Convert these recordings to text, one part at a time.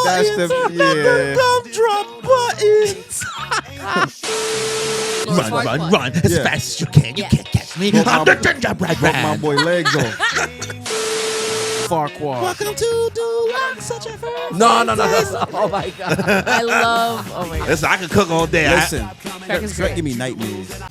That's the Run as fast as you can. You can't catch me. I'm the gingerbread Broke man. my boy legs off. Farquaad. Welcome to Do Such a No. Oh my god. I love. Oh my god. Listen, I can cook all day. Listen, Shrek is Shrek great. give me nightmares.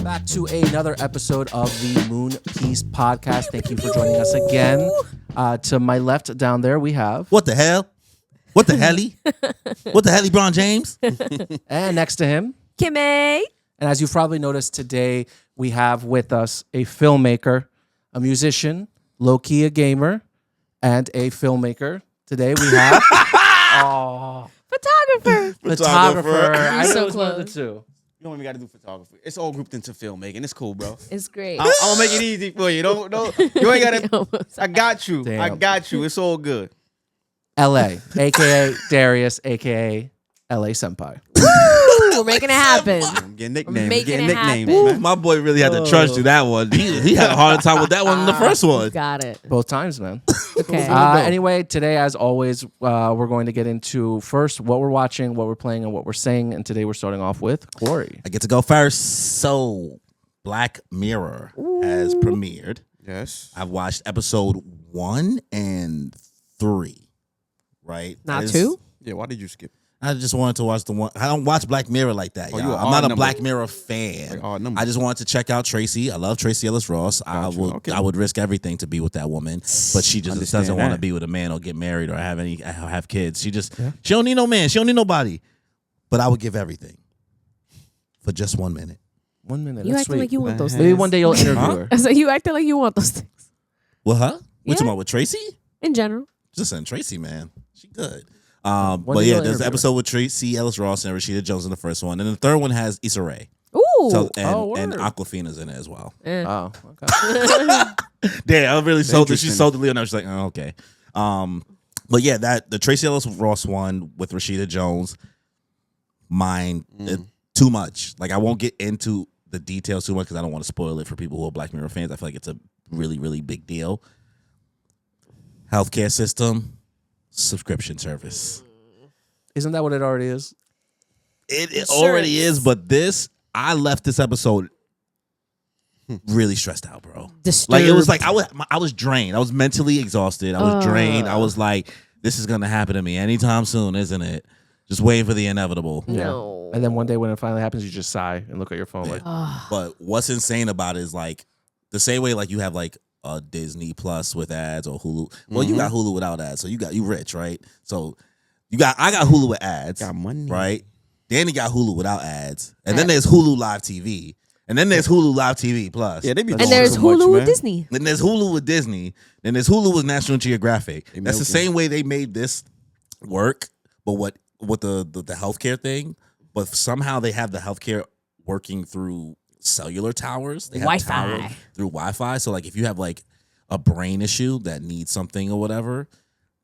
Back to another episode of the Moon Piece Podcast. Thank you for joining us again. To my left down there, we have... What the hell? What the helly? What the helly, Bron James? And next to him... Kimmy. And as you've probably noticed today, we have with us a filmmaker, a musician, low-key a gamer, and a filmmaker. Today we have... Photographer. I You're so know it's one of the close. two. You don't even got to do photography. It's all grouped into filmmaking. It's cool, bro. It's great. I'm gonna make it easy for you. Don't. You ain't gotta. I got you. Damn. I got you. It's all good. L.A., a.k.a. Darius, a.k.a. L.A. Senpai. We're making it happen. I'm getting nicknames. making Getting it nicknames, happen. man. My boy really had to trudge through that one. He had a hard time with that one in the first one. Got it. Both times, man. Okay. Anyway, today, as always, we're going to get into first what we're watching, what we're playing, and what we're saying. And today we're starting off with Corey. I get to go first. So, Black Mirror has premiered. Yes. I've watched episode 1 and 3. Right? Not 2? Yeah. Why did you skip? I just wanted to watch the one. I don't watch Black Mirror like that. Oh, y'all. you a I'm odd not a number. Black Mirror fan. Like odd number. I just wanted to check out Tracy. I love Tracy Ellis Ross. I would risk everything to be with that woman, but she just Understand doesn't want to that. be with a man or get married or have kids. She don't need no man. She don't need nobody. But I would give everything for just 1 minute. 1 minute. You That's acting sweet. like you want those Maybe things. one day you'll interview her. I said you acting like you want those things. Well, huh? We Yeah. talking about with Tracy? In general. Just saying, Tracy, man, she good. One But day yeah, you'll there's interview an her. episode with Tracy Ellis Ross and Rashida Jones in the first one, and the third one has Issa Rae. Ooh. So, Oh, and word. Aquafina's in it as well. Oh, okay. Yeah, I really sold it. She Interesting. sold the Leo, and I was like, oh, okay. But yeah, that the Tracy Ellis Ross one with Rashida Jones, too much. Like I won't get into the details too much because I don't want to spoil it for people who are Black Mirror fans. I feel like it's a really, really big deal. Healthcare system, subscription service. Isn't that what it already is? It already is, but I left this episode really stressed out, bro. Disturbed. Like it was like I was drained. I was mentally exhausted. I was drained. I was like, this is gonna happen to me anytime soon, isn't it? Just waiting for the inevitable. No. And then one day when it finally happens, you just sigh and look at your phone like, But what's insane about it is like the same way like you have like a Disney Plus with ads or Hulu. Well, you got Hulu without ads, so you rich, right? So I got Hulu with ads. Got money. Right? Danny got Hulu without ads. And then there's Hulu Live TV. And then there's Hulu Live TV Plus. Yeah, they be And doing there's too much, Hulu with man. Disney. Then there's Hulu with Disney. Then there's Hulu with National Geographic. They That's the milking. same way they made this work, but what the healthcare thing, but somehow they have the healthcare working through cellular towers. They have Wi-Fi. towers through Wi-Fi. So like if you have like a brain issue that needs something or whatever,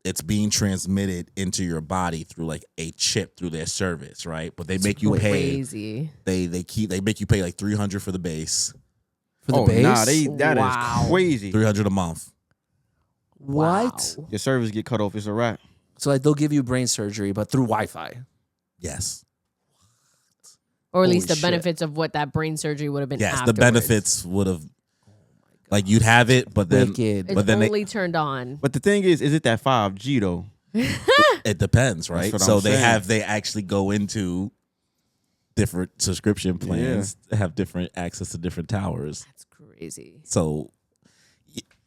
it's being transmitted into your body through like a chip through their service, right? But they make you pay. Crazy. They make you pay like $300 for the base, for the Oh, base? nah, that is Wow. crazy. $300 a month. What? Wow. Your service get cut off. It's a wrap. So like they'll give you brain surgery, but through Wi-Fi. Yes. Or at least the Holy shit. benefits of what that brain surgery would have been. Yes, afterwards. the benefits would have, like you'd have it, but then Wicked. It's but then only turned on. But the thing is it that 5G though? it depends, right? what So I'm saying. they actually go into different subscription plans, have different access to different towers. That's crazy. So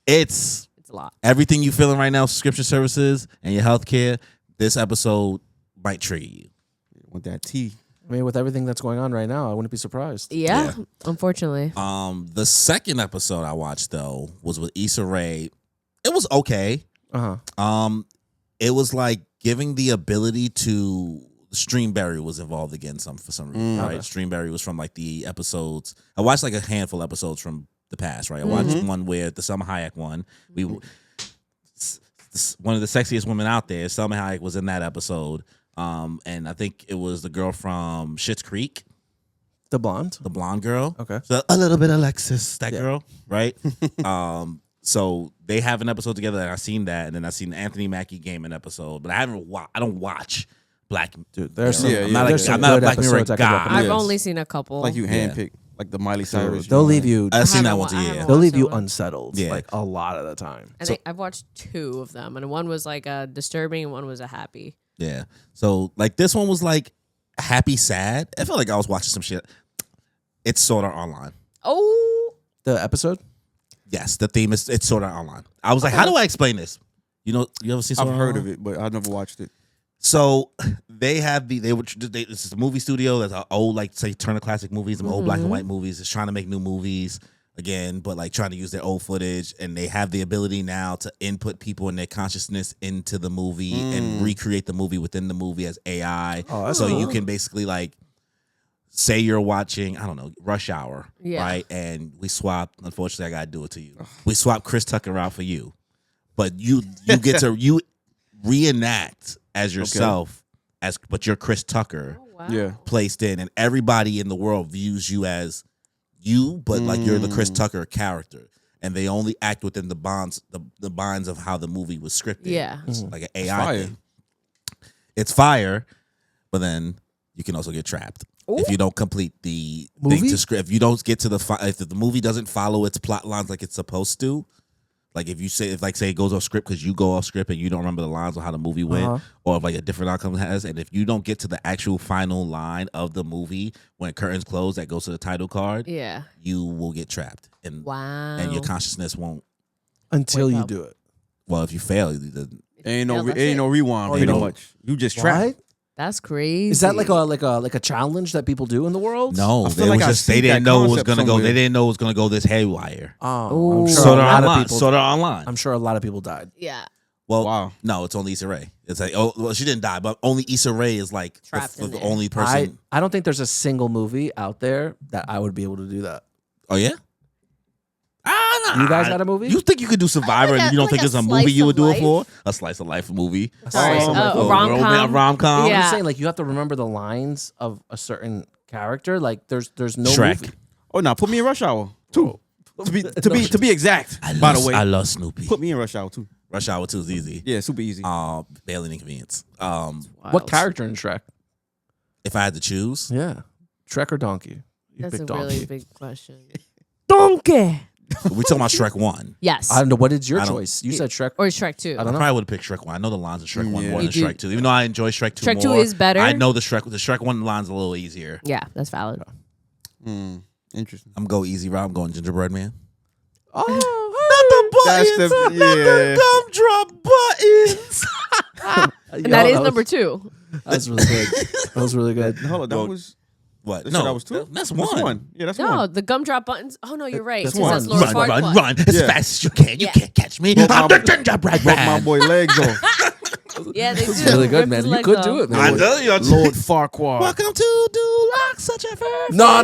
it's It's a lot. everything you feeling right now, subscription services and your healthcare. This episode might trigger you. Want that T? I mean, with everything that's going on right now, I wouldn't be surprised. Yeah, unfortunately. The second episode I watched though was with Issa Rae. It was okay. It was like giving the ability to Streamberry was involved again for some reason, right? Streamberry was from like the episodes. I watched like a handful of episodes from the past, right? I watched one where the Selma Hayek one. one of the sexiest women out there. Selma Hayek was in that episode. And I think it was the girl from Schitt's Creek. The blonde girl. Okay. So a little bit Alexis, that girl, right? So they have an episode together, and I've seen that, and then I've seen the Anthony Mackie Gaming episode, but I don't watch Black. Dude, there's some, I'm not a Black Mirror guy. I've only seen a couple. Like you handpick, like the Miley Cyrus. They'll leave you. I've seen that haven't once a wa- I year. haven't They'll leave you watched that one. unsettled. Yeah. Like a lot of the time. I think I've watched 2 of them, and one was like a disturbing, and one was a happy. Yeah. So like this one was like happy, sad. I felt like I was watching some shit. It's Sword Art Online. Oh, The episode. Yes, the theme is it's Sword Art Online. I was like, how do I explain this? You ever seen Sword I've Art heard Online? of it, but I've never watched it. So they have this is a movie studio that's an old, like, say, Turner Classic Movies, some old black and white movies. It's trying to make new movies again, but like trying to use their old footage, and they have the ability now to input people and their consciousness into the movie and recreate the movie within the movie as AI. Oh, that's so cool. you can basically like say you're watching, I don't know, Rush Hour, right? And we swap. Unfortunately, I gotta do it to you. We swap Chris Tucker out for you, but you get to reenact as yourself but you're Chris Tucker. wow. Yeah. Placed in, and everybody in the world views you as you, but like you're the Chris Tucker character, and they only act within the bonds of how the movie was scripted. Yeah. It's like an AI fire. thing. It's fire, but then you can also get trapped if you don't complete the thing Movie? to script. If you don't get to if the movie doesn't follow its plot lines like it's supposed to. Like if it goes off script because you go off script and you don't remember the lines of how the movie went, or if like a different outcome it has, and if you don't get to the actual final line of the movie when curtains close that goes to the title card, Yeah. you will get trapped, and Wow. and your consciousness won't. Until Wake you up. do it. Well, if you fail, then Ain't Yeah, no that's ain't no rewind. Oh, you Pretty don't- much. You just trapped. Right? That's crazy. Is that like a challenge that people do in the world? no, I feel they like was I just they seen didn't that know it was concept gonna go. somewhere. They didn't know it was gonna go this haywire. Oh, I'm Ooh. sure Sword a Art lot of Online. people. Sword Art Online. I'm sure a lot of people died. Yeah. Well, Wow. no, it's only Issa Rae. It's like, oh, well, she didn't die, but only Issa Rae is like Trapped in the there. only person. I don't think there's a single movie out there that I would be able to do that. Oh yeah. You guys got a movie? You think you could do Survivor, and you don't think there's a movie you would do it for? A slice of life movie. Sorry. Oh, A rom-com. Rom-com. Yeah. I'm saying like you have to remember the lines of a certain character. Like there's no Shrek. movie. Oh no, put me in Rush Hour too. To be exact. By the way, I love Snoopy. put me in Rush Hour too. Rush Hour 2 is easy. Yeah, super easy. Barely an inconvenience. What character in Shrek? If I had to choose, Yeah, Shrek or Donkey? You That's a pick Donkey. really big question. Donkey. we talking about Shrek 1. Yes. I don't know. What is your I don't- choice? You said Shrek. Or Shrek 2. I I don't know. probably would have picked Shrek 1. I know the lines of Shrek 1 Yeah. more You than do. Shrek 2. Even though I enjoy Shrek 2 Shrek 2 more. is better. I know the Shrek 1 lines a little easier. Yeah, that's valid. Interesting. I'm go easy route. I'm going Gingerbread Man. Oh, That's the Gumdrop buttons. And that is number 2. That's really good. That was really good. Hold on, that was What? that No, was two. that's That's one. one. Yeah, that's No, one. the gumdrop buttons. Oh no, you're right. That's 'cause that's one. Lord Run, Farquaad. run as Yeah. fast as you can. You Yeah. can't catch me. Broke I'm my- the gingerbread Broke my man. boy legs off. Yeah, they do. It's really good, Ripped man. his You legs could off. do it, man. I know you. Lord Farquaad. Welcome to Duloc, such a fair. No.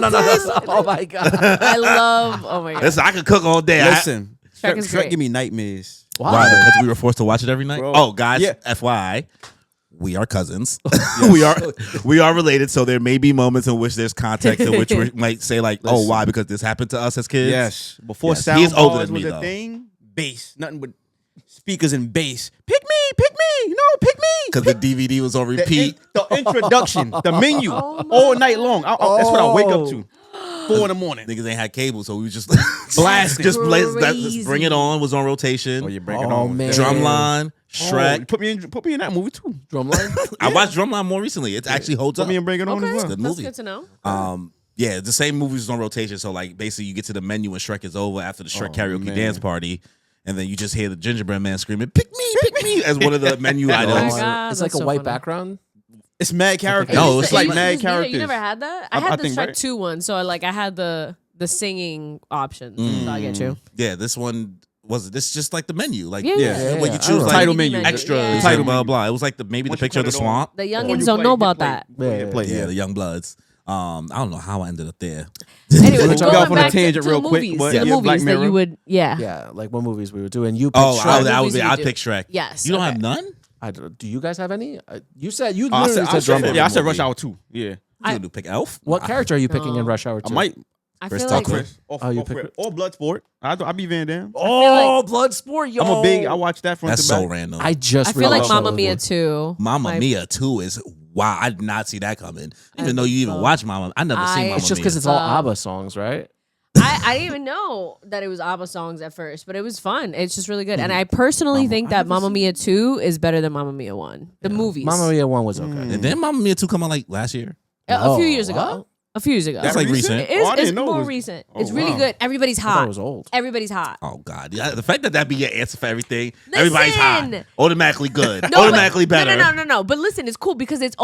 Oh my god. I love. Oh my god. Listen, I could cook all day. Listen, Shrek Shrek, is Shrek great. give me nightmares. Why? Because we were forced to watch it every night. Bro. Oh, guys, Yeah. FYI, we are cousins. we are related. So there may be moments in which there's context in which we might say like, "Oh, Listen. why? Because this happened to us as kids." Yes, before Yes, sound he's older bars than me, was a though. thing. Bass, nothing but speakers and bass. Pick me, no, pick me. Because the DVD was on repeat. The introduction, the menu, all night long. That's what I wake up to. 4 in the morning. Niggas ain't had cable, so we was just Blasting. just Crazy. Bring It On was on rotation. Oh, you bring it Oh, on. man. Drumline, Shrek. Put me in that movie too. Drumline. I watched Drumline more recently. It actually holds Put up. me and Bring It On Okay, as well. Good that's movie. good to know. Yeah, the same movies was on rotation. So like basically you get to the menu when Shrek is over after the Shrek karaoke man. dance party. And then you just hear the gingerbread man screaming, pick me, as one of the menu Oh items. my Oh, God, it's like that's a so white funny. background. It's mad characters. No, Is it's it- like is mad this neither? characters. You never had that? I I had the think, Shrek right? 2 one, so I had the singing option. So I get you. Yeah, this one was this just like the menu. Like Yeah, Yeah. when you I choose remember. like Title menu. extras Yeah. and blah blah blah. It was like maybe the Once you picture of the put it on. swamp. The Or youngins you don't play- know you about play- that. you play, Yeah. Yeah, the young bloods. I don't know how I ended up there. Anyway, We got going off on a back tangent to real the quick, movies, but the yeah, Black movies that Mirror. you would, Yeah, like what movies we would do, and you picked Oh, Shrek. movies you I'd do. pick Shrek. Yes. You don't okay. have none? Do you guys have any? You said you I literally said, said Dumbo. yeah, I said movie. Rush Hour 2. Yeah. You do pick Elf? What character are you picking in No. Rush Hour 2? I might. I Chris feel like Tucker. Chris. Oh, you pick- Or Bloodsport. I be Van Damme. Oh, Bloodsport, yo! I watch that from That's the back. so random. I just I feel like realized Mamma that Mia was too. Mamma My- Mia 2 is wow. I did not see that coming. Even though you even watch Mamma, I never seen Mamma It's just Mia. because it's all ABBA songs, right? I didn't even know that it was ABBA songs at first, but it was fun. It's just really good. And I personally think that Mamma Mia 2 is better than Mamma Mia 1. The movies. Mamma Mia 1 was okay. And then Mamma Mia 2 come out like last year. A few years what? ago. A few years ago. That's like recent. It is, Oh, I didn't it's know it more was- recent. Oh, It's really wow. good. Everybody's I thought it hot. was old. Everybody's hot. Oh God! Yeah, the fact that that be your answer for everything, everybody's hot, Listen. automatically good, No, automatically but, better. No. But listen, it's cool because it's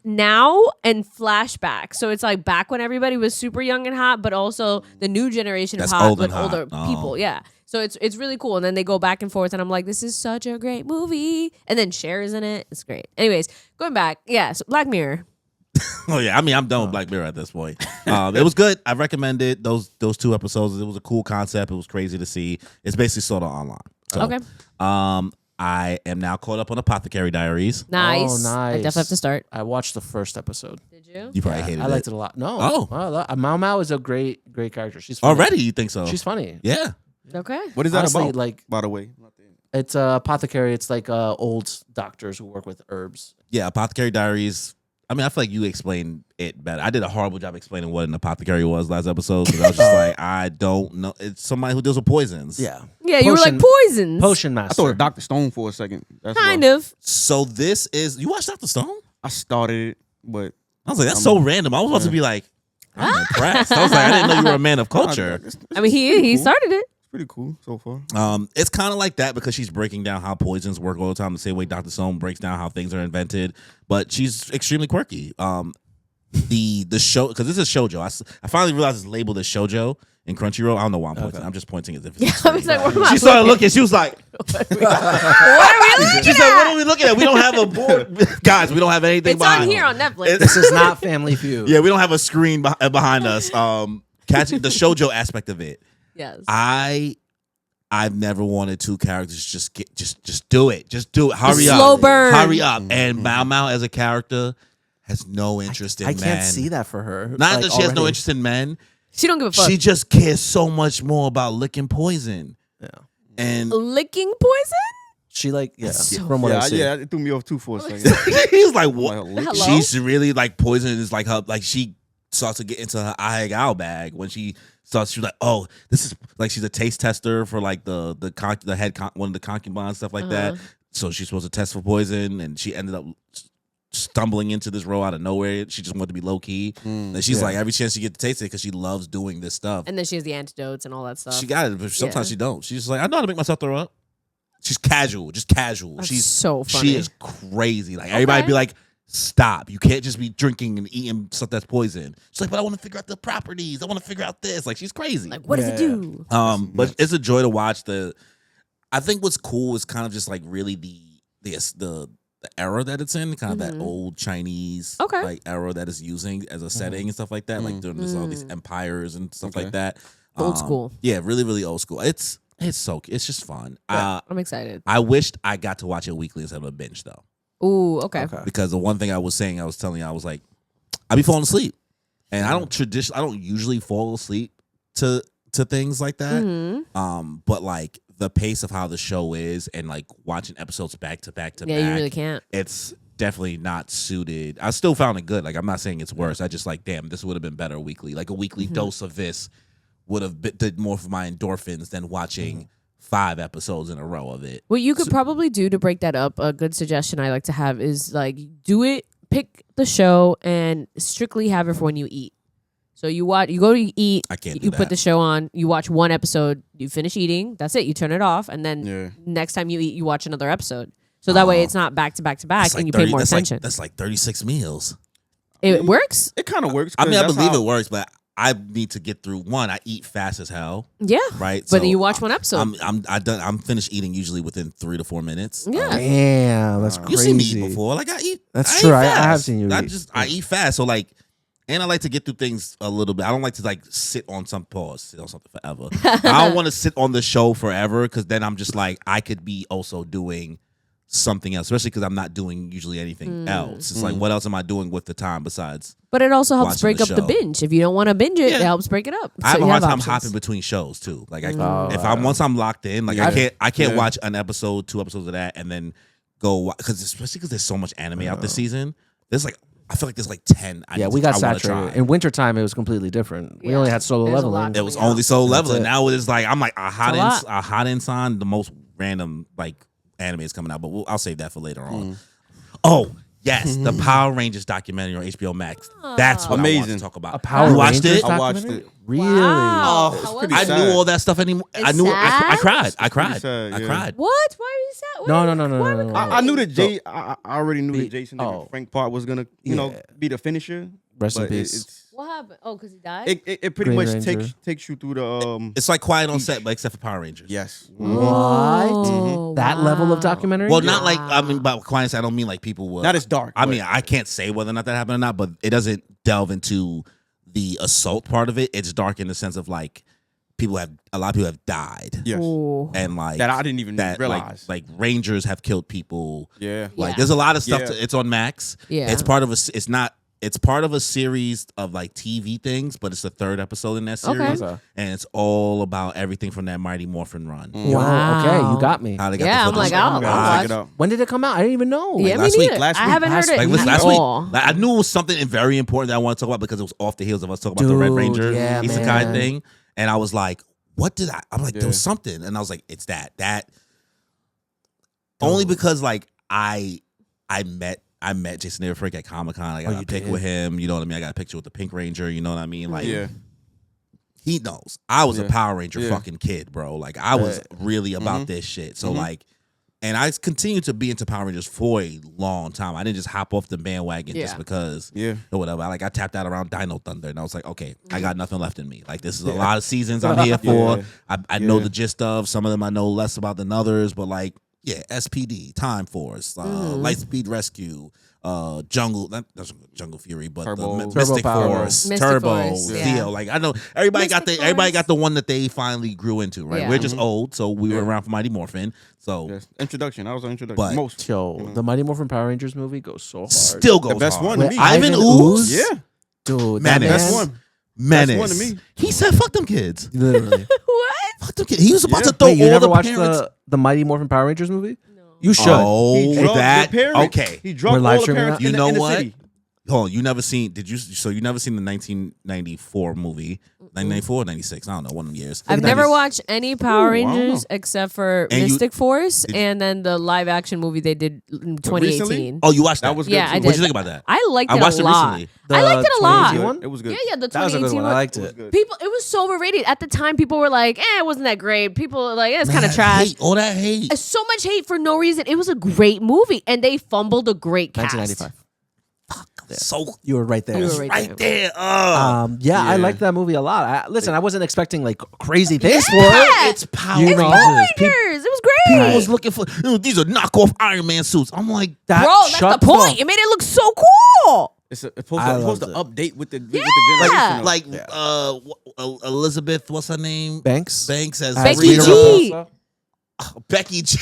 now and flashback. So it's like back when everybody was super young and hot, but also the new generation That's of hot old with and hot. older Oh. people. Yeah. So it's really cool. And then they go back and forth, and I'm like, this is such a great movie. And then Cher's in it. It's great. Anyways, going back, yeah. So Black Mirror. Oh yeah, I mean I'm done with Black Mirror at this point. It was good. I recommend it. Those 2 episodes. It was a cool concept. It was crazy to see. It's basically sort of online. So, Okay. I am now caught up on Apothecary Diaries. Nice. Oh, nice. I definitely have to start. I watched the first episode. Did you? You probably hated I liked it a lot. No. Oh. Well, Mao Mao is a great character. She's funny. Already, you think so? She's funny. Yeah. Okay. What is that Honestly, about? like- by the way. It's apothecary. It's like old doctors who work with herbs. Yeah, Apothecary Diaries. I mean, I feel like you explained it better. I did a horrible job explaining what an apothecary was last episode because I was just like, I don't know. It's somebody who deals with poisons. Yeah. Yeah, you were like poisons. Potion I master. thought of Dr. Stone for a second. That's Kind why. of. So this is you watched Dr. Stone? I started it, but I was like, that's so random. I was about to be like, I'm impressed. I was like, I didn't know you were a man of culture. It's I mean, he started it. pretty cool so far. It's kind of like that because she's breaking down how poisons work all the time, the same way Dr. Stone breaks down how things are invented. But she's extremely quirky. The show, because this is shoujo. I finally realized it's labeled as shoujo in Crunchyroll. I don't know why I'm pointing. I'm just pointing as if it's I was like, what am I She started looking. She was like, What are we looking she said, at? what are we looking at? We don't have a board. Guys, we don't have anything It's on behind here us. on Netflix. This is not Family Feud. Yeah, we don't have a screen behind us. Catching the shoujo aspect of it. Yes. I've never wanted 2 characters just do it. Just do it. Hurry up. slow burn. Hurry up. And Mao Mao as a character has no interest in I men. can't see that for her. Not like, that she has no already. interest in men. She don't give a fuck. She just cares so much more about licking poison. Yeah. And Licking poison? She like so- from what I see. Yeah, it threw me off too for a second. he's like, what? Hello? She's really like poison is like her, like she starts to get into her Ahegao bag when she starts. She's like, oh, this is like she's a taste tester for like the head one of the concubines, stuff like that. So she's supposed to test for poison, and she ended up stumbling into this role out of nowhere. She just wanted to be low key, and she's like every chance she get to taste it because she loves doing this stuff. And then she has the antidotes and all that stuff. She got it, but sometimes Yeah. she don't. She's just like, I know how to make myself throw up. She's casual, just casual. That's She's so funny. She is crazy. Like everybody be like, stop. You can't just be drinking and eating stuff that's poison. She's like, but I want to figure out the properties. I want to figure out this. Like she's crazy. Like, what does it do? But it's a joy to watch. I think what's cool is kind of just like really the era that it's in, kind of that old Chinese like era that it's using as a setting and stuff like that. Like during all these empires and stuff like that. Old school. Yeah, really, really old school. It's just fun. I'm excited. I wished I got to watch it weekly instead of a binge though. Ooh, okay. Because the one thing I was telling you, I was like, I be falling asleep, and I don't usually fall asleep to things like that. But like the pace of how the show is, and like watching episodes back to back to Yeah, back, you really can't. It's definitely not suited. I still found it good. Like I'm not saying it's worse. I just like, damn, this would have been better weekly. Like a weekly dose of this would have did more for my endorphins than watching 5 episodes in a row of it. What you could probably do to break that up, a good suggestion I like to have is like pick the show and strictly have it for when you eat. So you go to eat, I can't do you that. put the show on, you watch one episode, you finish eating, that's it, you turn it off, and then next time you eat, you watch another episode. So that way it's not back to back to back, That's and like you 30 pay more that's attention. That's like 36 meals. It works? It kind of works. I mean, 'cause I that's believe how- it works, but I need to get through one. I eat fast as hell, Yeah. right? But then you watch one episode. I'm finished eating usually within 3 to 4 minutes. Yeah. Damn, that's crazy. You seen me eat before? Like I eat. That's I true. eat I fast. have seen you eat. I eat fast. So like, And I like to get through things a little bit. I don't like to like sit on something forever. I don't want to sit on the show forever because then I'm just like I could be also doing something else, especially because I'm not doing usually anything else. It's like what else am I doing with the time besides? But it also helps watching break the up the show. binge. If you don't want to binge it, it helps break it up. I have So a you hard time options. hopping between shows too. Like once I'm locked in, like I can't watch an episode, 2 episodes of that, and then go especially because there's so much anime out this season. There's like I feel like there's like 10. We got saturated. In wintertime, it was completely different. We only had Solo There's a Leveling. lot. It was only Solo Leveling. it. Now it's like I'm like a hot lot. Insan, the most random like anime is coming out, but I'll save that for later on. Oh yes, the Power Rangers documentary on HBO Max. That's what I want to talk about. Power you watched Rangers it? I watched documentary? it. Really? Wow. it's How pretty was I it? knew all that stuff anymore. It's I knew. I sad? cried. I cried. sad, I yeah. cried. What? Why are you sad? No. I knew that I already knew that Jason oh. David Frank part was gonna, you know, be the finisher. Rest in but peace. It's, What happened? Oh, because he died? it pretty Green much Ranger. takes you through the It's like quiet on set, but except for Power Rangers. yes. Oh, That level of wow. documentary? Well, not like I mean, by quiet. I don't mean like people will. Not as dark. I but- mean, I can't say whether or not that happened or not, but it doesn't delve into the assault part of it. It's dark in the sense of like a lot of people have died. yes. Ooh. And like That I didn't even that realize. like Rangers have killed people. Yeah. Like Yeah. there's a lot of stuff. Yeah. It's on Max. Yeah. It's part of it's part of a series of like TV things, but it's the 3rd episode in that series, Okay. and it's all about everything from that Mighty Morphin run. Wow. Okay, you got me. How they got Yeah, the I'm like, footage. I'll Check watch. it out. When did it come out? I didn't even know. Yeah, last me week, neither. last I week. haven't heard it Like last at week, all. like, I knew it was something very important that I want to talk about because it was off the heels of us talking about the Red Dude, Ranger yeah, Isekai man. thing, and I was like, "What did I?" I'm like, "There was Yeah. something," and I was like, "It's that." Only because like I met Jason David Frank at Comic-Con. I got a pic with him. You know what I mean? I got a picture with the Pink Ranger. You know what I mean? Like, Yeah. he knows. I was a Yeah. Power Ranger Yeah. fucking kid, bro. Like, I was really about this shit. So, like, and I continued to be into Power Rangers for a long time. I didn't just hop off the bandwagon just Yeah. because, Yeah. or whatever. I tapped out around Dino Thunder, and I was like, okay, I got nothing left in me. Like, this is a lot of seasons I'm here for. Yeah. I know the gist of. Some of them I know less about than others, but like, yeah, SPD, Time Force, Lightspeed Rescue, Jungle, that's Jungle Fury, but Turbo. the Mystic Turbo Power. Force, Mystic Turbo, Force, yeah. Theo. Like I know everybody Mystic got the one that they finally grew into, right? Yeah. We're just old, so we were Yeah. around for Mighty Morphin. So Yes. Introduction. That was an introduction. But- Most. Yo, the Mighty Morphin Power Rangers movie goes so hard. still goes The best hard. one to With me. Ivan Ooze? Yeah. Dude, Man, that Best Best man- one. Menace. That's one to me. He said, "Fuck them kids. Literally. What? Fuck them kids." He was about Yeah. to throw Wait, you all never the watched parents. the Mighty Morphin Power Rangers movie? No. You should. Oh, He drugged that the parents. okay. He We're drugged live all the streaming parents now? in You the, know in the what? city. Hold on, you never seen? So you never seen the 1994 movie, 1994 or 96? I don't know, one of them years. I've never watched any Power Ooh, I don't Rangers know. except for And you- Mystic Force Did- and then the live action movie they did in 2018. Oh, you watched that? That was good Yeah, too. I What'd did. you think about that? I liked I it watched a it lot. recently. I liked it a lot. 2018 one? It was good. Yeah, the That was a 2018 good one. one. I liked It was it. good. People, it was so overrated at the time. People were like, it wasn't that great." People were like, "It's kind of Man, trash." hate, all that hate. So much hate for no reason. It was a great movie, and they fumbled a great cast. 1995. So You were right there. You were right right there. Yeah, I Yeah. liked that movie a lot. Listen, I wasn't expecting like crazy things for Yeah. it. It's Power You It's know, Power Rangers. Rangers. It was People great. was looking for these are knockoff Iron Man suits. I'm like, That, Bro, that's shut the point. It made it look so cool. It's supposed I to loved update with the Yeah. generation. like Elizabeth, what's her name? Banks. Banks as Becky Rita. G. Becky G.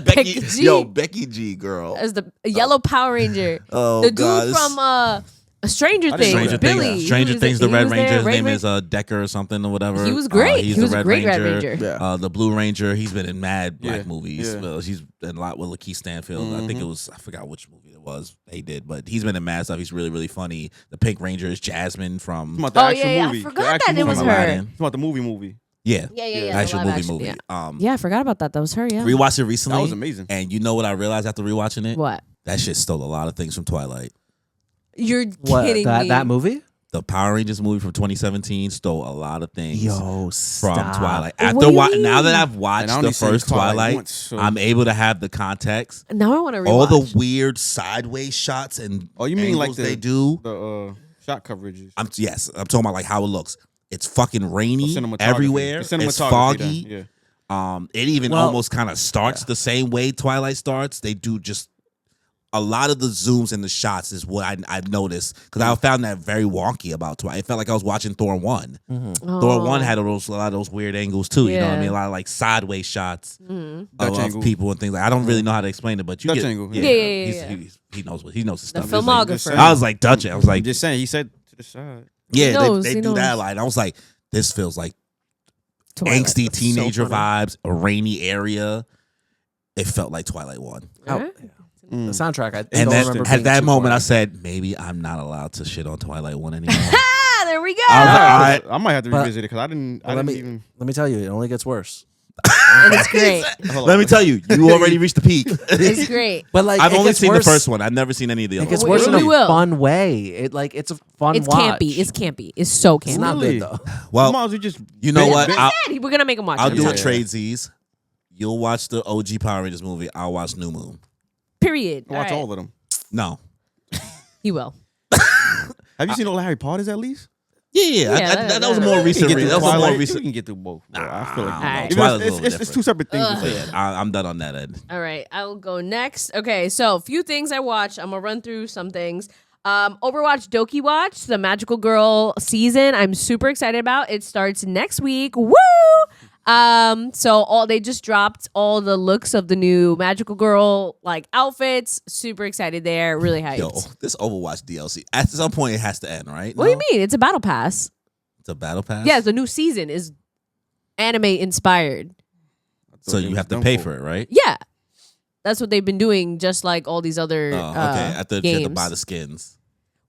Becky G. Yo, Becky G. Girl. As the yellow Power Ranger. Oh, The dude God, this- from Stranger I didn't know Things, that. Stranger Billy. Things. He Stranger was- Things. The he Red was there, Ranger. His Red name Ranger. is Decker or something or whatever. He was great. He's He was the a Red great Red Ranger. Ranger. Yeah. The Blue Ranger. He's been in mad black Yeah. movies. Yeah. Well, he's been a lot with Lakeith Stanfield. I think it was. I forgot which movie it was. They did, but he's been in mad stuff. He's really, really funny. The Pink Ranger is Jasmine from. About the Oh, actual yeah, I movie. forgot The actual that it was movie. her. Aladdin. It's about the movie. Yeah, Yeah, Yeah. the actual live movie. action, Yeah. I forgot about that. That was her, yeah. Rewatched it recently. That was amazing. And you know what I realized after rewatching it? What? That shit stole a lot of things from Twilight. You're What kidding me. that movie? The Power Rangers movie from 2017 stole a lot of things Yo, from stop. Twilight. What After do you now that mean? I've And I watched only the seen first Twilight, once, so- I'm able to have the context. Now I want to rewatch. All the weird sideways shots and Oh, you mean like angles the they do? the shot coverages? I'm talking about like how it looks. It's fucking rainy Cinematography. everywhere. The It's cinematography foggy. then, Yeah. It even Well, almost kind of starts the same way Twilight starts. They do just a lot of the zooms and the shots is what I noticed because I found that very wonky about Twilight. It felt like I was watching Thor 1. Oh. Thor 1 had a lot of those weird angles too. You know what I Yeah. mean? A lot of like sideways shots Dutch of angle. people and things. Like I don't really know how to explain it, but you Dutch get angle. Yeah. He knows his The stuff. filmographer. I was like Dutch. I was like, Just saying, he said to the side. yeah, He knows, they he do that a knows. lot. And I was like, this feels like Twilight. angsty That's so teenager funny. vibes, a rainy area. It felt like Twilight 1. Alright. The soundtrack. I And don't then remember at being that too moment, I hard. said, maybe I'm not allowed to shit on Twilight 1 anymore. Ah, there we go. I was like, all right. I might have to But- revisit it because I didn't let me even. let me tell you, it only gets worse. And it's great. Hold Let on. me tell you, you already reached the peak. It's great. But like, I've it only gets seen worse. the first one. I've never seen any of the It other gets ones. worse in We a will. fun way. It's a fun It's watch. campy. It's campy. It's so campy. It's not Really? good though. Well, Might as well just. you know binge- what? binge- We're gonna make him watch I'll it. do Yeah. a tradesies. You'll watch the OG Power Rangers movie. I'll watch New Moon. Period. Watch Alright. all of them. No. He will. Have you seen all the Harry Potters at least? Yeah. That was a more We can recent. get through That was a more Twilight. recent. We can get through both. Bro. I feel like Alright. Even Twilight's a it's, little it's, it's two separate things. Ugh. to say. I'm done on that end. All right, I'll go next. Okay, so a few things I watched. I'm gonna run through some things. Overwatch Dokiwatch, the Magical Girl season. I'm super excited about. It starts next week. Woo! So they just dropped all the looks of the new Magical Girl like outfits. Super excited there. Really hyped. Yo, this Overwatch DLC. At some point, it has to end, right? What do you mean? It's a battle pass. It's a battle pass. Yeah, the new season is anime inspired. So you have to pay for it, right? Yeah, that's what they've been doing. Just like all these other Oh, okay. I thought you games. had to buy the skins.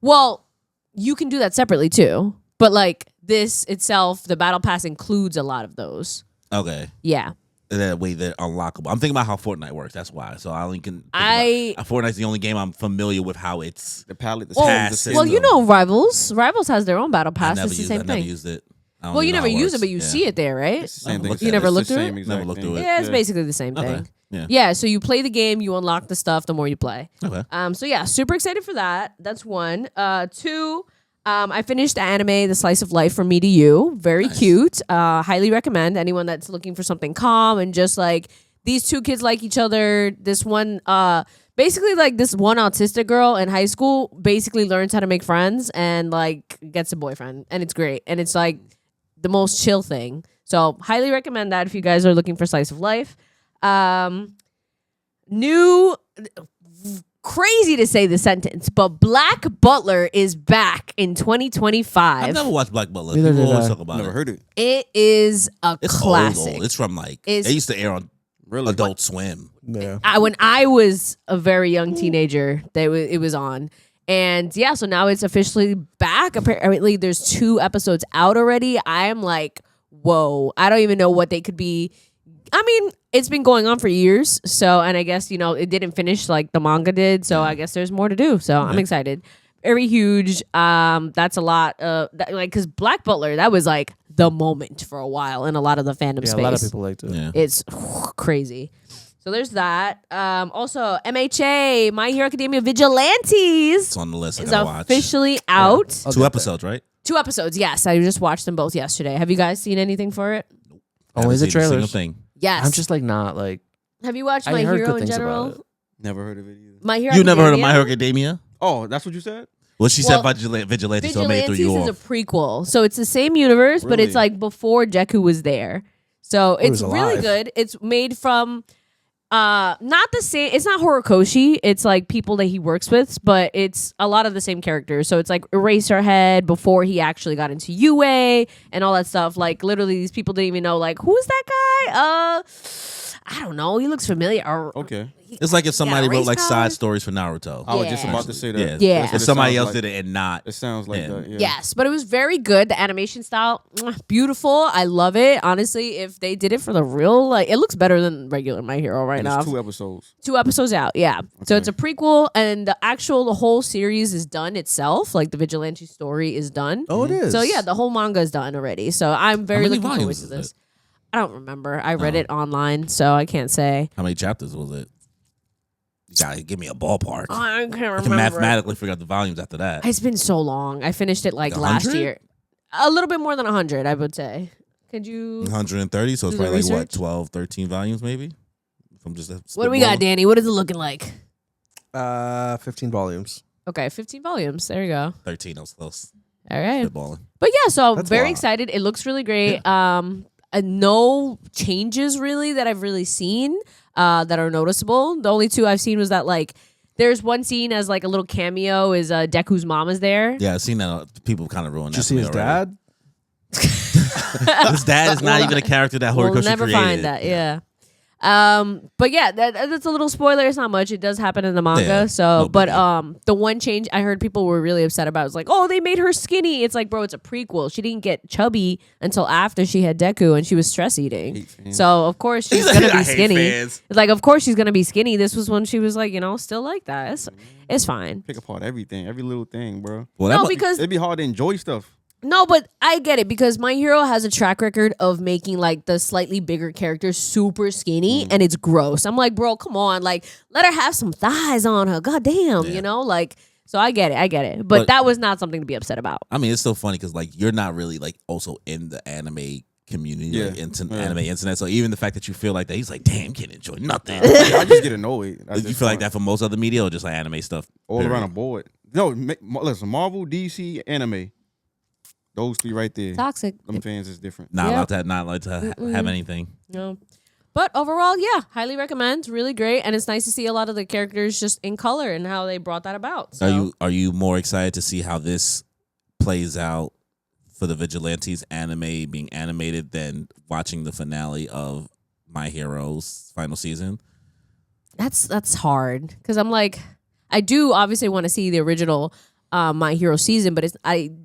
Well, you can do that separately too. But like this itself, the battle pass includes a lot of those. Okay. Yeah. That way they're unlockable. I'm thinking about how Fortnite works. That's why. So I only can. Fortnite's the only game I'm familiar with how it's. The palette. The Well, skins, the Pass. skins. well, you know, Rivals has their own battle I pass. never It's the used. same I never thing. used it. I don't Well, you even know never how it use it, works. but you Yeah. see it there, right? It's the same thing. looked You at never it. looked It's the through same it? exact Never looked thing. through it. Yeah, it's basically the same Okay. thing. Yeah. Yeah, so you play the game, you unlock the stuff the more you play. Okay. So yeah, super excited for that. That's one. Two, I finished the anime, The Slice of Life from Me to You. Very cute. Highly recommend anyone that's looking for something calm and just like these two kids like each other. This one, basically like this one autistic girl in high school basically learns how to make friends and like gets a boyfriend, and it's great. And it's like the most chill thing. So highly recommend that if you guys are looking for Slice of Life. New, crazy to say the sentence, but Black Butler is back in 2025. I've never watched Black Butler. Neither People did always I. talk about Never it. heard it. It is a It's classic. old. It's from like Is- they used to air on Really? Adult Swim. Yeah. When I was a very young teenager, it was on. And yeah, so now it's officially back. Apparently, there's 2 episodes out already. I am like, whoa. I don't even know what they could be. I mean, it's been going on for years. So, and I guess, you know, it didn't finish like the manga did. So I guess there's more to do. So I'm excited. Very huge. That's a lot. Because Black Butler, that was like the moment for a while in a lot of the fandom Yeah, space. a lot of people liked it. Yeah. It's crazy. So there's that. Also, MHA, My Hero Academia Vigilantes It's on the list. I is gotta watch. officially out. I'll 2 get episodes, right? 2 episodes, yes. I just watched them both yesterday. Have you guys seen anything for it? Only Haven't the seen a single trailers. thing. Yes. I'm just like not like. Have you watched I My heard Hero good in things general? about it. Never heard of it either. My Hero You never heard of My Academia? Hero Academia? Oh, that's what you said? Well, she Well, said Vigilante, so I made it through Vigilantes you is a off. prequel. So it's the same universe, but it's Really? like before Deku was there. So He it's was really alive. good. It's made from not the same, it's not Horikoshi, it's like people that he works with, but it's a lot of the same characters. So it's like Eraserhead before he actually got into UA and all that stuff. Like literally these people didn't even know like who is that guy? I don't know. He looks familiar. Or, Okay. It's like if somebody wrote race like side powers. stories for Naruto. I was just Yeah. about to say that. Yeah. That's Yeah. what If it somebody sounds else like. did it and not. It sounds like Yeah. that. Yeah. Yes, but it was very good. The animation style, beautiful. I love it. Honestly, if they did it for the real, like it looks better than regular My Hero right And now. it's 2 episodes. 2 episodes out, yeah. So Okay. it's a prequel, and the whole series is done itself. Like the Vigilante story is done. Oh, it is. So yeah, the whole manga is done already. So I'm very many looking forward volumes to is this. it? I don't remember. I read it online, so I can't say. How many chapters was it? You gotta give me a ballpark. I can't remember. I can mathematically figure out the volumes after that. It's been so long. I finished it like last 100? year. A little bit more than 100, I would say. Could you? 130, so it's Do the probably like what, research? 12, 13 volumes maybe? If I'm just What do we got, Danny? What is it looking like? 15 volumes. Okay, 15 volumes. There you go. 13. I was close. All right. Spitballing. But yeah, so That's very wild. excited. It looks really great. No changes really that I've really seen that are noticeable. The only two I've seen was that like there's one scene as like a little cameo is Deku's mom is there. Yeah, I've seen that. People kind of ruined Did you that. see his dad? His dad is not even a character that We'll Horikoshi never created. find that. Yeah. But yeah, that's a little spoiler. It's not much. It does happen in the manga. Yeah, So, no but biggie. the one change I heard people were really upset about was like, oh, they made her skinny. It's like, bro, it's a prequel. She didn't get chubby until after she had Deku and she was stress eating. So of course she's gonna I be hate skinny. fans. It's like, of course she's gonna be skinny. This was when she was like, still like that. It's fine. Pick apart everything, every little thing, bro. Well, No, that because It'd be hard to enjoy stuff. no, but I get it because My Hero has a track record of making like the slightly bigger characters super skinny and it's gross. I'm like, bro, come on. Like, let her have some thighs on her. God damn, like, so I get it. But that was not something to be upset about. I mean, it's so funny because like you're not really like also in the anime community, like, anime internet. So even the fact that you feel like that, he's like, damn, can't enjoy nothing. I just get annoyed. You feel like that for most other media or just like anime stuff? all period? around the board. No, listen, Marvel, DC, anime. Those three right there. Toxic. Them fans is different. Not Yeah. allowed to have anything. No. But overall, yeah, highly recommend. Really great. And it's nice to see a lot of the characters just in color and how they brought that about. So. Are you more excited to see how this plays out for the Vigilantes anime being animated than watching the finale of My Hero's final season? That's hard because I'm like, I do obviously want to see the original My Hero season, but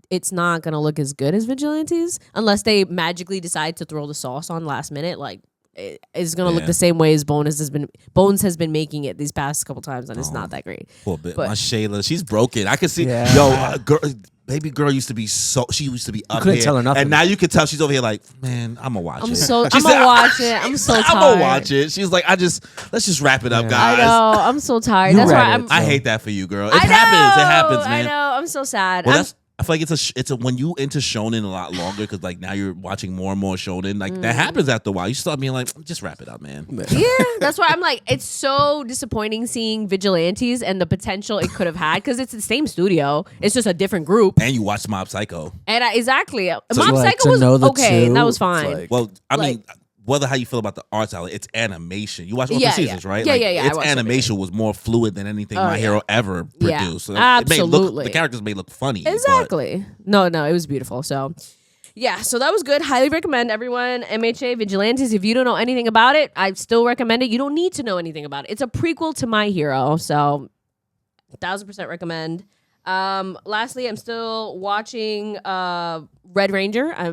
it's not gonna look as good as Vigilantes unless they magically decide to throw the sauce on last minute. Like it's gonna look the same way as Bones has been making it these past couple times, and it's not that great. Poor bit. But- My Shayla, she's broken. I can see. Yeah. Yo, baby girl used to be she used to be up couldn't here, tell her nothing. and now you can tell she's over here like, man, I'm gonna watch it. I'm She gonna said, watch it. I'm so tired. I'm gonna watch it. She's like, let's just wrap it up, Yeah. guys. I know. I'm so tired. You That's why read I'm. it, I so- hate that for you, girl. It I happens. know, It happens, man. I know. I'm so sad. Well, I feel like it's a when you into shonen a lot longer because like now you're watching more and more shonen. Like that happens after a while. You start being like, just wrap it up, man. Yeah, that's why I'm like, it's so disappointing seeing Vigilantes and the potential it could have had because it's the same studio. It's just a different group. And you watch Mob Psycho. And exactly, Mob like, Psycho to was know the okay, and that two, was it's fine. like- Well, I Like- mean, whether how you feel about the art style, it's animation. You watch all Yeah, the seasons, right? Yeah, Like, yeah. I Its watched animation was more fluid than anything Oh, My yeah. Hero ever Yeah, produced. So it may look, absolutely. the characters may look funny. but- Exactly. No, it was beautiful. So, yeah, so that was good. Highly recommend everyone. MHA Vigilantes. If you don't know anything about it, I still recommend it. You don't need to know anything about it. It's a prequel to My Hero, so 1000% recommend. Lastly, I'm still watching Red Ranger. I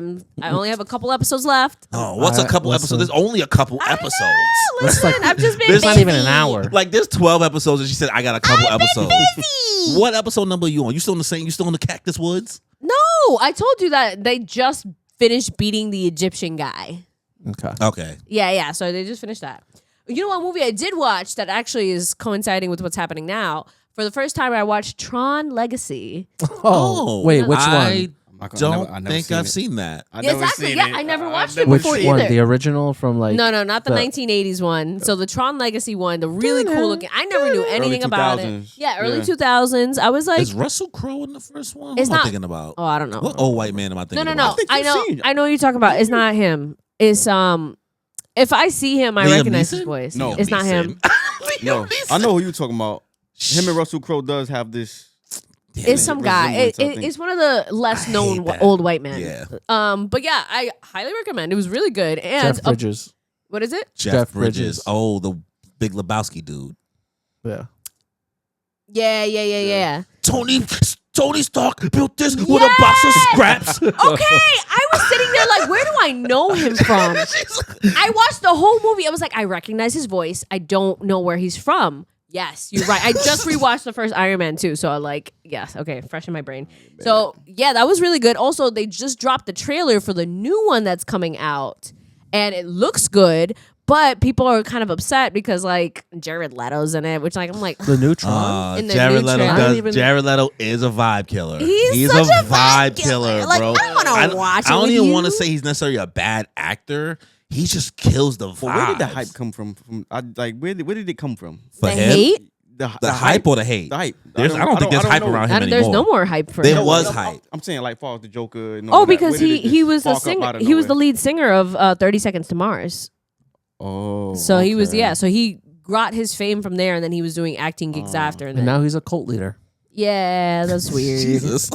only have a couple episodes left. Oh, what's a couple what's episodes? the- There's only a couple episodes. Listen, like- I've just been There's not busy. even an hour. Like there's 12 episodes, and she said I got a couple episodes. busy. What episode number are you on? You still in the same? You still in the Cactus Woods? No, I told you that they just finished beating the Egyptian guy. Okay. Okay. Yeah. So they just finished that. You know what movie I did watch that actually is coinciding with what's happening now? For the first time, I watched Tron Legacy. Oh, wait, which I one? don't think I've seen that. Yeah, exactly. Yeah, I never watched it Which before one? either. The original from like? No, not the the- 1980s one. So the Tron Legacy one, the really cool looking. I never knew anything about it. 2000s. Yeah, early Yeah. 2000s. I was like, Is Russell Crowe in the first one? It's What am I not- thinking about? oh, I don't know. What old white man am I thinking No. about? think I you've know. seen it. I know what you're talking about. It's not him. It's If I see him, I Liam recognize his Neeson? voice. No. It's not him. No, I know who you're talking about. Him and Russell Crowe does have this. It's some guy. resemblance, I think. It's one of the less I known hate that. old white men. Yeah. But yeah, I highly recommend. It was really good. And Jeff Bridges. what is it? Jeff Bridges. Bridges. Oh, the Big Lebowski dude. Yeah. Yeah. Tony Stark built this with a box of scraps. Okay, I was sitting there like, where do I know him from? I watched the whole movie. I was like, I recognize his voice. I don't know where he's from. Yes, you're right. I just rewatched the first Iron Man too, so I like, yes, okay, fresh in my brain. So yeah, that was really good. Also, they just dropped the trailer for the new one that's coming out, and it looks good. But people are kind of upset because like Jared Leto's in it, which like I'm like, The new Tron. In the Jared new Leto trailer. I don't does. even- Jared Leto is a vibe killer. He's a such a vibe vibe killer, killer. Like, bro. I wanna watch it I don't with even you. want to say he's necessarily a bad actor. He just kills the vibe. But where did the hype come from? Where did it come from? for the him? hate. the hype or the hate? The hype. I don't think there's hype around him And anymore. there's no more hype for There him. was hype. I'm saying like far as the Joker. And all Oh, that. because Where did it he just was a spark up singer. out of He was the nowhere? lead singer of 30 Seconds to Mars. Oh. So he was okay. So he got his fame from there, and then he was doing acting gigs after. And And then, now he's a cult leader. yeah, that's weird. Jesus.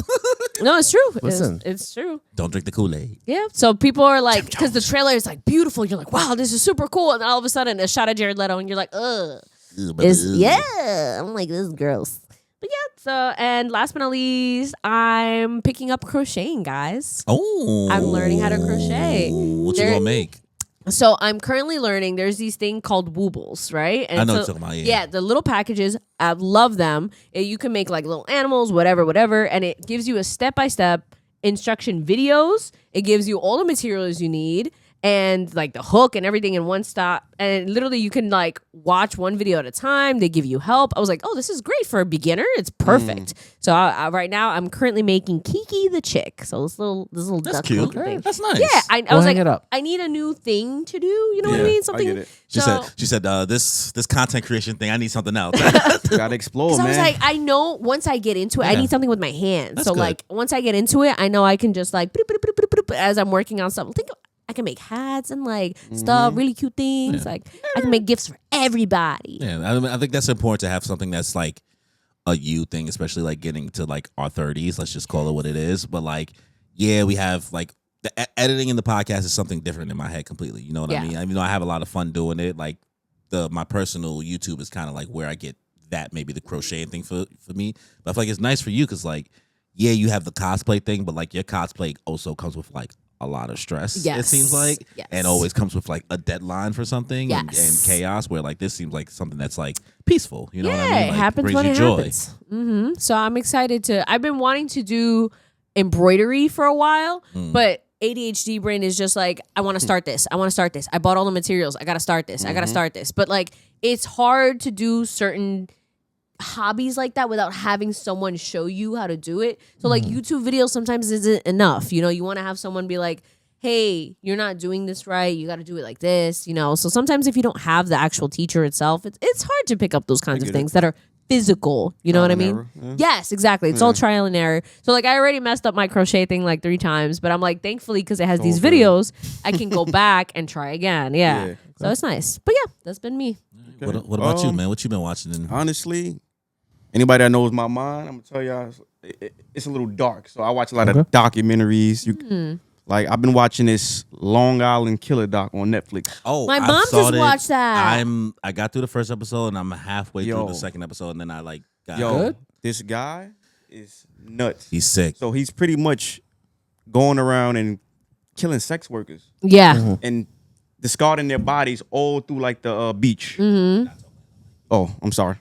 No, it's true. Listen. It's true. Don't drink the Kool-Aid. Yeah. So people are like, because the trailer is like beautiful. You're like, wow, this is super cool. And then all of a sudden, a shot of Jared Leto, and you're like, ugh. Yeah. I'm like, this is gross. But yeah. So, and last but not least, I'm picking up crocheting, guys. Oh. I'm learning how to crochet. What you There- gonna make? So I'm currently learning. There's these thing called woobles, right? And I know so, what you're talking about, yeah. Yeah, the little packages. I love them. You can make like little animals, whatever, and it gives you a step-by-step instruction videos. It gives you all the materials you need and like the hook and everything in one stop. And literally, you can like watch one video at a time. They give you help. I was like, oh, this is great for a beginner. It's perfect. So right now, I'm currently making Kiki the chick. So this little That's duck cute. looking thing. That's nice. Yeah, I Go was hang like, it up. I need a new thing to do. You know what I Yeah, mean? I Something. get it. She said, this content creation thing, I need something else. Gotta explore, Because man. I was like, I know once I get into it, I Yeah. need something with my hands. That's So good. like once I get into it, I know I can just like bloop, bloop, bloop, bloop, bloop, as I'm working on something. Think I can make hats and like stuff, really cute things. Like I can make gifts for everybody. Yeah, I think that's important to have something that's like a you thing, especially like getting to like our 30s. Let's just call it what it is. But like, yeah, we have like the editing in the podcast is something different in my head completely. You know what Yeah. I mean? I mean, I have a lot of fun doing it. Like my personal YouTube is kind of like where I get that maybe the crocheting thing for me. But I feel like it's nice for you because like, yeah, you have the cosplay thing, but like your cosplay also comes with like a lot of stress. It Yes. seems like, Yes. and always comes with like a deadline for something and Yes. chaos. Where like this seems like something that's like peaceful. You know Yeah, what I mean? it Like, happens brings when you it joy. happens. So I'm excited to. I've been wanting to do embroidery for a while, but ADHD brain is just like, I want to start this. I want to start this. I bought all the materials. I got to start this. I got to start this. But like, it's hard to do certain hobbies like that without having someone show you how to do it. So like YouTube videos sometimes isn't enough. You know, you want to have someone be like, hey, you're not doing this right. You got to do it like this, you know? So sometimes if you don't have the actual teacher itself, it's hard to pick up those kinds of get it. things that are physical. You know what I mean? Error, yeah. Yes, exactly. It's all trial and error. So like I already messed up my crochet thing like 3 times, but I'm like, thankfully, because it has these good. videos, I can go back and try again. Yeah. Yeah. So it's nice. But yeah, that's been me. What about you, man? What you been watching? Honestly, anybody that knows my mind, I'm gonna tell y'all it's a little dark. So I watch a lot of documentaries. Like I've been watching this Long Island Killer doc on Netflix. Oh, My I mom saw just it. watched that. I got through the first episode and I'm halfway through Yo. the second episode, and then I like got Yo, this guy is nuts. He's sick. So he's pretty much going around and killing sex workers Yeah. and discarding their bodies all through like the beach. Oh, I'm sorry.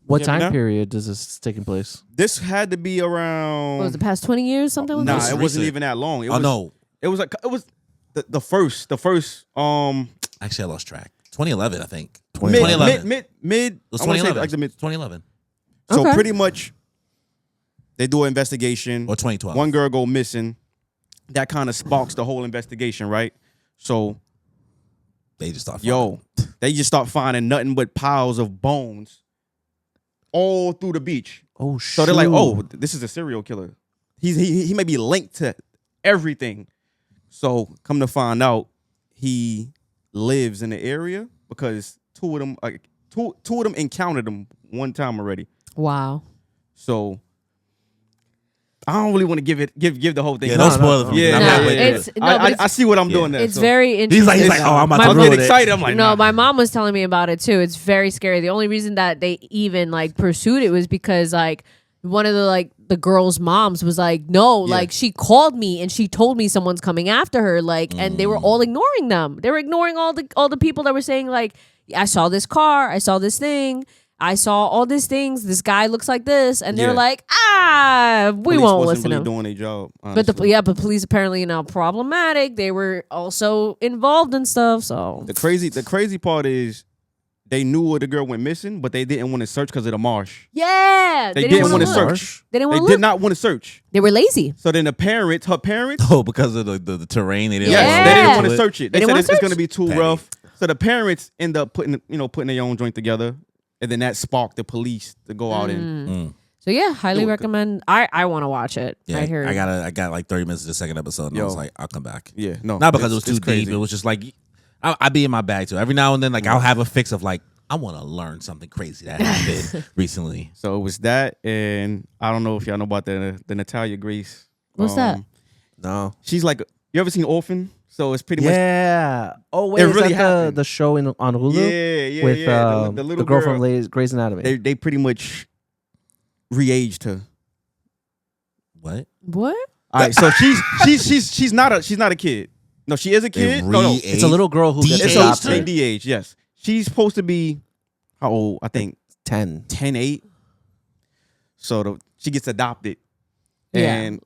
What Yeah, time now? period does this taking place? This had to be around. What was the past 20 years, something like Nah, that? it wasn't recent. even that long. It Oh was, no, It was like it was the first actually I lost track. 2011, I think. 2011. mid It was I wanna say 2011. like the mid. 2011 So Okay. pretty much they do an investigation. or 2012. One girl go missing. That kind of sparks the whole investigation, right? So They just thought, they just start finding nothing but piles of bones all through the beach. Oh, shit. So they're like, oh, this is a serial killer. He may be linked to everything. So come to find out, he lives in the area because two of them encountered him one time already. Wow. So I don't really want to give the whole thing. Yeah, don't spoil it for me. Yeah, I'm No, halfway through it's- it. no, but I see what I'm doing there. It's so. very interesting. He's like, oh, I'm about My to I'm ruin getting it. excited. I'm like, No, nah. my mom was telling me about it too. It's very scary. The only reason that they even like pursued it was because like one of the girl's moms was like, no, like she called me and she told me someone's coming after her, like, and they were all ignoring them. They were ignoring all the people that were saying like, I saw this car, I saw this thing, I saw all these things. This guy looks like this, and they're Yeah. like, we Police wong wasn't listen to really him. doing their job. But but police apparently problematic. They were also involved in stuff. So the crazy part is they knew where the girl went missing, but they didn't want to search because of the marsh. yeah, They didn't wanna want to look. search. They didn't They want to did look. not want to search. They were lazy. So then her parents, Oh, because of the terrain, they didn't yes, want they didn't Yeah. want to search it. They They didn't said wanna it's going to search. be too Petty. rough. So the parents end up putting their own joint together. and then that sparked the police to go out and. So yeah, highly Do it. recommend. I want to watch it. Yeah, I heard. I got like 30 minutes of the second episode, and I was like, I'll come back. Yeah, no, Not because it was it's too crazy. deep. It was just like I be in my bag too. Every now and then, like I'll have a fix of like I want to learn something crazy that happened recently. So it was that, and I don't know if y'all know about the Natalia Grace. What's that? No. She's like, you ever seen Orphan? So it's pretty much. Yeah. Oh wait, It is really that happened. the show on Hulu? Yeah, with the little girl from Grey's Anatomy. They pretty much re-aged her. What? What? All right, so she's not a kid. No, she is a kid. No, It's a little girl who gets De-aged it's her? a adopted. DH. Yes, she's supposed to be how old? I think 10. 10, 8. So she gets adopted, Yeah. and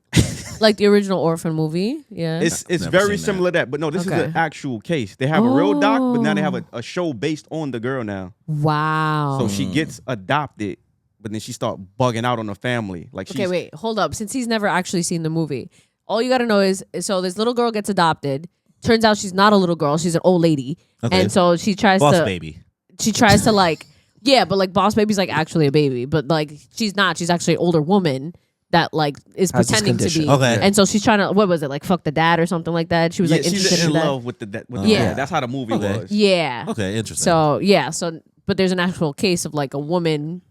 Like the original Orphan movie? Yeah. it's Never very seen similar to that. But no, this is Okay. an actual case. They have a real doc, but now they have Oh. a show based on the girl now. Wow. So she gets adopted, but then she start bugging out on the family. Like Okay, she's, wait, hold up. Since he's never actually seen the movie, all you got to know is so this little girl gets adopted. Turns out she's not a little girl; she's an old lady, Okay. and so she tries Boss to. baby. She tries to like, yeah, but like Boss Baby's like actually a baby, but like she's not. She's actually an older woman that like is Has this pretending to be. condition. Okay. And so she's trying to what was it like fuck the dad or something like that? She was yeah, like she's interested in in that. love with the Yeah. dad. That's how the movie Okay. was. Yeah. Okay, interesting. So yeah, so but there's an actual case of like a woman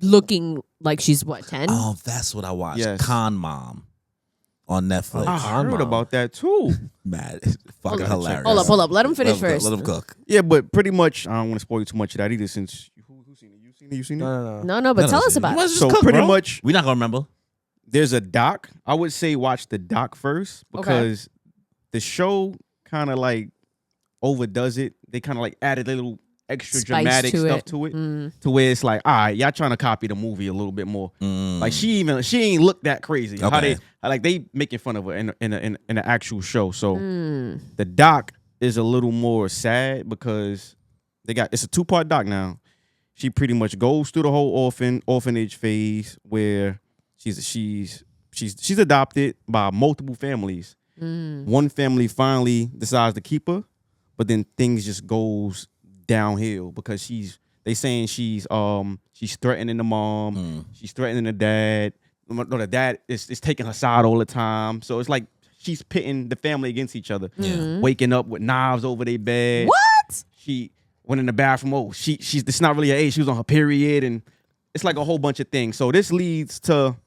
looking like she's what 10. Oh, that's what I watched. Yes. Con Mom on Netflix. I heard Mom. about that too. Mad. It's fucking Hold on, hilarious. Hold up. Let him finish Let him first. Let him cook. Yeah, but pretty much I don't want to spoil you too much of that either. Since who's seen it? You seen it? No. No, but tell us about it. So pretty much We're not gonna remember. there's a doc. I would say watch the doc first because the show kind of like overdoes it. They kind of like added a little extra Spice dramatic to stuff it. to it, Mm. to where it's like, all right, y'all trying to copy the movie a little bit more. Like she ain't look that crazy. How Okay. they making fun of her in the actual show. So Mm. the doc is a little more sad because it's a 2-part doc now. She pretty much goes through the whole orphanage phase where she's adopted by multiple families. One family finally decides to keep her, but then things just goes downhill because they saying she's threatening the mom, she's threatening the dad. No, the dad is taking her side all the time. So it's like she's pitting the family against each other. Waking up with knives over their bed. What? She went in the bathroom. Oh, she's it's not really her age. She was on her period, and it's like a whole bunch of things. So this leads to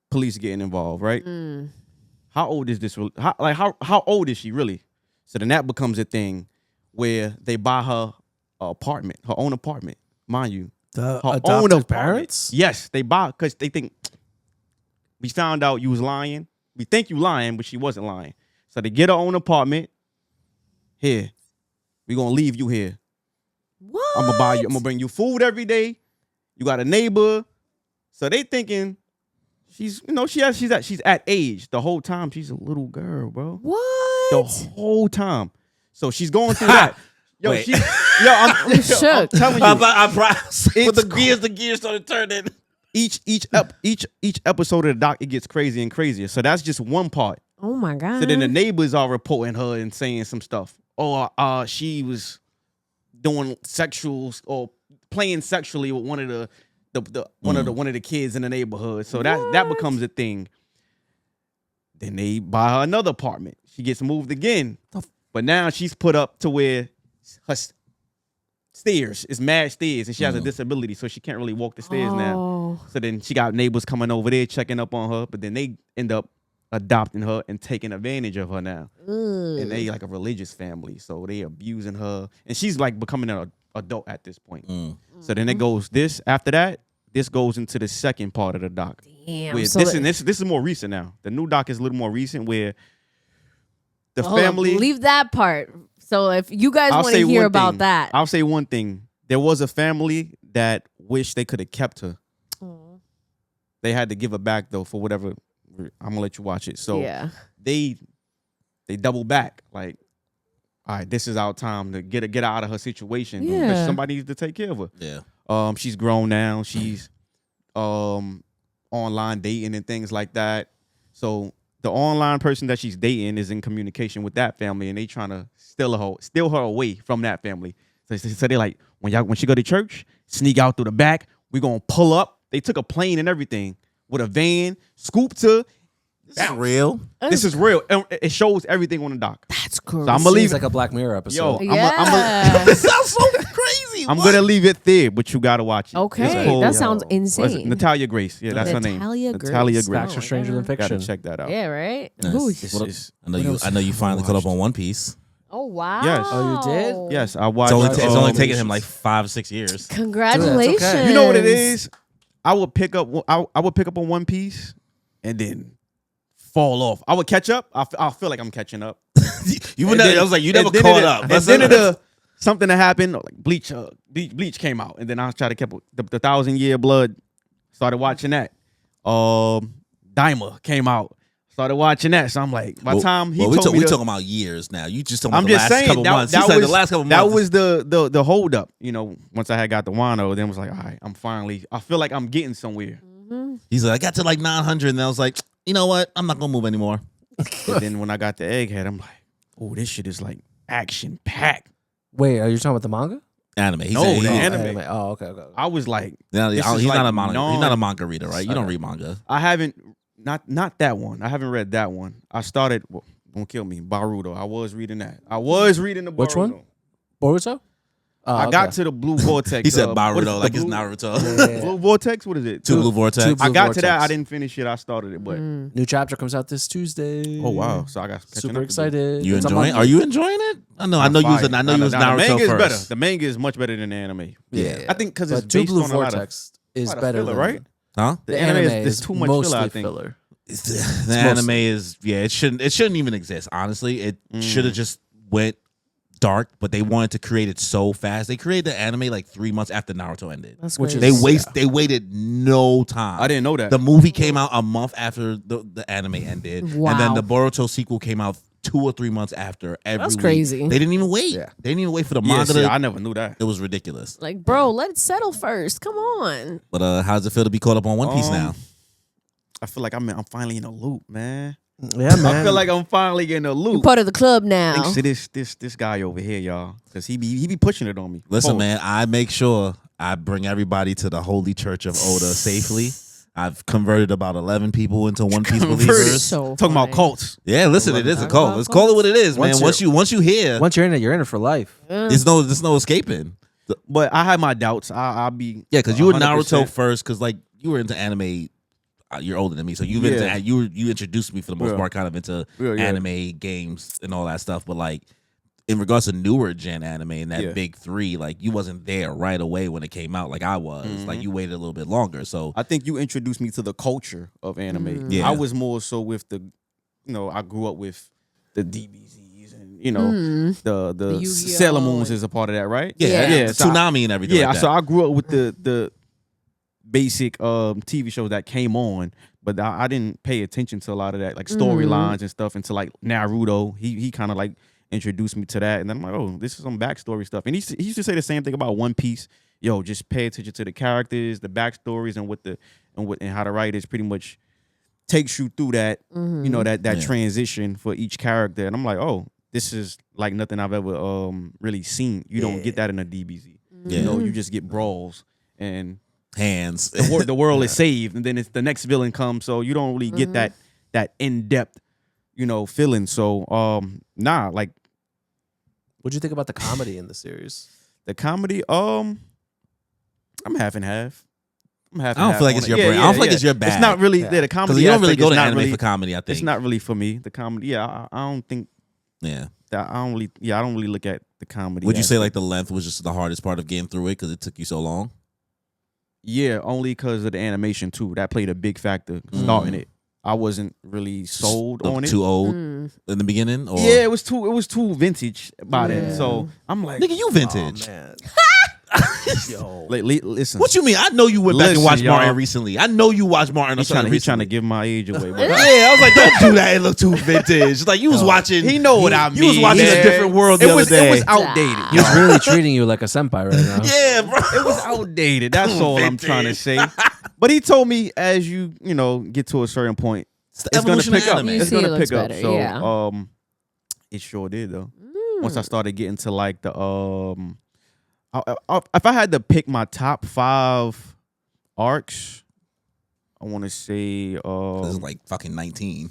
police getting involved, right? How old is this? How old is she really? So then that becomes a thing where they buy her apartment, her own apartment, mind you. The Her adopted own apartment. parents? Yes, they buy because they think we found out you was lying. We think you lying, but she wasn't lying. So they get her own apartment. Here, we gonna leave you here. What? I'm gonna buy you. I'm gonna bring you food every day. You got a neighbor. So they thinking she's at age. The whole time she's a little girl, bro. What? The whole time. So she's going through that. Yo, Wait. I'm shook. I'm telling you. With the gears started turning. Each episode of the doc, it gets crazier and crazier. So that's just one part. Oh my god. So then the neighbors are reporting her and saying some stuff. Oh, she was doing sexuals or playing sexually with one of the kids in the neighborhood. So that becomes a thing. Then they buy her another apartment. She gets moved again. But now she's put up to where her stairs is mad stairs, and she has a disability, so she can't really walk the stairs now. Oh. So then she got neighbors coming over there checking up on her, but then they end up adopting her and taking advantage of her now. And they like a religious family, so they abusing her, and she's like becoming an adult at this point. So then it goes after that. This goes into the second part of the doc. Damn. Where So this is more recent now. The new doc is a little more recent where the hold up, family. leave that part. So if you guys want to hear about that, I'll say one thing. There was a family that wished they could have kept her. They had to give her back though for whatever. I'm gonna let you watch it. So yeah. they double back like, all right, this is our time to get her out of her situation. Yeah. Because somebody needs to take care of her. Yeah. She's grown now. She's online dating and things like that. So the online person that she's dating is in communication with that family, and they trying to steal her away from that family. So they like when she go to church, sneak out through the back. We gonna pull up. They took a plane and everything with a van, scoop to. That's real. This is real. It shows everything on the dock. That's crazy. So I'm gonna leave. Seems like a Black Mirror episode. Yo, Yeah. This sounds so crazy. I'm gonna leave it there, but you gotta watch it. Okay, It's called- that sounds what is it? insane. Natalia Grace. Yeah, that's her name. Natalia Grace. Natalia Facts are Grace. stranger than Gotta fiction. check that out. Yeah, right. Nice. Ooh. It's- I know you finally caught up on One Piece. Oh wow. Yes. Oh, you did? Yes, I watched. It's only taken him like 5 or 6 years. Congratulations. Dude, that's okay. You know what it is? I would pick up on One Piece, and then fall off. I would catch up. I feel like I'm catching up. You would never, I was like, you never And then caught up. And then something that happened, like Bleach came out, and then I tried to keep the 1,000-Year Blood. Started watching that. Daima came out. Started watching that. So I'm like, by the time he told me, we talking about years now. You just talking about I'm the just last saying couple months. You said the last couple months. That was the hold up. You know, once I had got the Wano, then it was like, all right, I feel like I'm getting somewhere. He's like, I got to like 900, and I was like, you know what? I'm not gonna move anymore. But then when I got the Egghead, I'm like, oh, this shit is like action packed. Wait, are you talking about the manga? Anime. He No, said, the he- anime. Oh, okay. I was like, Yeah, This he's is not like a manga. He's not a manga reader, right? You don't read manga. I haven't not that one. I haven't read that one. I started. Well, don't kill me, Baruto. I was reading that. I was reading the Baruto. Which one? Boruto? Oh, I okay. got to the Blue Vortex. He said what is it, Baruto the like it's Blue- Naruto. Yeah. Blue Vortex. What is it? Two Blue Vortex. Two Blue I got to that. Vortex. I didn't finish it. I started it, but New chapter comes out this Tuesday. oh wow! So I got catching up Super to do. excited. You It's a enjoying? manga. Are you enjoying it? I know you was. I know you was The Naruto manga is first. better. The manga is much better than the anime. Yeah. I think because it's But Two based Blue on a lot of Vortex is lot of better filler, than right? Huh? The anime is too much mostly filler. I think. filler. The anime is it shouldn't even exist. Honestly, it should have just went dark, but they wanted to create it so fast. They created the anime like 3 months after Naruto ended. That's Which crazy. is- They waited no time. I didn't know that. The movie came out a month after the anime ended, Wow. and then the Boruto sequel came out 2 or 3 months after. That's week. crazy. They didn't even wait. Yeah. They didn't even wait for the yeah, manga. see, to- I never knew that. it was ridiculous. Like, bro, let it settle first. Come on. But how does it feel to be caught up on One Piece now? I feel like I'm finally in a loop, man. Yeah, man. I feel like I'm finally in a You're loop. part of the club now. Thanks to this guy over here, y'all, because he be pushing it on me. Listen, Pause. man, I make sure I bring everybody to the Holy Church of Oda safely. I've converted about 11 people into One Piece believers. So Talking about funny. cults. Yeah, listen, it is a Talk cult. about Let's call it what it is, man. Once Once you hear, Once you're in it, you're in it for life. there's no escaping. But I had my doubts. I'll be Yeah, because you were 100%. Naruto first, because like you were into anime. You're older than me, so you've been Yeah. into, you introduced me for the most Yeah. part, kind of into Yeah. anime games and all that stuff. But like in regards to newer gen anime and that Yeah. big three, like you wasn't there right away when it came out, like I was. Like you waited a little bit longer. So I think you introduced me to the culture of anime. Yeah. I was more so with the, I grew up with the DBZs and the Yu-Gi-Oh! Sailor Moons is a part of that, right? Yeah. So I- Tsunami and everything. Yeah, like that. so I grew up with the basic TV shows that came on, but I didn't pay attention to a lot of that, like storylines and stuff, until like Naruto. He kind of like introduced me to that, and then I'm like, oh, this is some backstory stuff. And he used to say the same thing about One Piece. Yo, just pay attention to the characters, the backstories, and how the writers pretty much takes you through that, that transition for each character. And I'm like, oh, this is like nothing I've ever really seen. You don't get that in a DBZ. Yeah. You just get brawls and Hands. the world is saved, and then it's the next villain comes, so you don't really get that in-depth feeling. So like What'd you think about the comedy in the series? the comedy, I'm half and half. I'm half and I don't half feel like on it's it. your Yeah, brand. I yeah, don't feel like yeah. it's your bag. It's not really the comedy Because you don't really aspect go is to not anime really, for comedy, I think. it's not really for me. The comedy, yeah, I don't think Yeah. that I don't really look at the comedy. Would you say aspect. like the length was just the hardest part of getting through it because it took you so long? Yeah, only because of the animation too. That played a big factor starting it. I wasn't really sold on it. Too old in the beginning? Or? Yeah, it was too vintage by then. So I'm like, Nigga, you vintage. Man. listen. What you mean? I know you went back and Listen, watched Martin y'all. recently. I know you watched Martin. He's trying to give my age away. But Yeah, I was like, don't do that. It looked too vintage. It's like you was watching. he know what I You was mean, watching man. a different world the it other was day. outdated. He's really treating you like a senpai right now. Yeah, bro. It was outdated. That's all I'm trying to say. But he told me as you get to a certain point, It's the it's gonna evolution of pick up. anime. You It's see it gonna looks pick up. better, So yeah. it sure did though. Once I started getting to like the If I had to pick my top 5 arcs, I want to say This is like fucking 19.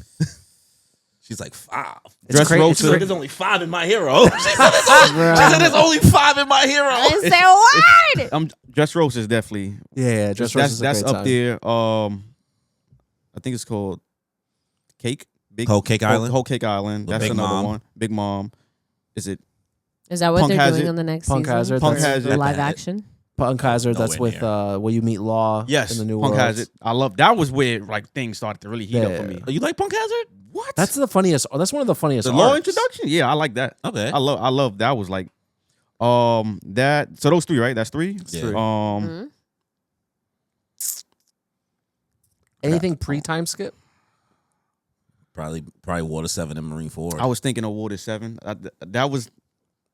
She's like 5. Dress Rosa. There's only 5 in My Hero. She said there's only 5 in My Hero. I didn't say a word. Dress Rosa is definitely Dress Rosa is a that's great up time. there. I think it's called Whole Cake Island? Whole Cake Island. That's Big another Mom. one. Big Mom. Is it? Is that what Punk they're has doing it. on the next Punk season? has it. Punk That's- has it. Live Bad. action. Punk Hazard, that's Nowhere with near. where you meet Law Yes. in the new Punk world. has it. I love that. Was where like things started to really heat up for me. Oh, you like Punk Hazard? What? That's the funniest. That's one of the funniest. the law arcs. introduction. Yeah, I like that. Okay. I love that. Was like, that. So those 3, right? That's 3. Yeah. Mm-hmm. Anything pre-time skip? Probably Water 7 and Marine 4. I was thinking of Water 7. That was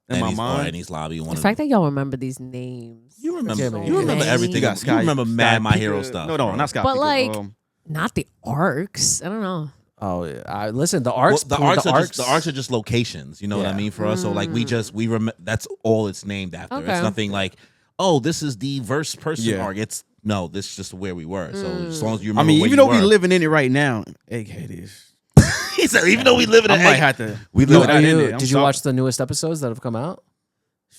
in my mind. Annie's Lobby. The fact that y'all remember these names. You remember, Kimmy. you remember Kimmy. everything. You got You remember Mad My Hero Pika. stuff. No, bro. not Scott. But, Pika. like, not the arcs. I don't know. Oh, yeah. Listen, the Well, arcs. the arcs are just locations. You know what I Yeah. mean for us. So like we that's all it's named after. Okay. It's nothing like, oh, this is the verse person Yeah. arc. It's no, this is just where we were. So as long as you I remember, mean, where even you though we were. living in it right now, Egghead is. He said, even though we live in I an might egg, have to. we throw live- that in there. I'm Did you sorry. watch the newest episodes that have come out?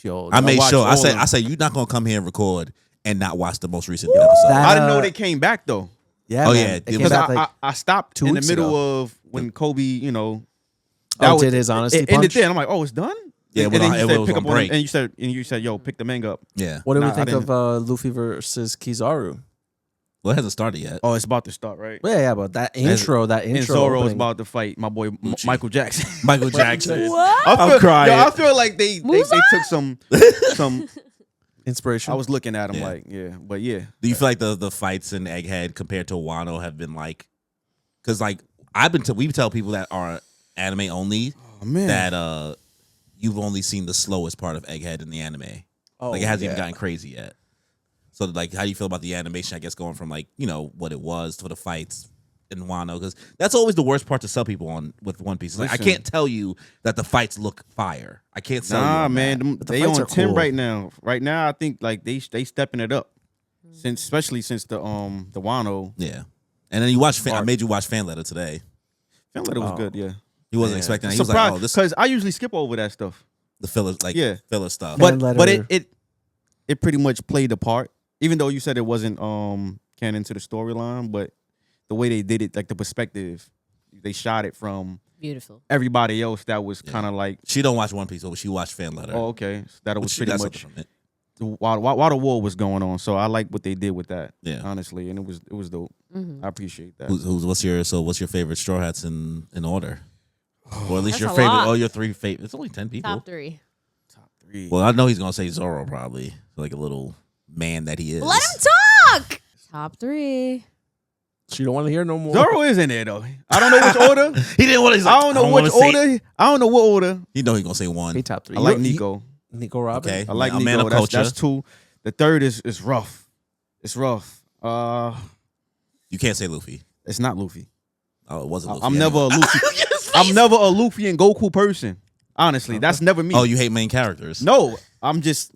Yo, I made watched sure. all I of said, them. you're not gonna come here and record and not watch the most recent episode. That- I didn't know they came back though. yeah. Oh, man. yeah, It it came was- out Because like, I stopped 2 in the weeks middle ago. of when Kobe, you know, did his honesty it ended punch? there. And I'm like, oh, it's done. Yeah, and when then I- you it said was pick on up on break. it, and you said, yo, pick the manga up. Yeah. What do we Nah, I think didn't. of Luffy versus Kizaru? Well, it hasn't started yet. Oh, it's about to start, right? Yeah, but that intro. And Zoro's opening. about to fight my boy Gucci. Michael Jackson. Michael Jackson. What? I'm crying. I feel like they took some. inspiration. I was looking at him Yeah. like, yeah, but yeah. Do you feel like the fights in Egghead compared to Wano have been like, because like we tell people that are anime only Oh man, that you've only seen the slowest part of Egghead in the anime. Like it hasn't even gotten crazy yet. So like, how do you feel about the animation? I guess going from like what it was to the fights in Wano, because that's always the worst part to sell people on with One Piece. It's like, I Listen. can't tell you that the fights look fire. I can't sell you. nah, on man, that. them- the they fights on are 10 cool. right now. Right now, I think like they stepping it up, especially since the Wano. Yeah. And then I made you watch Fan Letter today. Fan letter was Oh. good, yeah. He wasn't Yeah. expecting that. He was like, oh, this because I usually skip over that stuff. the filler, like Yeah. filler stuff. Fan But letter. it pretty much played a part, even though you said it wasn't canon to the storyline. But the way they did it, like the perspective, they shot it from Beautiful. everybody else that was kind of like, She don't watch One Piece, but she watched Fan Letter. oh, okay, so that was She pretty got much something from it. while the war was going on. So I like what they did with that, Yeah. honestly, and it was dope. I appreciate that. What's your favorite Straw Hats in order? Or at least That's your a favorite, lot. or your 3 favorite. It's only 10 people. Top 3. Top 3. Well, I know he's gonna say Zoro probably, like a little man that he is. Let him talk. Top 3. She don't want to hear no more. Zoro is in there though. I don't know which order. He didn't want to. I don't know which order. I don't know what order. You know he's gonna say 1. He top 3. I like Nico. Nico Robin. Okay. I like A man Nico. of That's culture. 2. The 3rd is rough. It's rough. You can't say Luffy. It's not Luffy. Oh, it wasn't Luffy. I'm never a anyway. Luffy. I'm never a Luffy and Goku person. Honestly, that's never me. Oh, you hate main characters. No, I'm just.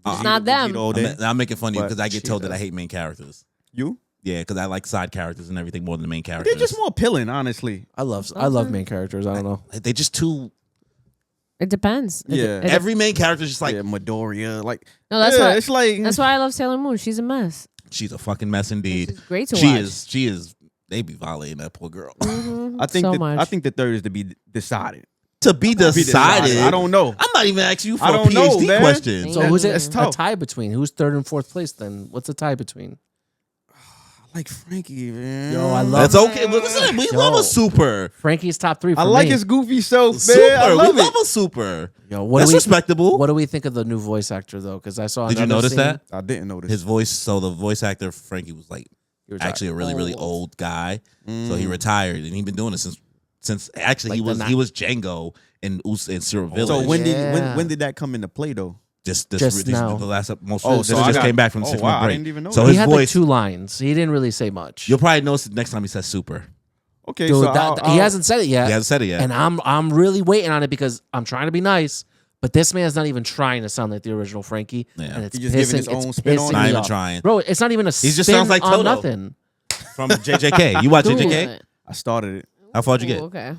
It's not them. All day. I'm making fun of you But because I get told that Jesus. I hate main characters. You? Yeah, because I like side characters and everything more than the main characters. They're just more appealing, honestly. I love main characters. I don't know. They just too. It depends. Yeah. Every main character is just like Yeah, Midoriya, like. No, that's yeah, why. it's like. That's why I love Sailor Moon. She's a mess. she's a fucking mess indeed. She's great to She watch. is. She is. They be violating that poor girl. I think. so that, much. I think the 3rd is to be decided. To be decided. I don't know. I'm not even asking you for I a don't know, PhD man. question. So Yeah. who's it? It's A tough. tie between? Who's 3rd and 4th place then? What's a tie between? I like Frankie, man. Yo, I love- That's okay. But listen, we love a super. Frankie's top 3 for I like me. his goofy self, man. Super. I We love love it. a super. Yo, what That's do we, respectable. What do we think of the new voice actor though? Because I saw. Did you another notice scene. that? I didn't notice. His voice. So the voice actor Frankie was like He was actually a really really old guy. So he Mm. retired and he's been doing it since actually Like he was Django in Zero Village. so when Yeah. did that come into play though? just now. the last most Oh, this so I just got- came back from the oh, 6 wow, month I break. didn't even know So that. He his had like voice 2 lines. He didn't really say much. you'll probably notice it next time he says super. Okay, Dude, so he hasn't said it yet. He hasn't said it yet. And I'm really waiting on it because I'm trying to be nice. But this man's not even trying to sound like the original Frankie. Yeah. And it's He's just giving his pissing, own it's spin on pissing it. Not me even off. trying. Bro, it's not even a He spin just sounds like on Toto. nothing. From JJK. You watch Doing JJK? it. I started it. How far did you Ooh, get? okay.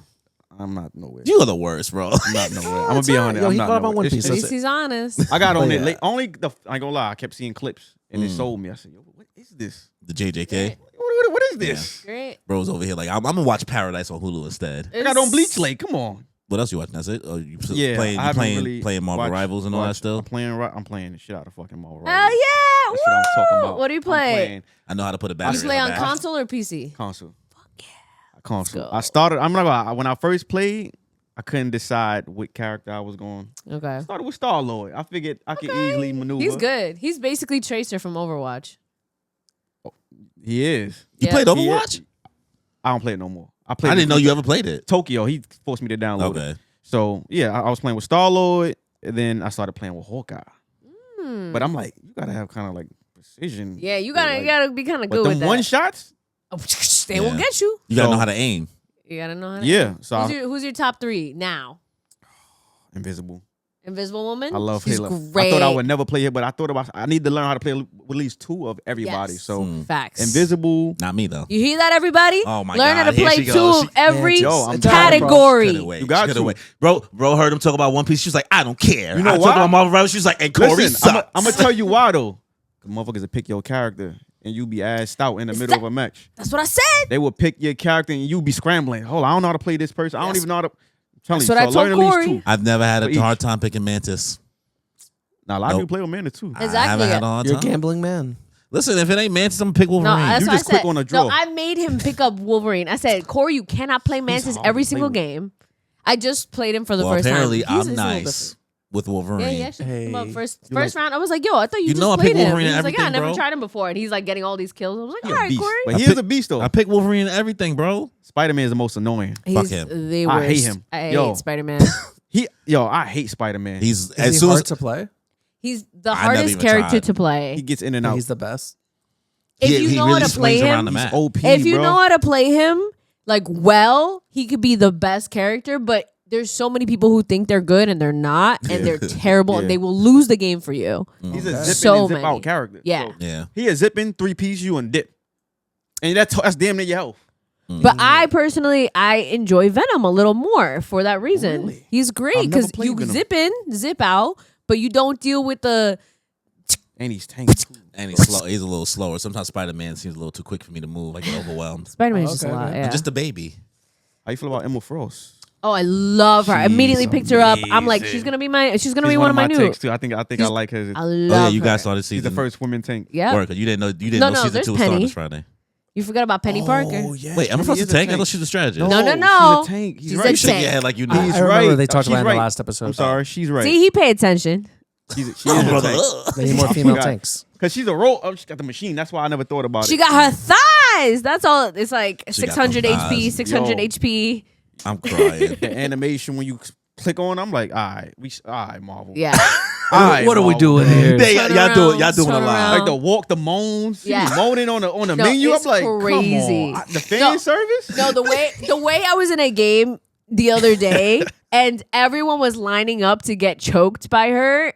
I'm not nowhere. You are the worst, bro. I'm not nowhere. I'm gonna be honest. Yo, I'm he not caught up on nowhere. One It's Piece. At just- least he's honest. I got on Oh, it yeah. late. Only the I ain't gonna lie. I kept seeing clips and it sold me. I said, "Yo, what is this? The JJK. What is this?" Great. Bro's over here like, I'm gonna watch Paradise on Hulu instead. I got on Bleach Lake. Come on. What else you watching? That's it? Oh, you Yeah, playing, I you haven't playing, really playing Marvel watched- Rivals and all that watched- still? I'm playing the shit out of fucking Marvel Oh Rivals. yeah. That's what I'm talking Woo! about. What do you I'm play? playing I know how to put a You battery play in on the back. console or PC? console. Console. go. I started. I'm not gonna lie. When I first played, I couldn't decide what character I was going. Okay. Started with Star Lord. I figured I could easily maneuver. He's good. He's basically Tracer from Overwatch. He is. You Yeah. played He Overwatch? is. I don't play it no more. I played. I didn't know you ever played it. Tokyo. He forced me to download it. Okay. So yeah, I was playing with Star Lord, and then I started playing with Hawkeye. Hmm. But I'm like, you gotta have kind of like precision. Yeah, you with, gotta like- you gotta be kind of But good them with that. one shots. Oh, they will Yeah. get you. You gotta So- know how to aim. You gotta know how to. Yeah. So Who's your top 3 now? Invisible. Invisible Woman. I love She's Halo. Great. I thought I would never play it, but I thought about I need to learn how to play with at least 2 of everybody. Yes. So Facts. Invisible. Not me though. You hear that, everybody? Oh my Learn God, how to here play she 2 goes. of every Yo, I'm category. Could've wait. You got Could've to. wait. Bro heard him talk about One Piece. She was like, I don't care. You know I why? talked about Marvel Rivals. She was like, and Corey Listen, sucks. I'm gonna tell you why though. 'Cause motherfuckers will pick your character and you be assed out in the middle of a match. That's what I said. They will pick your character and you be scrambling. Hold on, I don't know how to play this person. I don't That's- even know how to. I'm telling That's you, what I so told learn at least Corey. 2. I've never had For a each. hard time picking Mantis. Now a lot of Nope. people play with Mana too. I Exactly. haven't had a hard You're a time. gambling man. Listen, if it ain't Mantis, I'm gonna pick Wolverine. No, that's You what just I said. quick on a draw. No, I made him pick up Wolverine. I said, Corey, you cannot play Mantis hard every to play single with. game. I just played him for the well, first time. apparently He's I'm a little nice with Wolverine. Yeah, he actually came up Hey. first You first like- round. I was like, yo, I thought you You just know I played pick him. Wolverine He in was like, yeah, I everything, never bro. tried him before. And he's like getting all these kills. I was like, He all a right, beast. Corey. But I he pick- is a beast though. I pick Wolverine in everything, bro. Spider-Man is the most annoying. Fuck He's him. the worst. I hate him. I Yo. hate Spider-Man. I hate Spider-Man. He's Is as he soon hard as to play? He's the I never hardest even character tried. to play. He gets in and out. He's the best. If he, you he know really how to play swings around him, the He's map. OP, if you bro. know how to play him like well, he could be the best character. But there's so many people who think they're good and they're not, and they're terrible, and Yeah. they will lose the game for you. He's a Okay. zipping So and zip many. out character. Yeah. So Yeah. he is zipping 3-piece you and dip, and that's damn near your health. But I personally, I enjoy Venom a little more for that reason. Really? He's great I've never because played you Venom. zip in, zip out, but you don't deal with the. And he's tanky too. And he's slow. He's a little slower. Sometimes Spider-Man seems a little too quick for me to move. I get overwhelmed. Spider-Man's Oh, just a okay, lot. okay. Yeah. I'm just a baby. How you feel about Emma Frost? Oh, I love her. I She's immediately picked her up. I'm like, amazing. she's gonna be my. She's gonna He's be one of my new. takes too. I think I like her. I Oh love. yeah, you her. guys started She's season. the first woman tank. Yeah. Work. You didn't know. You didn't No, know no, season there's 2 was starting Penny. this Friday. You forgot about Penny Parker. yeah. Wait, Emma Frost She's a tank? I thought she was a strategist. No, no, she's no. a tank. He's She's right. a You shake your tank. head like you I knew. He's remember right. they talked She's about it in the right. last episode. I'm sorry, she's right. See, he paid attention. She is Oh, a brother. tank. Ugh. They need more I female forgot. tanks. Cause she's a role. Oh, she got the machine. That's why I never thought about She it. got her thighs. That's all. It's like She got 600 them HP, thighs. 600 Yo. HP. I'm crying. The animation when you click on, I'm like, all right, Marvel. Yeah. All right, What are we Marvel. doing here? They- Turn y'all doing around, a turn lot. around. Like the walk, the moans, she Yeah. was moaning on the No, menu. it's I'm like, crazy. come on, the fan No. service. No, the way I was in a game the other day and everyone was lining up to get choked by her.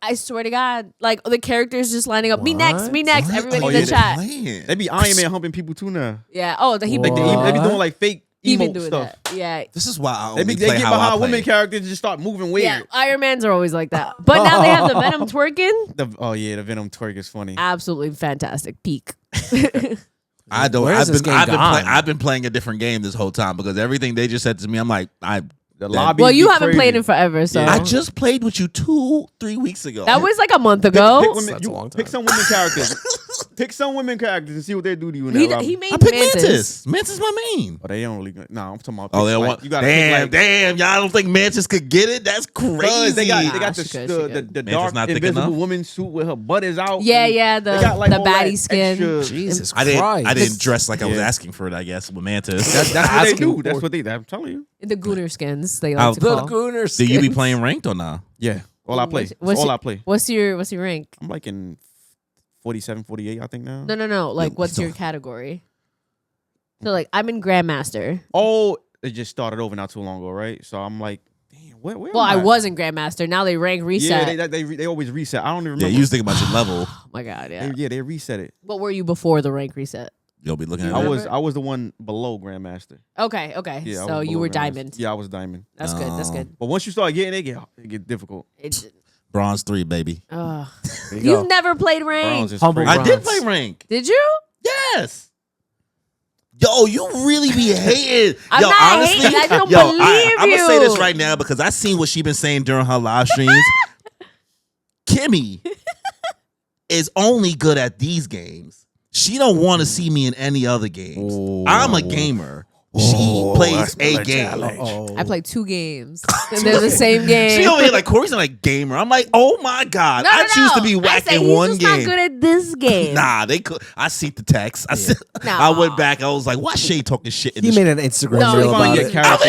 I swear to God, like the characters just lining up. Me next, me next. What Everybody are in the you chat. playing? They be Iron Man humping people too now. Yeah. Oh, he Like they be doing like fake he been emote doing stuff. that. Yeah. This is why I They only get play how I behind play. women characters and just start moving weird. Yeah, Iron Mans are always like that. But now they have the Venom twerking. The Venom twerk is funny. Absolutely fantastic. Peak. I don't. Where is this game gone? I've been playing a different game this whole time because everything they just said to me, I'm like, The lobby. Well, you haven't played in forever, so I just played with you 2-3 weeks ago. that was like a month ago. Pick, women, That's a long pick time. some women characters. Pick some women characters and see what they do to you in that He lobby. made I picked Mantis. Mantis. Mantis is my main. Oh, they don't really. No, I'm talking about. Oh, they like, want. You gotta Damn, pick, like, damn. Y'all don't think Mantis could get it? That's crazy. Cause they got Nah, the she could, the, she the, could. the Mantis dark not thick invisible enough? woman suit with her butt is out. Yeah, and yeah, they got, like, the all that baddie skin. extra- Jesus I didn't. Christ. I didn't dress like I was Yeah. asking for it. I guess with Mantis. That's what they Asking do. for- That's what they. I'm telling you. The Gooner skins, they I'll- like to call. Gooners. Do you be playing ranked or not? Yeah, all I play. What's all your- I play. What's your rank? I'm like in 47, 48, I think now. No. Like, what's your category? So, like, I'm in Grandmaster. Oh, it just started over not too long ago, right? So I'm like, damn, Where Well, I wasn't Grandmaster. Now they rank reset. Yeah, they always reset. I don't even Yeah, remember. you just think about your level. Oh my God, yeah. They reset it. What were you before the rank reset? You'll be looking at I it. was the one below Grandmaster. Okay. Yeah, I So was you below were Grandmaster. Diamond. Yeah, I was Diamond. That's good. That's good. But once you start getting it get difficult. Bronze 3, baby. There You've never played rank. Bronze is Humble crazy. I did Bronze. play rank. Did you? Yes. Yo, you really be hating. I'm yo, not honestly, hating. I don't yo, believe I'm you. gonna say this right now because I seen what she been saying during her live streams. Kimmy is only good at these games. She don't want to see me in any other games. Oh. I'm a gamer. She plays a game. I played 2 games. And they're the same game. She over here like Corey's not a gamer. I'm like, oh my god, No, I no, choose to be I whack say in he's one just game. not good at this game. Nah, they could. I see the text. No. I went back. I was like, why Shay talking shit in He this? made an Instagram No, reel he about your it. character.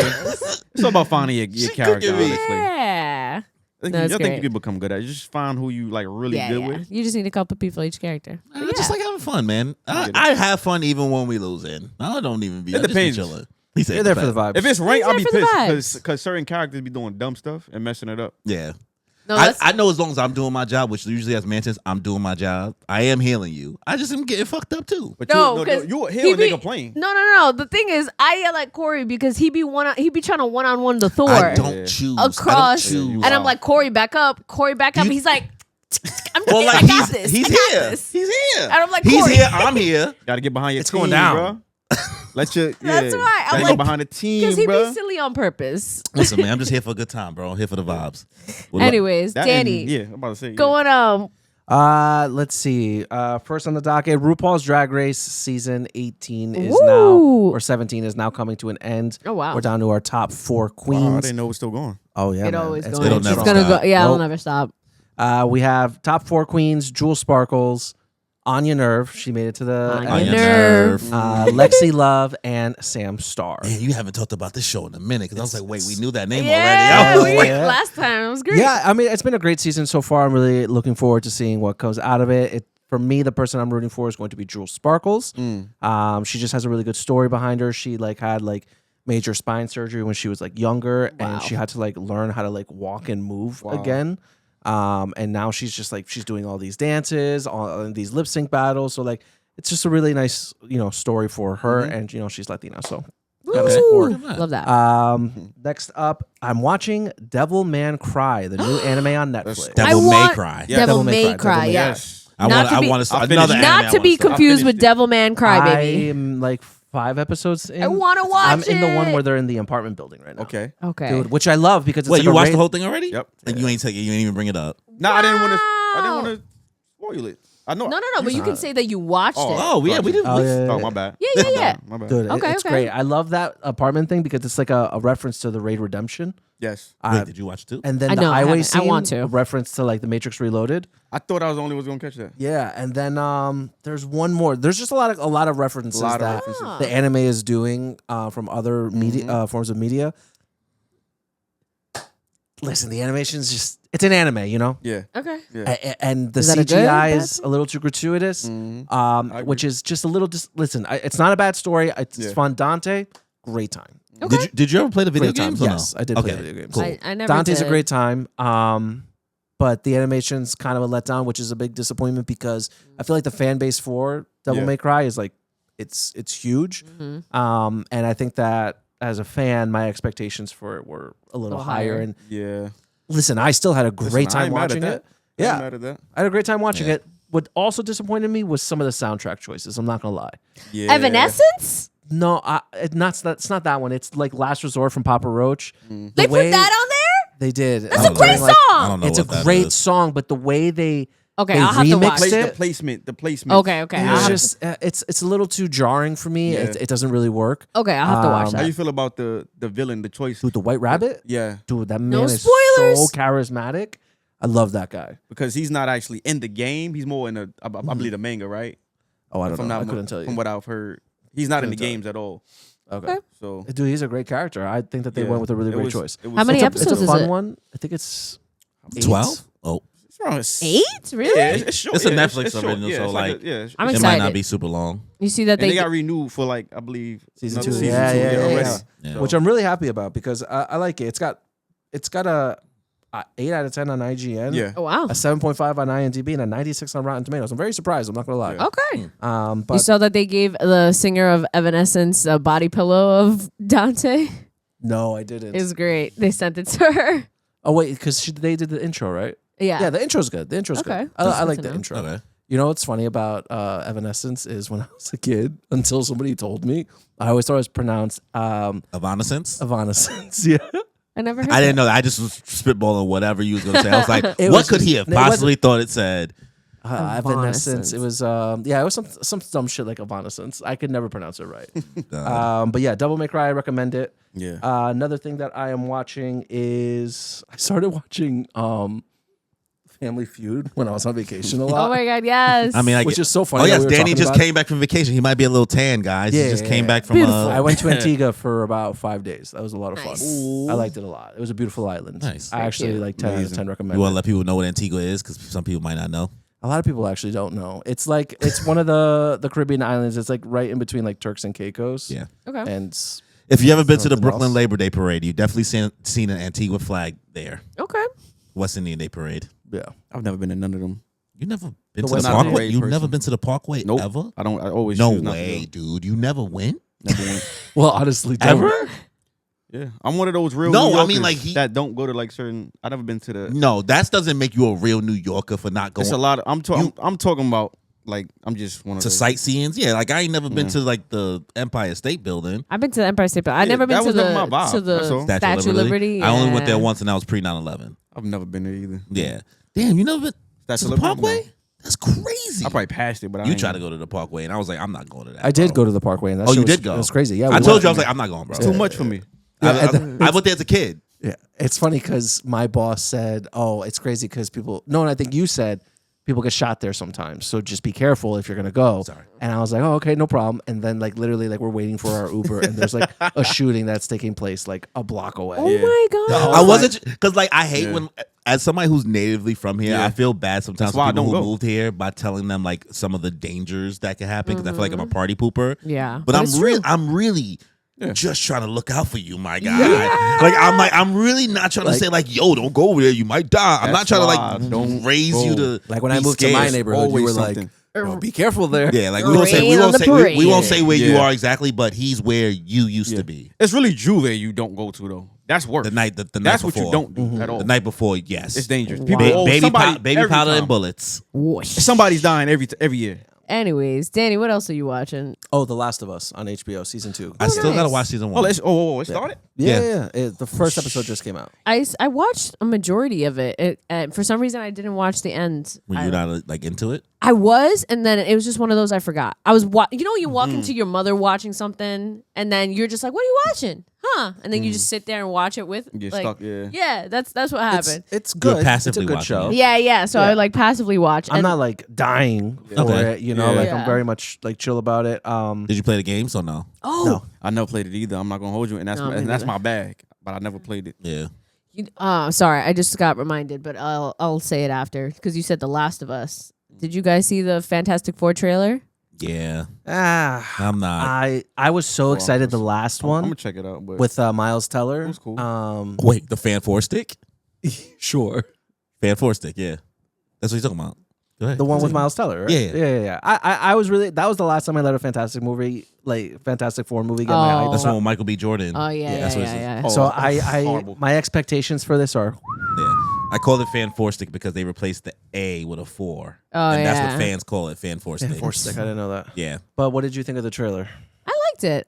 It's all about finding your She character. cooking me. Honestly, Yeah. I No, it's think great. you can become good at it. Just find who you like really Yeah, good yeah. with. You just need a couple people each character. But I just like having fun, man. get it. I have fun even when we losing. I don't even be. It I just be depends. chilling. He said You're there for the vibes. If it's ranked, He's I'll be there for the pissed vibes. because certain characters be doing dumb stuff and messing it up. Yeah. No, I know as long as I'm doing my job, which usually as Mantis, I'm doing my job. I am healing you. I just am getting fucked up too. But No, you because a heel and nigga playing. No. The thing is, I yell at Corey because he be trying to one-on-one the Thor I don't Yeah. choose. across, I don't choose. and I'm like, Corey, back up. Corey, back up. You- He's like, I'm well, I like got this. he's I got here. this. He's here. And I'm like, he's Corey. here. I'm here. Got to get behind your It's team, going down. bro. Let your That's right. I'm Gotta like, get behind the team, because he bro. be silly on purpose. Listen, man, I'm just here for a good time, bro. I'm here for the vibes. What about- Anyways, That Danny, and- yeah, I'm about to say. going Let's see. First on the docket, RuPaul's Drag Race season 18 is Woo. now, or 17 is now coming to an end. Oh, wow. We're down to our top 4 Wow, I queens. didn't know it was still going. Oh yeah, it man. always It's going. It'll It's never gonna stop. go. Yeah, it'll Nope. never stop. We have top 4 queens: Jewel Sparkles, Anya Nerve. She made it to the Anya Anya Nerve. Lexi Love, and Sam Star. Man, you haven't talked about this show in a minute because I was like, wait, we knew that name Yeah, already. Oh, yeah. last time it was great. Yeah, I mean, it's been a great season so far. I'm really looking forward to seeing what comes out of it. For me, the person I'm rooting for is going to be Jewel Sparkles. She just has a really good story behind her. She had major spine surgery when she was younger, Wow. and she had to learn how to walk and move again. And now she's just she's doing all these dances, all these lip sync battles. So it's just a really nice story for her, and she's Latina, so gotta support. Love that. Next up, I'm watching Devil Man Cry, the new anime on Netflix. Devil I May want- Cry. Yeah. Devil Devil May May Cry, Cry. Devil May- Yeah. Yes. I Not want. to I be- want to I'll another finish it. anime I Not to wanna be start. confused with finished it. Devil Man Cry, baby. I'm 5 episodes in. I wanna watch I'm in the one it. where they're in the apartment building right now. Okay. Okay. Dude, which I love because it's Wait, you a watched great- the whole thing already? Yep. And you ain't even bring it up. No, I didn't want to. Wow. I didn't want to spoil it. I know. No, but you can say that you watched it. Oh, yeah, we did. Oh, yeah, Oh, my bad. Yeah. My bad. Dude, Okay, it's okay. great. I love that apartment thing because it's a reference to the Raid Redemption. Yes. Wait, did you watch it too? And then I the know, I highway haven't. I scene, want to. a reference to the Matrix Reloaded. I thought I was the only one gonna catch that. Yeah, and then there's one more. There's just a lot of references A lot of that references. the anime is doing from other media forms of media. Listen, the animation's just—it's an anime, Yeah. Okay. Yeah. and the Is that a good, CGI bad is a little too gratuitous, Mhm. I agree. which is just a little. Listen, it's not a bad story. It's Yeah. fun. Dante, great time. Okay. Did you ever play the video Great time. games? Or Yes, no? I did play Okay, video games. Cool. I never Dante's did. a great time. But the animation's kind of a letdown, which is a big disappointment because I feel like the fan base for Devil Yeah. May Cry is it's huge. Mm-hmm. And I think that as a fan, my expectations for it were a little higher. higher. And Yeah. listen, I still had a great Listen, I time ain't mad at watching that. it. I ain't Yeah, mad at that. I had a great time watching Yeah. it. What also disappointed me was some of the soundtrack choices. I'm not gonna lie. Yeah. Evanescence? No, it's not that one. It's like Last Resort from Papa Roach. Mm. They The way- put that on there? They did. That's a And great during, song. I don't know It's a what that great is. song, but the way they Okay, They I'll have to watch remixed it. it. The placement. Okay. it's I'll have- just it's a little too jarring for me. Yeah. It doesn't really work. Okay, I'll have to watch Um, How that. you feel about the villain, the choice? Dude, the White Rabbit, Yeah, dude, that man No is spoilers. so charismatic. I love that guy. because he's not actually in the game. He's more in the, I believe, the manga, right? Oh, I If don't I'm know. not I couldn't tell you. From what I've heard, he's not in the Couldn't tell you. games at all. Okay. So Dude, he's a great character. I think that they yeah, went with a really it great was- choice. it was How many something- It's episodes a is fun it? one. I think it's 12? Oh, It's around 8? Really? Yeah, it's short. It's a Yeah, Netflix short. original, Yeah, so, it's like, a, yeah, it's- I'm it it's- might excited. not be super long. You see that And they they got renewed for Season another 2. season Yeah, two yeah, already. yeah. Yeah. Which I'm really happy about because I like it. It's got it's got a 8 out of 10 on IGN. Yeah. Oh, wow. A 7.5 on IMDb and a 96 on Rotten Tomatoes. I'm very surprised. I'm not gonna lie. Yeah. Okay. You But saw that they gave the singer of Evanescence a body pillow of Dante? no, I didn't. It was great. They sent it to her. Oh wait, because they did the intro, right? Yeah. Yeah, the intro's good. The intro's Okay. good. That's I good like to the know. intro. Okay. You know what's funny about Evanescence is when I was a kid, until somebody told me, I always thought it was pronounced Evanescence? Evanescence. Yeah. I never heard I didn't that. know that. I just was spitballing whatever you was gonna say. I was like, It what was could just- he have it wasn't- possibly thought it said? Evanescence. It was it was some dumb shit like Evanescence. I could never pronounce it right. God. But yeah, Devil May Cry, I recommend it. Yeah. Another thing that I am watching is I started watching Family Feud when I was on vacation a lot. Oh my God, yes. I mean, I which get- is so funny. Oh that yes, we were Danny talking just about it. came back from vacation. He might be a little tan, guys. Yeah, he just yeah, came yeah. back from. Beautiful. I went to Antigua for about 5 days. That was a lot of Nice. fun. I liked it a lot. It was a beautiful island. Nice. I actually cute. like 10 out of 10 recommend You want it. to let people know what Antigua is because some people might not know. A lot of people actually don't know. It's like it's one of the Caribbean islands. It's like right in between like Turks and Caicos. Yeah. Okay. And If you ever been to the Something Brooklyn else. Labor Day Parade, you've definitely seen an Antigua flag there. Okay. West Indian Day Parade. yeah. I've never been to none of them. You never been The to the West Parkway? Indian You person. never been to the Parkway Nope. ever? I always No choose not to way, go. dude. You never went? Never went. Well, honestly, don't. Ever? Yeah. I'm one of those real No, New I mean, Yorkers like, he- that don't go to like certain. I've never been to the. No, that doesn't make you a real New Yorker for not going It's a lot of. I'm talking about like I'm just one of to those. sightseeings. Yeah, like I ain't never been Yeah. to like the Empire State Building. I've been to the Empire State Building. I've Yeah, never been that to was never my the vibe. to That's the all. Statue of Liberty. I only went there Yeah. once, and that was pre 9/11. I've never been there either. Yeah. Damn, you never been Statue to the of Liberty? Parkway? No. That's crazy. I probably passed it, but I You ain't- tried to go to the Parkway, and I was like, I'm not going to that. I did bro. go to the Parkway, and that Oh, shit you was- did go? It was crazy. Yeah, I we told went. you, I was like, I'm not going, bro. It's too much for me. I went there as a kid. Yeah, it's funny because my boss said, "Oh, it's crazy because people." No, and I think you said people get shot there sometimes, so just be careful if you're gonna go. Sorry. And I was like, "Oh, okay, no problem." And then like literally like we're waiting for our Uber, and there's like a shooting that's taking place like a block away. Oh Yeah. my God. I wasn't because like I hate Yeah. when as somebody who's natively from here, Yeah. I feel bad sometimes That's why I for people don't who go. moved here by telling them like some of the dangers that can happen because I feel like I'm a party pooper. Yeah. But it's true. I'm really Yeah. just trying to look out for you, my guy. I'm really not trying to Like- say like, yo, don't go over there, you might die. I'm not That's trying to why like I don't raise go. you to Like when I be moved to my scared. neighborhood, you were Always like, something. "Oh, be careful there." Yeah, like we won't say Rain on the we won't say where you Yeah. are exactly, but he's where you used Yeah. to be. It's really Juve you don't go to though. That's worse. The night the night That's what before. you don't do at all. The night before, yes. It's dangerous. Wow. People, Ba- baby somebody, baby every powder time. and bullets. Whoosh. Somebody's dying every year. Anyways, Danny, what else are you watching? Oh, The Last of Us on HBO season 2. I still gotta nice. watch season Oh, one. it started. Yeah. The first episode just came out. I watched a majority of it. For some reason, I didn't watch the end. Were you not like into it? I was, and then it was just one of those I forgot. I was, you walk into your mother watching something, and then you're just like, "What are you watching?" Huh? And then you just sit there and watch it with. Get like, stuck, yeah. Yeah, that's what happened. It's You're good. It's a passively good watching show. it. Yeah. So I Yeah. would like passively watch. I'm and not like dying for Okay. it, you know. Yeah. Like Yeah. I'm very much like chill about it. Did you play the games or no? Oh, No. I never played it either. I'm not gonna hold you, and that's No, me and that's neither. my bag. But I never played it. Yeah. sorry, I just got reminded, but I'll say it after because you said The Last of Us. Did you guys see the Fantastic Four trailer? Yeah. I'm not. I was so excited the last I'm one gonna check it out. But with Miles Teller. It was cool. Wait, the Fan 4 stick? Sure. Fan 4 stick, yeah. That's what you're talking about. Go ahead. The one with Miles Teller, right? Yeah. Yeah. I was really that was the last time I let a Fantastic Four movie get my hype That's up. one with Michael B. Jordan. Oh yeah, that's what it is. yeah. Oh, So that's I horrible. my expectations for this are Yeah. I call it Fan 4 stick because they replaced the A with a 4. Oh, and that's yeah. what fans call it, Fan 4 stick. I didn't know that. Yeah. But what did you think of the trailer? I liked it.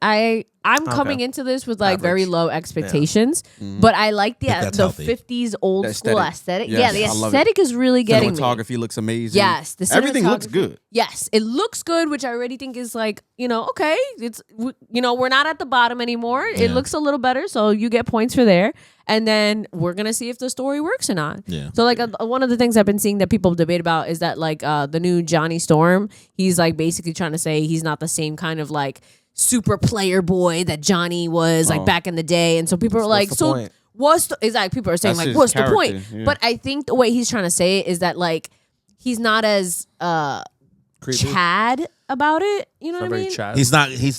I'm coming into this with like very Average. low expectations, but I like Think that's the healthy. 50s old The school aesthetic. aesthetic. Yes, Yeah, the I love aesthetic is really getting me. cinematography looks amazing. Yes, the everything looks cinematography- good. Yes, it looks good, which I already think is like, okay, we're not at the bottom anymore. It Yeah. looks a little better, so you get points for there. And then we're going to see if the story works or not. Yeah. So like one of the things I've been seeing that people debate about is that like the new Johnny Storm, he's like basically trying to say he's not the same kind of like super player boy that Johnny was like back in the day. And so people are like, the so point? what's the, exactly, people are saying That's like, his what's the point? character, yeah. But I think the way he's trying to say it is that like he's not as Creepy. Chad about it. You know what I mean? Very chat. He's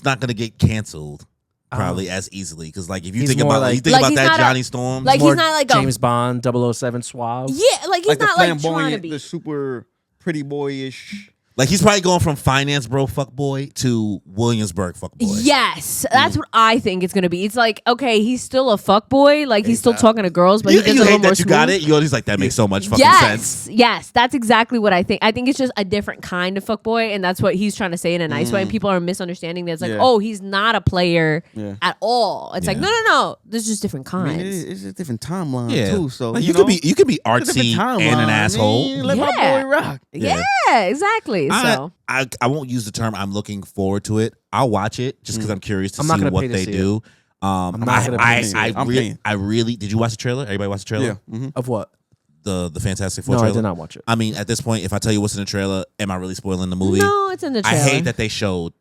not gonna get canceled probably as easily because like if you He's think more about like- you think Like, about he's that not a- Johnny Storm, like More he's not like James Bond 007 suave. Yeah, like he's like the not like trying to flamboyant, be. the super pretty boyish. like he's probably going from finance bro fuck boy to Williamsburg fuck boy. Yes, that's what I think it's gonna be. It's like, okay, he's still a fuck boy, like he's still talking to girls, but You, he does you a little hate more that you smooth. got it. You always like that makes so much fucking sense. Yes, that's exactly what I think. I think it's just a different kind of fuck boy, and that's what he's trying to say in a nice way. And people are misunderstanding that it's like, Yeah. oh, he's not a player Yeah. at all. It's like, Yeah. no, there's just different I mean, kinds. it's a different timeline Yeah, too. So like, you you know, could be it's a different artsy timeline, and an asshole. man. Let Yeah. my boy rock. yeah, exactly. So I won't use the term I'm looking forward to it. I'll watch it just because I'm curious to I'm not see gonna what pay to they see do. I'm not gonna pay to see it. I'm paying. I really did you watch the trailer? Everybody watch the trailer? Yeah. Mm-hmm. Of what? The Fantastic Four No, trailer? I did not watch it. I mean, at this point, if I tell you what's in the trailer, am I really spoiling the movie? no, it's in the I trailer. hate that they showed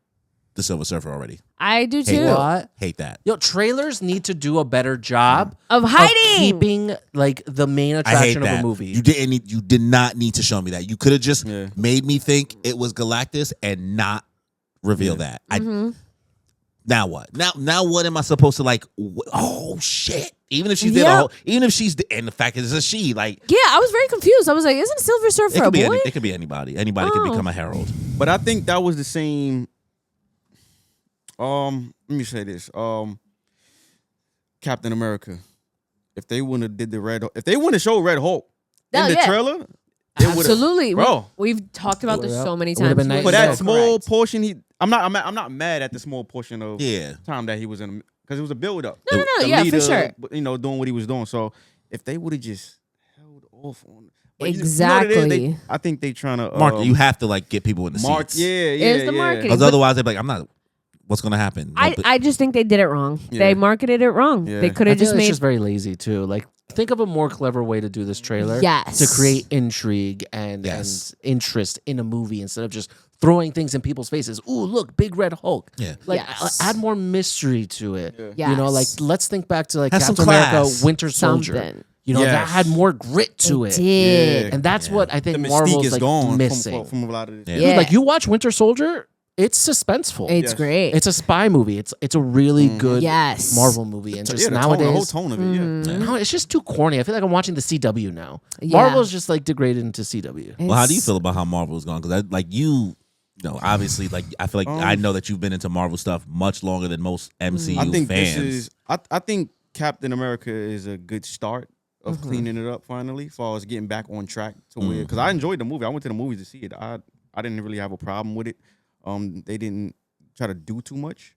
the Silver Surfer already. I do Hate too. that. What? Hate that. Yo, trailers need to do a better job Of of hiding. keeping like the main I hate attraction of that. a movie. You did not need to show me that. You could have just Yeah. made me think it was Galactus and not reveal that. Now what? Now what am I supposed to like? Oh shit! Even if she's there, Yeah. even if she's and the fact is it's a she. Like Yeah, I was very confused. I was like, isn't Silver Surfer it a could be boy? it could be anybody. Anybody could Oh. become a herald. But I think that was the same. Let me say this. Captain America. If they wouldn't have did the if they wouldn't have showed Red Hulk Oh, in the yeah. trailer, it would've- Absolutely, bro. We've talked about this Yeah. so many It would've times. been nice. For Yeah, that correct. small portion, I'm not mad at the small portion of Yeah. time that he was in because it was a build up. No, The yeah, for leader, sure. You know, doing what he was doing. So if they would have just held off on, but you know what it is? Exactly. I think they trying to Mark, you have to like get people in the mark. seats. Yeah, It's the marketing. Because But- otherwise they're like, I'm not. What's gonna happen? I just think they did it wrong. Yeah. They marketed it wrong. Yeah. They could I have feel just it's made just very lazy too. Like, think of a more clever way to do this trailer. Yes. To create intrigue and interest in a movie instead of just throwing things in people's faces. Ooh, look, big red Hulk. Yeah. Like, Yes. add more mystery to it. Yeah. You know, like Yes. let's think back to like Have some Captain America, class. Winter Soldier. Something. You know, that Yes. had more grit to it. did. And that's what I The think mystique Marvel's is like gone missing. from a lot of this. Yeah. Dude, Yeah. like you watch Winter Soldier, it's suspenseful. It's Yes. great. It's a spy movie. It's a really good Yes. Marvel movie. And So, just yeah, the whole nowadays, tone of it. Yeah. no, it's just too corny. I feel like I'm watching the CW now. Yeah. Marvel's just like degraded into CW. Well, how do you It's- feel about how Marvel's gone? Because like you know, obviously, like I feel like I know that you've been into Marvel stuff much longer than most MCU I think fans. this is. I think Captain America is a good start of cleaning it up finally, as far as getting back on track to where. Because I enjoyed the movie. I went to the movies to see it. I didn't really have a problem with it. They didn't try to do too much.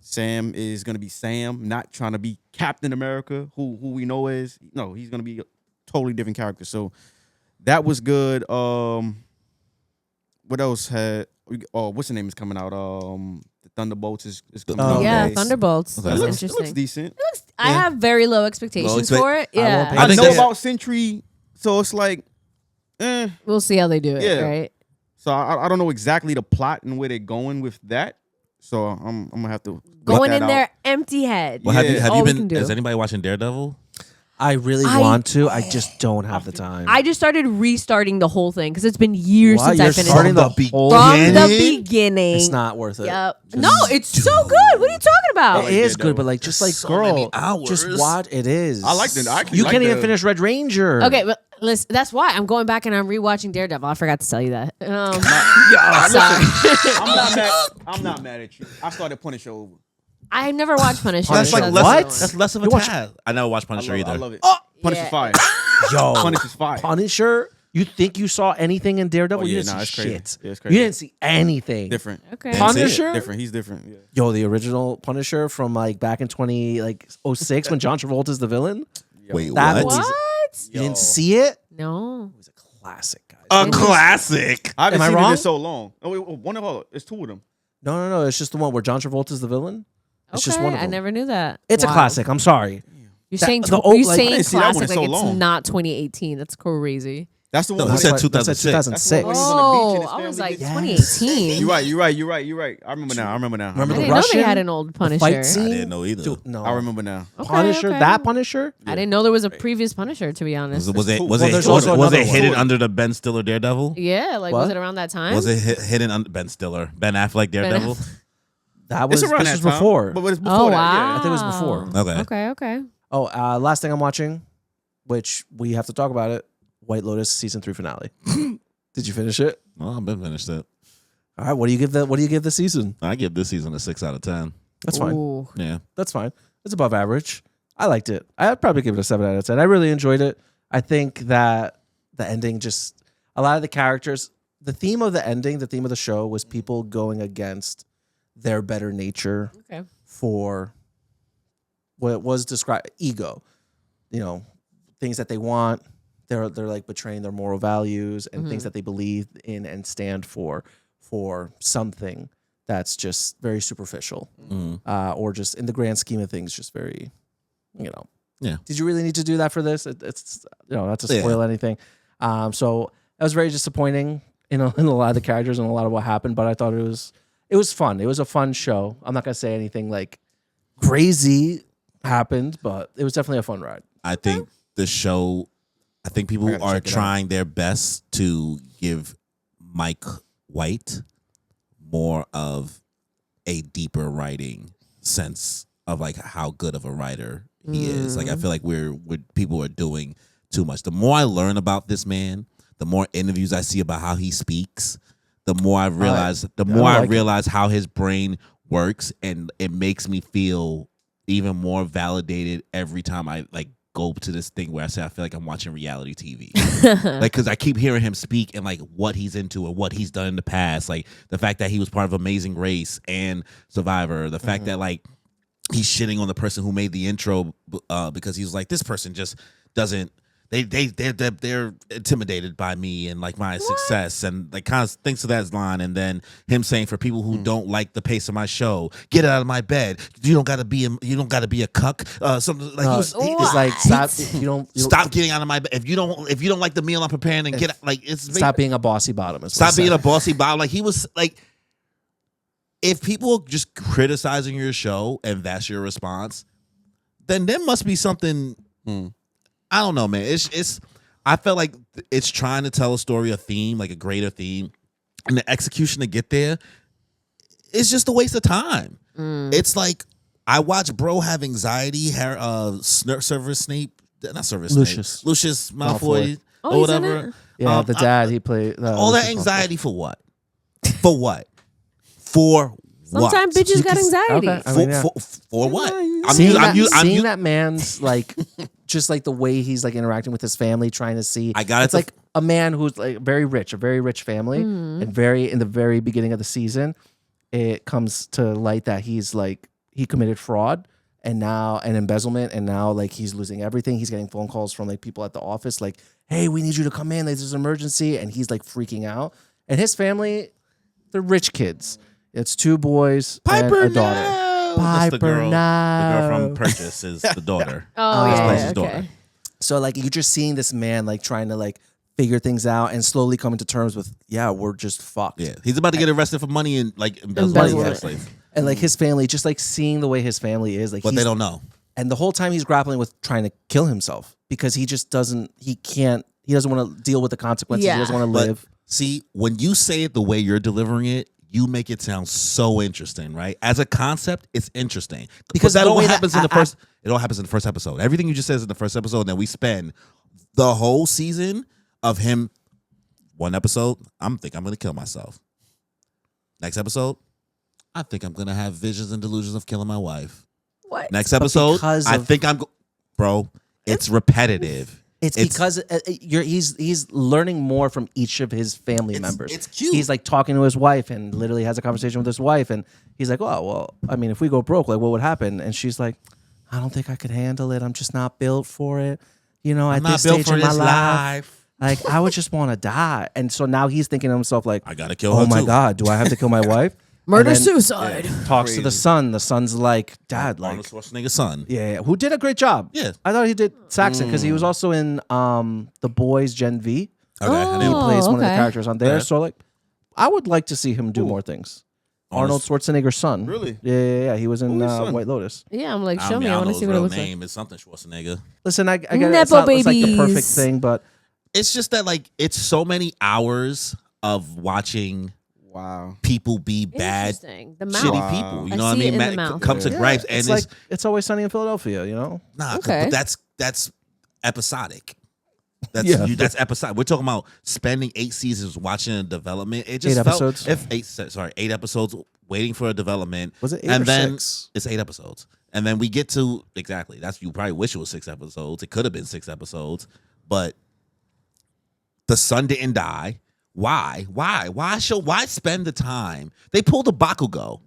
Sam is gonna be Sam, not trying to be Captain America, who we know is. No, he's gonna be a totally different character. So that was good. What else had? What's the name is coming out? The Thunderbolts is coming out. Yeah, May. Thunderbolts. Okay. That's It interesting. looks decent. I have very low expectations for it. Yeah. pay I I think know that's- about Sentry, so it's like, We'll see how they do it, Yeah. right? So I don't know exactly the plot and where they're going with that. So I'm gonna have to Going work that in out. there empty head. Well, have you Yeah. have All you we been? can do. Is anybody watching Daredevil? I really want to. I just don't have the time. I just started restarting the whole thing because it's been years What? since You're I finished starting it. the whole From the beginning? beginning. It's not worth it. Yep. No, it's so good. What are you talking about? It is Daredevil. good, but like just like so girl, many hours. just watch. It is. I like the- I actually You like can't even the- finish Red Ranger. Okay, but listen, that's why I'm going back and I'm rewatching Daredevil. I forgot to tell you that. Sorry. I'm not mad at you. I started Punisher over. I have never watched Punisher. That's like so less. What? That's less of a You watch- task. I never watched Punisher either. I love it. Oh! Punisher's Yeah. fire. Yo, Punisher's fire. Punisher. You think you saw anything in Daredevil? Oh, You yeah, didn't nah, see it's crazy. shit. Yeah, it's crazy. You didn't see anything. Different. Okay. Didn't see it. Punisher. Different. He's different. Yeah. Yo, the original Punisher from like back in 2006 when John Travolta's the villain. Wait, That what? was- What? You didn't see it? No. It was a classic, guys. A classic. I haven't Am I seen wrong? it in so long. Oh, wait, one of them. It's two of them. No. It's just the one where John Travolta's the villain. It's just Okay, one of I them. never knew that. It's a Wow. classic. I'm sorry. You're That- saying the old, you're like- I saying didn't see that one classic in like so it's long. not 2018. That's crazy. That's the one. No, he with- said That's 2006. That's the 2006. one when he's on the beach Oh, and his I was family like gets- 2018. You're right. I remember now. Remember I the didn't know Russian? they had an old Punisher. Fight scene? I didn't know either. Dude, no. I remember now. Okay, Punisher, okay. that Punisher? I didn't know there was a previous Punisher, to be honest. Was it cool. was Well, it there's was also it, was another it one. hidden under the Ben Stiller Daredevil? Yeah, like What? was it around that time? Was it hidden under Ben Stiller, Ben Affleck Daredevil? That was It's around this that was time, before. but it's before Oh, that. wow. I think it was before. Okay. Okay. Oh, last thing I'm watching, which we have to talk about it. White Lotus season 3 finale. Did you finish it? Well, I've been finished it. All right. What do you give the season? I give this season a 6 out of 10. That's fine. Ooh. Yeah. That's fine. It's above average. I liked it. I'd probably give it a 7 out of 10. I really enjoyed it. I think that the ending just a lot of the characters, the theme of the ending, the theme of the show was people going against their better nature Okay. for what was described ego. You know, things that they want. They're like betraying their moral values and things that they believe in and stand for something that's just very superficial, or just in the grand scheme of things, just very, Yeah. Did you really need to do that for this? It's not to spoil anything. So that was very disappointing in a lot of the characters and a lot of what happened. But I thought it was fun. It was a fun show. I'm not gonna say anything like crazy happened, but it was definitely a fun ride. I think the show, I think people gotta are check it trying their best to give Mike White more of a deeper writing sense of like how good of a writer he is. Like I feel like we're people are doing too much. The more I learn about this man, the more interviews I see about how he speaks, the more I realize realize how his brain works, and it makes me feel even more validated every time I like go to this thing where I say I feel like I'm watching reality TV. Like, because I keep hearing him speak and like what he's into and what he's done in the past. Like the fact that he was part of Amazing Race and Survivor. The fact that like he's shitting on the person who made the intro because he was like, this person just doesn't. They're intimidated by me and like my success and like kind of thinks of that line. And then him saying, for people who don't like the pace of my show, get out of my bed. You don't got to be a cuck. Something like He's like, stop. You don't stop getting out of my bed. If you don't like the meal I'm preparing, and get like it's stop being a bossy bottom. Stop being a bossy bottom. Like he was like, if people are just criticizing your show and that's your response, then there must be something. I don't know, man. It's. I felt like it's trying to tell a story, a theme, like a greater theme, and the execution to get there, it's just a waste of time. It's like I watch bro have anxiety. Lucius Malfoy or whatever. Yeah, the dad he played. All that anxiety for what? For what? For Sometimes what? bitches got anxiety. Okay. I mean, yeah. For what? Seeing that man's like, just like the way he's like interacting with his family, trying to see. It's like a man who's like a very rich family, and in the very beginning of the season, it comes to light that he's like he committed fraud and embezzlement, and now like he's losing everything. He's getting phone calls from like people at the office, like, "Hey, we need you to come in. Like, there's an emergency," and he's like freaking out. And his family, they're rich kids. It's 2 boys and a daughter. No. Piper, the girl no. from Purchase is the daughter. Oh, This yeah. plays his Okay. daughter. So like you're just seeing this man like trying to like figure things out and slowly coming to terms with, we're just fucked. Yeah, he's about to get arrested for money and like embezzlement. And like his family, just like seeing the way his family is, like, But they don't know. And the whole time he's grappling with trying to kill himself because he just doesn't want to deal with the consequences. Yeah. He doesn't want to live. See, when you say it the way you're delivering it, you make it sound so interesting, right? As a concept, it's interesting because that all happens in the first. It all happens in the first episode. Everything you just said is in the first episode, and then we spend the whole season of him. One episode, I'm gonna kill myself. Next episode, I think I'm gonna have visions and delusions of killing my wife. What? Next episode, bro. It's repetitive. It's because he's learning more from each of his family members. It's cute. He's like talking to his wife and literally has a conversation with his wife, and he's like, "Oh, well, I mean, if we go broke, like, what would happen?" And she's like, "I don't think I could handle it. I'm just not built for it. You know, at this stage in my life, like, I would just want to die." And so now he's thinking to himself, like, I gotta kill her. "Oh my too. God, do I have to kill my wife?" Murder-suicide. Talks to the son. The son's like, "Dad, like, Arnold Schwarzenegger's son. yeah, who did a great job. Yeah. I thought he did Saxon because he was also in The Boys Gen V. Okay, I He didn't- plays one of the okay. characters on there. Yeah. So like, I would like to see him do more things. Arnold Schwarzenegger's son. Really? Yeah. He was in Who's his son? White Lotus. Yeah, I'm like, show me. I I want don't to know see his what it real looks like. name. It's something Schwarzenegger. Listen, I get it. It's Nepo not it's like the perfect babies. thing, but It's just that like it's so many hours of watching Wow. people be bad, Interesting. The mouth. shitty people. You know what I see it mean? in the mouth. Come to gripes, and it's like It's Always Sunny in Philadelphia, you know? nah, Okay. but that's episodic. That's Yeah. that's episodic. We're talking about spending 8 seasons watching a development. It just 8 felt, episodes? If 8 episodes waiting for a development. Was it 8 and or then 6? It's 8 episodes. And then we get to exactly. That's you probably wish it was 6 episodes. It could have been 6 episodes, but the sun didn't die. Why? Why spend the time? They pulled a Bakugo.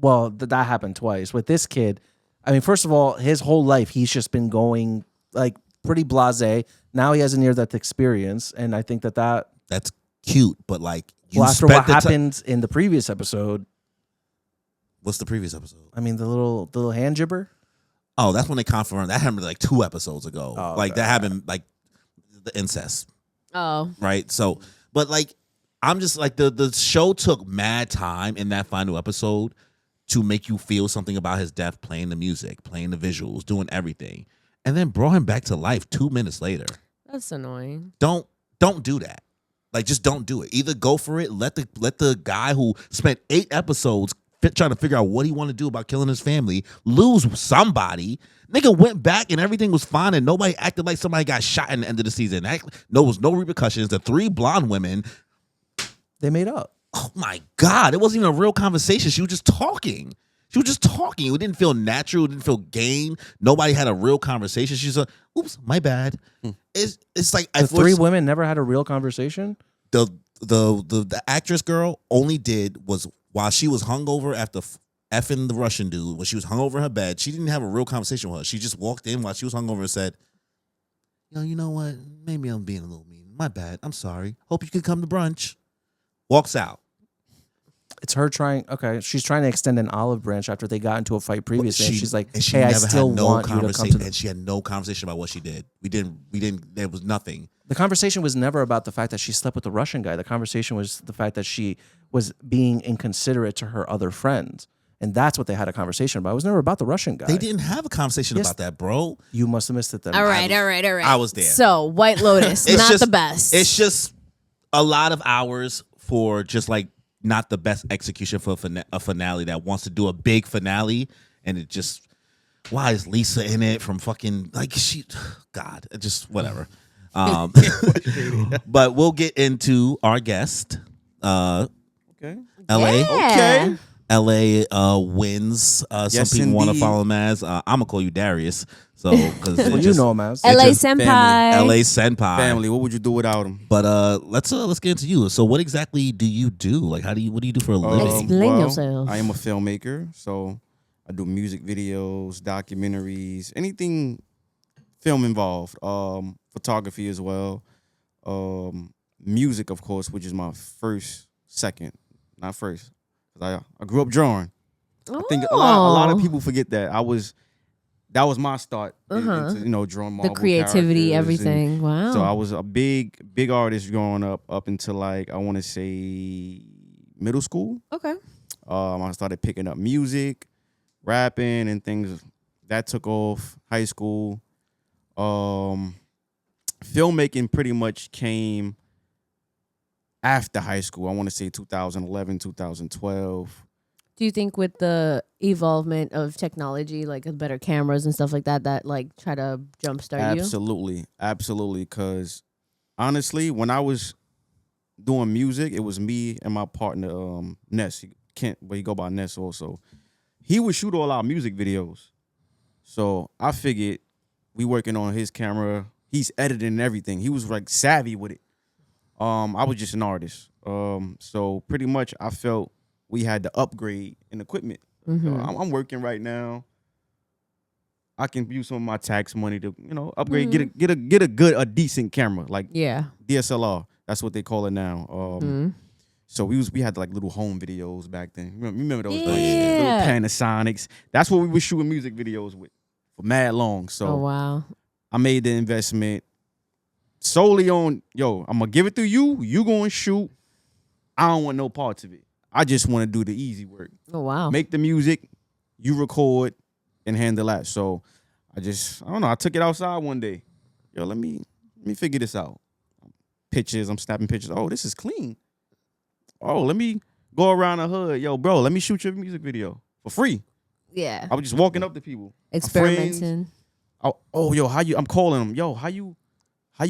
Well, that happened twice. With this kid, I mean, first of all, his whole life, he's just been going like pretty blasé. Now he has a near-death experience, and I think that That's cute, but like you well, after spent what the happened in the previous episode, What's the previous episode? I mean, the little hand jibber. Oh, that's when they confirmed that happened like 2 episodes ago. Oh, like okay. that happened like the incest, Oh. right? So, but like I'm just like the show took mad time in that final episode to make you feel something about his death, playing the music, playing the visuals, doing everything, and then brought him back to life 2 minutes later. That's annoying. Don't do that. Like just don't do it. Either go for it. Let the guy who spent 8 episodes trying to figure out what he wanted to do about killing his family lose somebody. Nigga went back and everything was fine and nobody acted like somebody got shot in the end of the season. There was no repercussions. The 3 blonde women, They made up. oh my God, it wasn't even a real conversation. She was just talking. It didn't feel natural. It didn't feel game. Nobody had a real conversation. She's like, oops, my bad. It's like The 3 women never had a real conversation. the actress girl only did was while she was hungover after effing the Russian dude, when she was hungover in her bed, she didn't have a real conversation with her. She just walked in while she was hungover and said, yo, you know what? Maybe I'm being a little mean. My bad. I'm sorry. Hope you can come to brunch. Walks out. It's her trying. Okay, she's trying to extend an olive branch after they got into a fight previously. And she's like, she "Hey, I never still had no want you to come conversation, to." The... and she had no conversation about what she did. We didn't. There was nothing. The conversation was never about the fact that she slept with the Russian guy. The conversation was the fact that she was being inconsiderate to her other friends, and that's what they had a conversation about. It was never about the Russian guy. They didn't have a conversation Yes. about that, bro. You must have missed it then. All right. I was there. So, White Lotus, It's not just- the best. It's just a lot of hours for just like not the best execution for a finale that wants to do a big finale, and it just why is Lisa in it from fucking like she God, it just whatever. But we'll get into our guest. Okay. LA. Yeah. Okay. LA wins. Yes, some people want to indeed. follow him as. I'm gonna call you Darius. So because Well, you know him as. LA just Senpai. LA Senpai. Family. What would you do without him? But let's get into you. So what exactly do you do? Like what do you do for a living? Explain yourself. I am a filmmaker, so I do music videos, documentaries, anything film involved. Photography as well. Music, of course, which is my second, not first. 'Cause I grew up drawing. I think a lot of people forget that. That was my start into, drawing Marvel The creativity, characters, everything. Wow. so I was a big artist growing up until like I want to say middle school. Okay. I started picking up music, rapping, and things that took off. High school, filmmaking pretty much came after high school. I want to say 2011, 2012. Do you think with the evolvement of technology, like better cameras and stuff like that, that like try to jumpstart you? Absolutely. Because honestly, when I was doing music, it was me and my partner, Ness. He go by Ness also. He would shoot all our music videos. So I figured we working on his camera. He's editing everything. He was like savvy with it. I was just an artist. So pretty much I felt we had to upgrade in equipment. So I'm working right now. I can use some of my tax money to, upgrade, get a decent camera, like Yeah. DSLR. That's what they call it now. So we had like little home videos back then. Remember those little Yeah. Panasonics? That's what we were shooting music videos with for mad long. So Oh wow. I made the investment solely on, I'm gonna give it to you. You gonna shoot. I don't want no parts of it. I just want to do the easy work. Oh wow. Make the music, you record, and handle that. So I don't know. I took it outside one day. Let me figure this out. Pictures, I'm snapping pictures. Oh, this is clean. oh, let me go around the hood. Yo, bro, let me shoot your music video for free. Yeah. I was just walking up to people. Experimenting. Oh, yo, I'm calling them. Yo, how you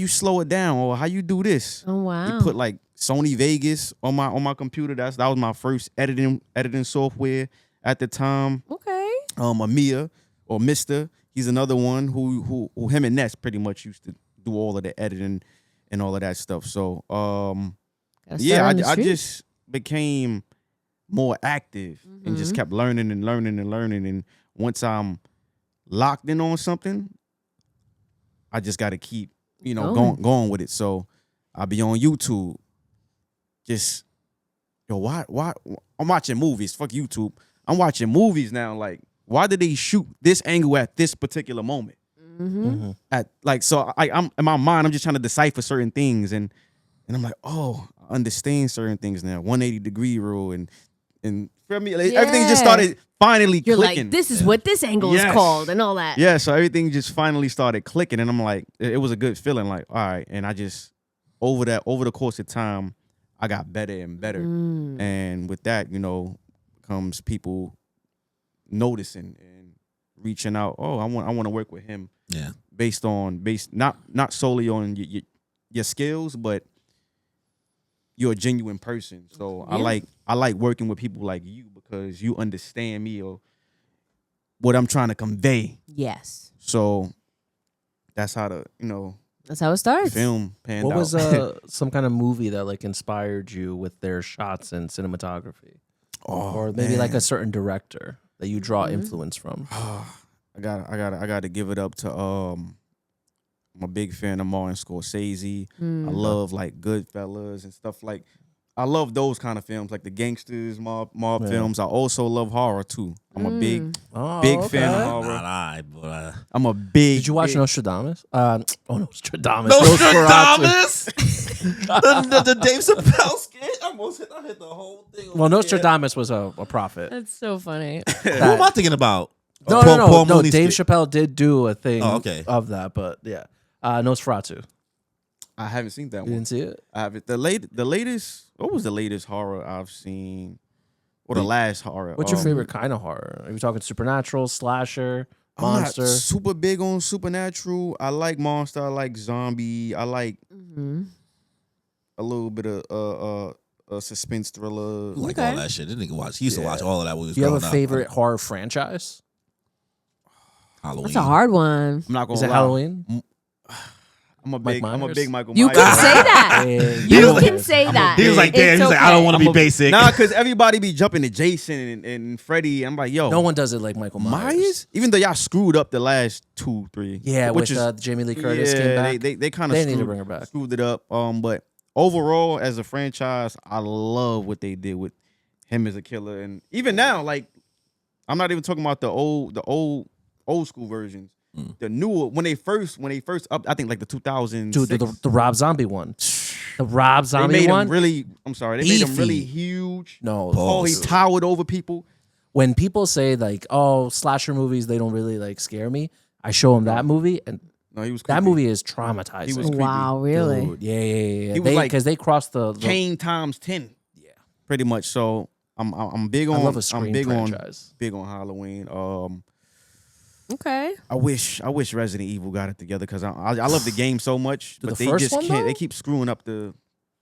slow it down, or how you do this? Oh wow. You put like Sony Vegas on my computer. That was my first editing software at the time. Okay. Amia or Mister, he's another one who him and Ness pretty much used to do all of the editing and all of that stuff. So yeah, I just became more active and just kept learning and learning and learning. And once I'm locked in on something, I just got to keep, going with it. So I'll be on YouTube. Just, why? I'm watching movies. Fuck YouTube. I'm watching movies now. Like, why did they shoot this angle at this particular moment? I'm in my mind, I'm just trying to decipher certain things, and I'm like, oh, I understand certain things now. 180-degree rule, and for me, everything just started finally You're clicking. like, this is what this angle is called, and all that. Yeah, so everything just finally started clicking, and I'm like, it was a good feeling. Like, all right, and I just over the course of time, I got better and better, and with that, comes people noticing and reaching out. Oh, I want to work with him. Yeah. Based not solely on your skills, but you're a genuine person. So Yeah. I like working with people like you because you understand me or what I'm trying to convey. Yes. So that's how That's how it starts. film panned What out. was some kind of movie that like inspired you with their shots and cinematography, or maybe like a certain director that you draw influence from? I got to give it up to I'm a big fan of Martin Scorsese. I love like Goodfellas and stuff like. I love those kind of films, like the gangsters, mob films. I also love horror too. I'm a big fan of horror. Not I, but I'm a big. Did you watch big, Nostradamus? Nostradamus. Nostradamus. the Dave Chappelle skit. I hit the whole thing. Well, Nostradamus was a prophet. That's so funny. Who am I thinking about? No, Paul no. Mooney Dave skit. Chappelle did do a thing okay. of that, but yeah. Nosferatu. I haven't seen that You one. didn't see it? I haven't. The latest. What was the latest horror I've seen? Or the last horror? What's your favorite kind of horror? Are you talking supernatural, slasher, I'm not monster? super big on supernatural. I like monster. I like zombie. I like a little bit of a suspense thriller. Like all that shit. This nigga watch. He used to watch all of that when he was Do you have growing a up. favorite horror franchise? Halloween. That's a hard one. I'm not gonna Is it lie. Halloween? I'm a big Myers? Michael You Myers. can say that. You can say that. He was like, damn. It's He's like, I don't want to I'm be a- basic. Nah, because everybody be jumping to Jason and Freddy. I'm like, yo, No one does it like Michael Myers. Myers? Even though y'all screwed up the last 2, 3. Yeah, which with is Jamie Lee Curtis came back. they kind of They need to bring her back. screwed it up. But overall, as a franchise, I love what they did with him as a killer, and even now, like, I'm not even talking about the old school versions. The newer when they first up, I think like the 2006. Dude, the Rob Zombie one. The Rob they Zombie made one. him really. I'm sorry, they made him Beefy. really huge. No. Oh, he towered over people. When people say like, "Oh, slasher movies, they don't really like scare me," I show them that movie, and No, he was that creepy. movie is traumatizing. He was creepy. Wow, really? Dude, yeah. He was like because they crossed the Kane times 10. Yeah. Pretty much. So I'm big on. I love a Scream I'm big franchise. on Halloween. Okay. I wish Resident Evil got it together because I love the game so much, but the they first just one, can't. though? They keep screwing up the.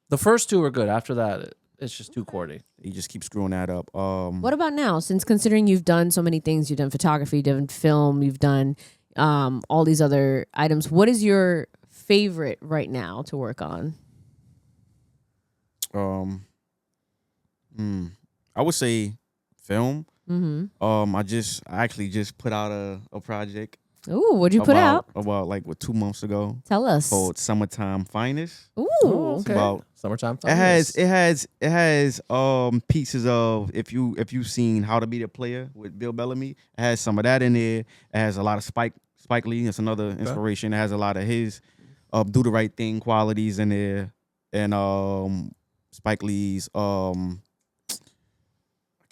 The first two are good. After that, it's just too corny. They just keep screwing that up. What about now? Since considering you've done so many things, you've done photography, you've done film, you've done all these other items. What is your favorite right now to work on? I would say film. Mm-hmm. I actually just put out a project. Ooh, what'd you put out? About like 2 months ago Tell us. called Summertime Finest. Ooh. It's about Summertime. it has pieces of if you've seen How to Be the Player with Bill Bellamy. It has some of that in there. It has a lot of Spike Lee. That's another inspiration. It has a lot of his Do the Right Thing qualities in there, and Spike Lee's I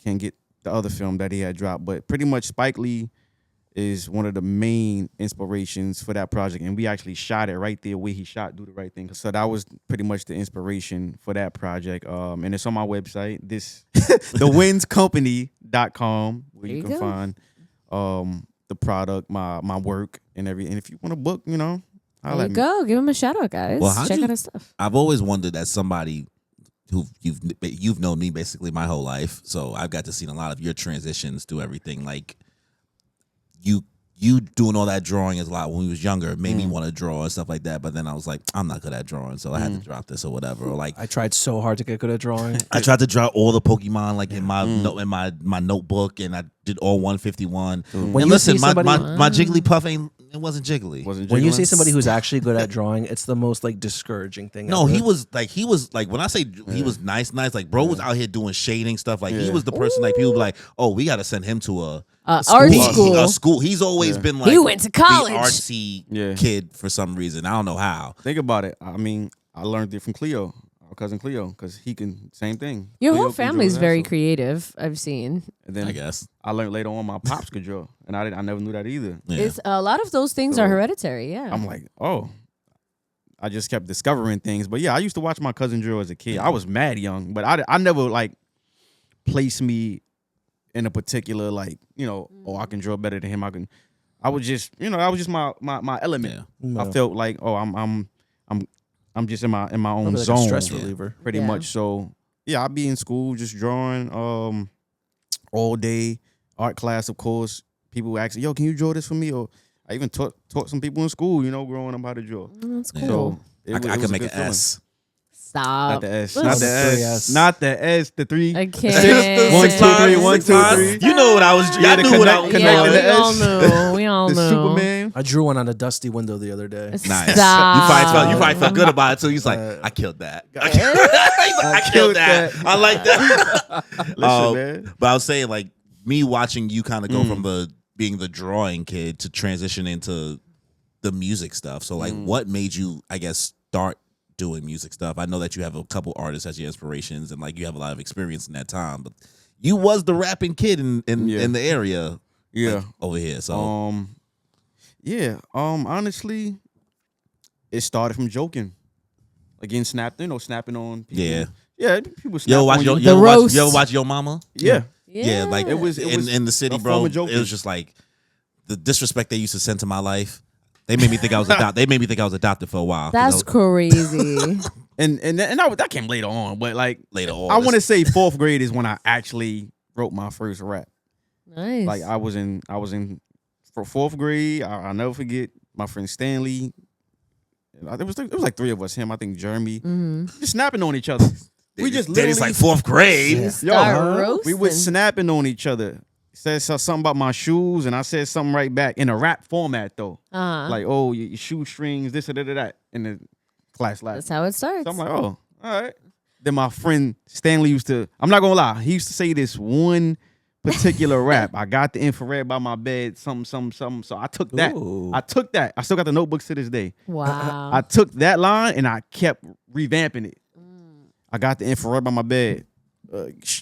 can't get the other film that he had dropped, but pretty much Spike Lee is one of the main inspirations for that project, and we actually shot it right there where he shot Do the Right Thing. So that was pretty much the inspiration for that project. And it's on my website, thewinscompany.com, where you can find the product, my work, and everything. And if you want to book, you know, there you go. Give him a shout out, guys. Well, Check out his stuff. I've always wondered, as somebody who you've known me basically my whole life, so I've got to see a lot of your transitions through everything. Like you doing all that drawing is a lot when we was younger. It made me want to draw and stuff like that. But then I was like, I'm not good at drawing, so I had to drop this or whatever. Or like I tried so hard to get good at drawing. I tried to draw all the Pokemon like in my my notebook, and I did all 151. And listen, my Jigglypuff it wasn't jiggly. When you see somebody who's actually good at drawing, it's the most like discouraging thing. No, ever. he was like when I say he was nice, like bro was out here doing shading stuff. Like he was the person like people be like, oh, we got to send him to a art school. A school. He's always been like he went to college. The artsy kid for some reason. I don't know how. Think about it. I mean, I learned it from Cleo, our cousin Cleo, because he can same thing. Your Cleo whole family's very creative. I've seen. And then I guess I learned later on my pops could draw, and I never knew that either. Yeah. It's a lot of those things are hereditary. Yeah. I'm like, oh. I just kept discovering things. But yeah, I used to watch my cousin draw as a kid. I was mad young, but I never like placed me in a particular like, you know, oh, I can draw better than him. I was just, you know, that was just my element. Yeah. I felt like, oh, I'm just in my own like zone. a stress reliever. Pretty much. So yeah, I'd be in school just drawing all day. Art class, of course. People would ask, yo, can you draw this for me? Or I even taught some people in school, you know, growing up how to draw. That's cool. So I can make an S. Stop. Not the S. Not Not the S. Not the S. The 3. I can't. 1, 2, 3. 1, 2, 3. You know what I was. Yeah, I knew what I was. connecting we the all S. knew. We all The knew. Superman. I drew one on a dusty window the other day. Nice. Stop. You probably felt good about it too. He's like, I killed that. I killed that. I like that. Listen, man. But I was saying, like, me watching you kind of go from being the drawing kid to transition into the music stuff. So, like, what made you, I guess, start doing music stuff? I know that you have a couple artists as your inspirations, and like you have a lot of experience in that time. But you was the rapping kid in the area, like, over here. So, honestly, it started from joking. Again, snapping on people. Yeah, people snap on you. You ever watch Yo Mama? Yeah. Like it was in the city, a bro. form It of joking. was just like the disrespect they used to send to my life. They made me think I was adopted. They made me think I was adopted for a while. That's crazy. and that came later on, but like Later on, I want to say 4th grade is when I actually wrote my first rap. Nice. Like I was in for 4th grade. I'll never forget my friend Stanley. It was like 3 of us. Him, I think Jeremy, just snapping on each other. We just literally it's like 4th grade. We were snapping on each other. Said something about my shoes, and I said something right back in a rap format though. Like, oh, your shoestrings, this or that, in the class laughed. That's how it starts. So I'm like, oh, all right. Then my friend Stanley used to, I'm not gonna lie, he used to say this one particular rap. I got the infrared by my bed, something. So I took that. Ooh. I still got the notebooks to this day. Wow. I took that line and I kept revamping it. I got the infrared by my bed.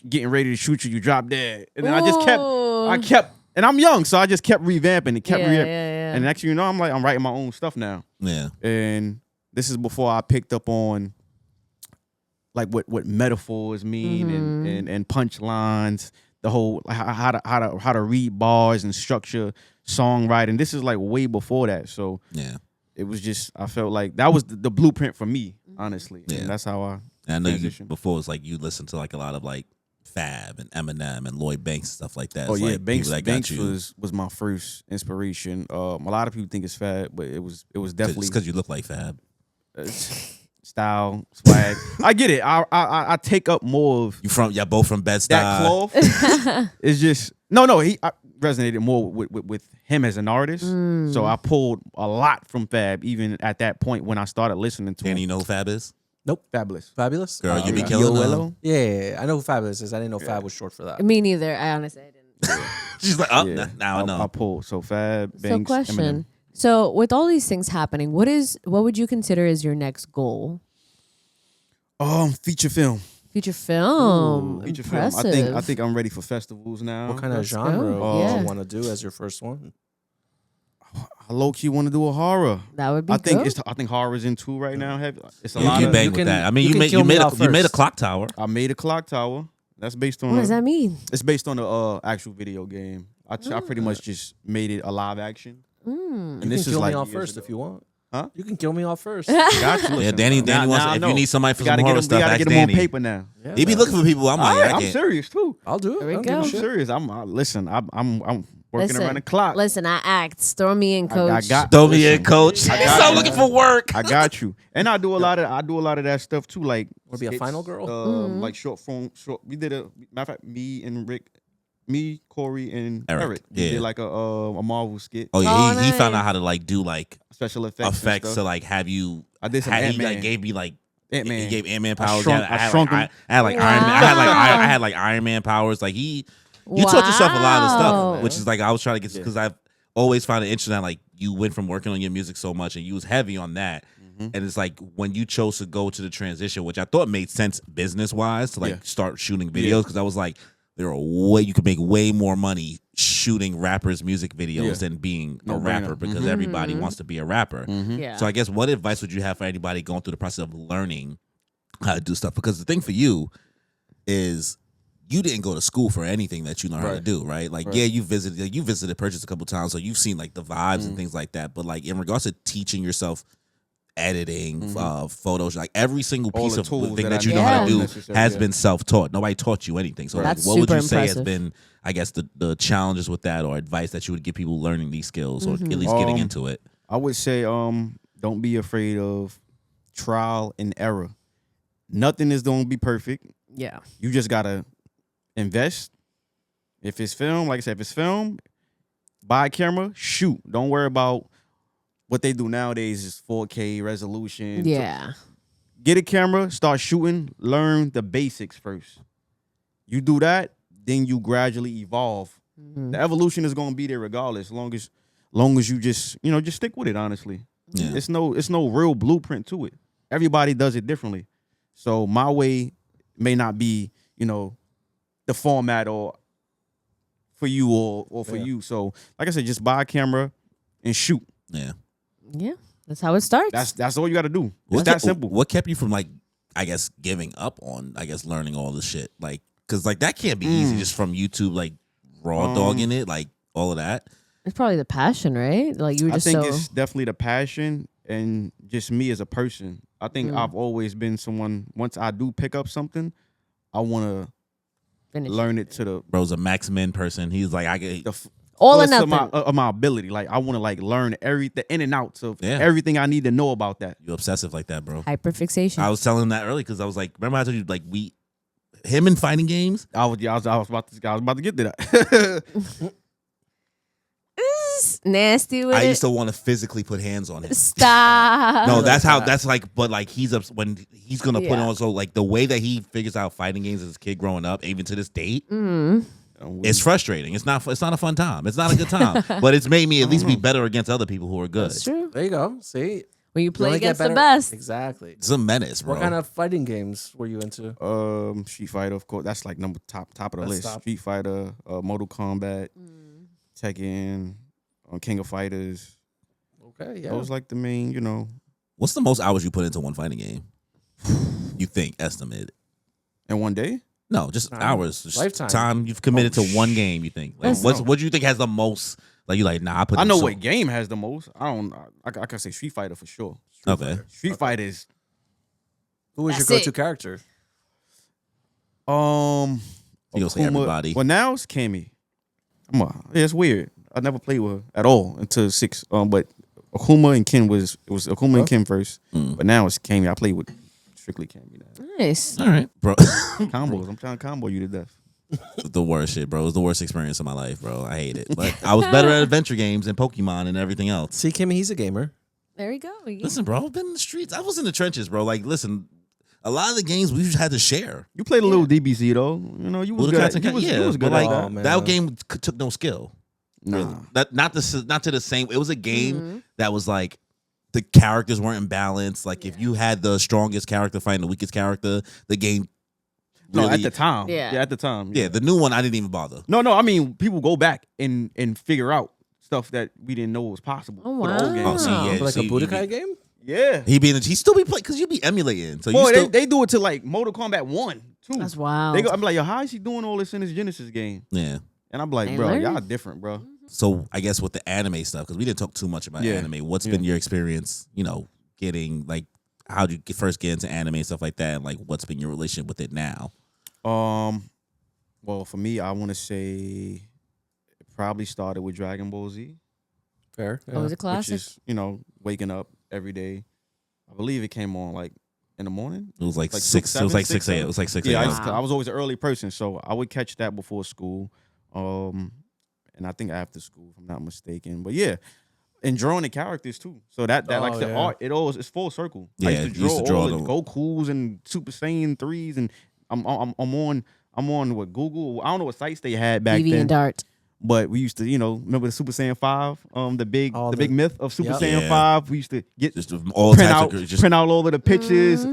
Getting ready to shoot you, you drop dead. And then I kept, and I'm young, so I just kept revamping it, And next thing you know, I'm writing my own stuff now. Yeah. And this is before I picked up on like what metaphors mean and punchlines, the whole how to read bars and structure songwriting. This is like way before that. So yeah, it was just, I felt like that was the blueprint for me, honestly. Yeah. And that's how I and I know you, transitioned. before it's like you listened to like a lot of like Fab and Eminem and Lloyd Banks and stuff like that. Oh It's yeah, like Banks people that got you. was my first inspiration. A lot of people think it's Fab, but it was definitely because you look like Fab. Style, swag. I get it. I take up more of Y'all both from Bed-Stuy. that cloth. It's just no. I resonated more with him as an artist. So I pulled a lot from Fab, even at that point when I started listening to him. And you know who Fab is? Nope. Fabulous. Fabulous? Girl, you be Yo, killing them. Willow. Yeah, I know who Fabulous is. I didn't know Fab was short for that. Me neither. I honestly didn't. She's like, oh, Yeah. now I know. I pulled so Fab. So Banks, question. Eminem. So with all these things happening, what would you consider as your next goal? Feature film. Feature film. Feature film. Impressive. I think I'm ready for festivals now. What kind of Let's genre go. do Yeah. you want to do as your first one? I low key want to do a horror. That would be I think good. I think horror is in 2 right now. It's a You lot can of. bang you with can- that. I mean, you you can made kill you me made off you made a first. clock tower. I made a clock tower. That's based on. What does that mean? It's based on the actual video game. I pretty much just made it a live action. You And can this is kill like me off years first ago. if you want. Huh? You can kill me off first. Got you. Yeah, Listen, Danny now wants. I If know. you need somebody for We some gotta horror get him. stuff, We gotta ask get him on Danny. paper now. Yeah, He be looking for people. I'm like, I I'm can't. serious too. I'll do it. There we I don't give a go. I'm shit. serious. I'm listen. I'm working around the clock. Listen, I act. Throw me in, coach. I got. Throw me in, listen, coach. I He's got so you. looking for work. I got you. And I do a lot of that stuff too. Like Wanna be a skits, final girl? Like short form. We did a matter of fact. Me, Corey, and Eric. We yeah. did like a Marvel skit. Oh yeah, Oh, he found nice. out how to like do like Special effects. and effects stuff. to like have you. I did some He Ant-Man. like gave me like. Ant-Man. He gave Ant-Man I powers. shrunk- I shrunk him. I had like Iron Man. I had like Iron Man powers. Like he, you taught yourself a lot of Wow. stuff, which is like I was trying to get because I've always found it interesting. That, like you went from working on your music so much and you was heavy on that, and it's like when you chose to go to the transition, which I thought made sense business wise to like start shooting videos because I was like, there are you could make way more money shooting rappers' music videos than being a rapper because everybody wants to be a rapper. Yeah. So I guess what advice would you have for anybody going through the process of learning how to do stuff? Because the thing for you is you didn't go to school for anything that you know how to do, right? Like, yeah, you visited Purchase a couple times, so you've seen like the vibes and things like that. But like in regards to teaching yourself editing, photos, like every single All piece the of tools thing that that I you know how to know do necessary, has yeah. been self-taught. Nobody taught you anything. So like, That's what would you super say has impressive. been, I guess, the challenges with that or advice that you would give people learning these skills or at least getting into it? I would say don't be afraid of trial and error. Nothing is going to be perfect. Yeah. You just got to invest. If it's film, like I said, if it's film, buy a camera, shoot. Don't worry about what they do nowadays is 4K resolution. Yeah. Get a camera, start shooting, learn the basics first. You do that, then you gradually evolve. The evolution is going to be there regardless, long as you just stick with it, honestly. Yeah. It's no real blueprint to it. Everybody does it differently. So my way may not be, the format or for you or for you. So like I said, just buy a camera and shoot. Yeah. Yeah. That's how it starts. That's all you got to do. It's What that kept- simple. What kept you from like, I guess, giving up on, I guess, learning all this shit? Like, because like that can't be easy just from YouTube, like raw dogging it, like all of that. It's probably the passion, right? Like you were I just think so. it's definitely the passion and just me as a person. I think I've always been someone, once I do pick up something, I want to Finish. learn it to the Bro's a Max Men person. He's like, I get All or fullest of nothing. of my ability. Like I want to like learn the in and outs of Yeah. everything I need to know about that. you obsessive like that, bro. Hyperfixation. I was telling him that early because I was like, remember I told you like him in fighting games. I was about to get to that. Nasty with I it. used to want to physically put hands on him. Stop. No, that's how. That's like, but like when he's gonna put Yeah. on. So like the way that he figures out fighting games as a kid growing up, even to this date, it's frustrating. It's not a fun time. It's not a good time. But it's made me at least be better against other people who are good. That's true. There you go. See, When you You play only get against the better- best. Exactly. It's a menace, bro. What kind of fighting games were you into? Street Fighter, of course. That's like top of the That's list. top. Street Fighter, Mortal Kombat, Tekken, King of Fighters. Okay, yeah. Those like the main, What's the most hours you put into one fighting game? You think estimated? in one day. No, just Time. hours. Just Lifetime. time you've committed to one game. You think? Like, what do you think has the most? Like you like? Nah, I put. I in know so- what game has the most. I can say Street Fighter for sure. Okay. Street Fighter is Who was That's your go-to it. character? You gonna say Akuma. everybody? Well, now it's Kimmy. It's weird. I never played with her at all until 6. But Akuma and Ken was Akuma and Ken first. But now it's Kimmy. I play with strictly Kimmy now. Nice. All right, bro. Combos. I'm trying to combo you to death. The worst shit, bro. It was the worst experience of my life, bro. I hate it. But I was better at adventure games and Pokemon and everything else. See, Kimmy, he's a gamer. There you go. Listen, bro, I've been in the streets. I was in the trenches, bro. Like, listen, a lot of the games we just had to share. You played a little DBZ though. You was Little good. Cats and You was, Cats, you was good but at like Oh, man. that game took no skill. Nah. Really. Not to the same. It was a game that was like the characters weren't in balance. Like if you had the strongest character fighting the weakest character, the game. No, Really, at the time. Yeah. At the time. yeah, the new one I didn't even bother. No. I mean, people go back and figure out stuff that we didn't know was possible. Oh, for the old wow. games. Oh, see, yeah, Like see, a Budokai game? Yeah. He still be playing because you be emulating. So Boy, you still, they do it to like Mortal Kombat 1, 2. That's wild. They go, I'm like, yo, how is he doing all this in his Genesis game? yeah. And I'm like, They bro, learn. y'all different, bro. So I guess with the anime stuff, because we didn't talk too much about Yeah. anime. What's been your experience? Getting like how did you first get into anime and stuff like that, and like what's been your relationship with it now? Well, for me, I want to say it probably started with Dragon Ball Z, Fair. Oh, it was a which classic. is, waking up every day. I believe it came on like in the morning. It was like Like 6. It was 7, like 6 a.m. It was like 6 Yeah, a.m. Wow. I was always an early person, so I would catch that before school, and I think after school, if I'm not mistaken. But yeah, and drawing the characters too. So that like Oh, the yeah. art, it's full circle. Yeah, I you used to used to draw draw all the Gokus and Super Saiyan 3s, and I'm on what Google. I don't know what sites they had back Deviant then. Dart. But we used to, remember the Super Saiyan 5, the big All the the- big myth of Super Yep. Saiyan Yeah. 5. We used to get Just all print types out of just. print out all of the pictures.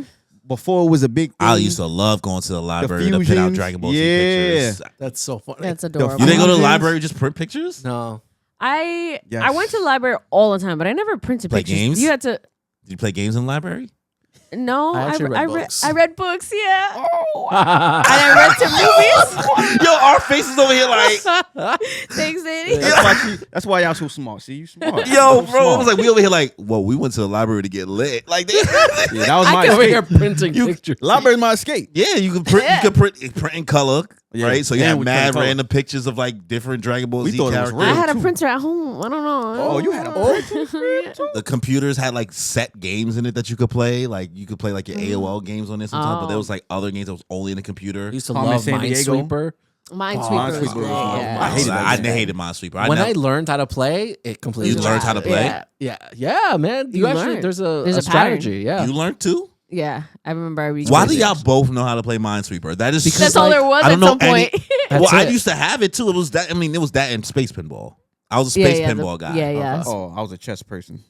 Before it was a big thing. I used to love going to the library to print out fusions. Dragon Ball Z Yeah. pictures. That's so funny. That's adorable. You didn't go to the Fusions? library to just print pictures? No. I Yes. went to the library all the time, but I never printed Play pictures. games? You had to. Did you play games in the library? No, I actually read read books. I read books. Yeah, Oh, and I read some movies. Yo, our faces over here like, Thanks, Danny. that's why y'all so smart. See, you smart. yo, You bro. I smart. was like, we over here like, well, we went to the library to get lit. Like, yeah, that was my Over here escape. printing pictures. Library's my escape. yeah, you could print. Yeah. You could print in color, Yeah. right? So you And have we mad print color. random pictures of like different Dragon Ball We Z thought it was characters. I real. had a too. printer at home. I don't know. Oh, you had a printer? The computers had like set games in it that you could play. Like you could play like your AOL games on this sometimes, but there was like other games that was only in the computer. I used to Carmen love Sandiego. Minesweeper. Minesweeper was Minesweeper great. was Yeah. I hated that I game. hated Minesweeper. When never- I learned how to play, it completely. You learned how to play? Yeah, man. You You actually learn. there's a There's a strategy. Yeah. you learned too. Yeah, I remember. Why do y'all both know how to play Minesweeper? That is That's all like, there was I at don't know some point. That's well, I it. used to have it too. It was that. I mean, it was that and Space Pinball. I was a Space Pinball guy. Yeah, yeah. Oh, I was a chess person.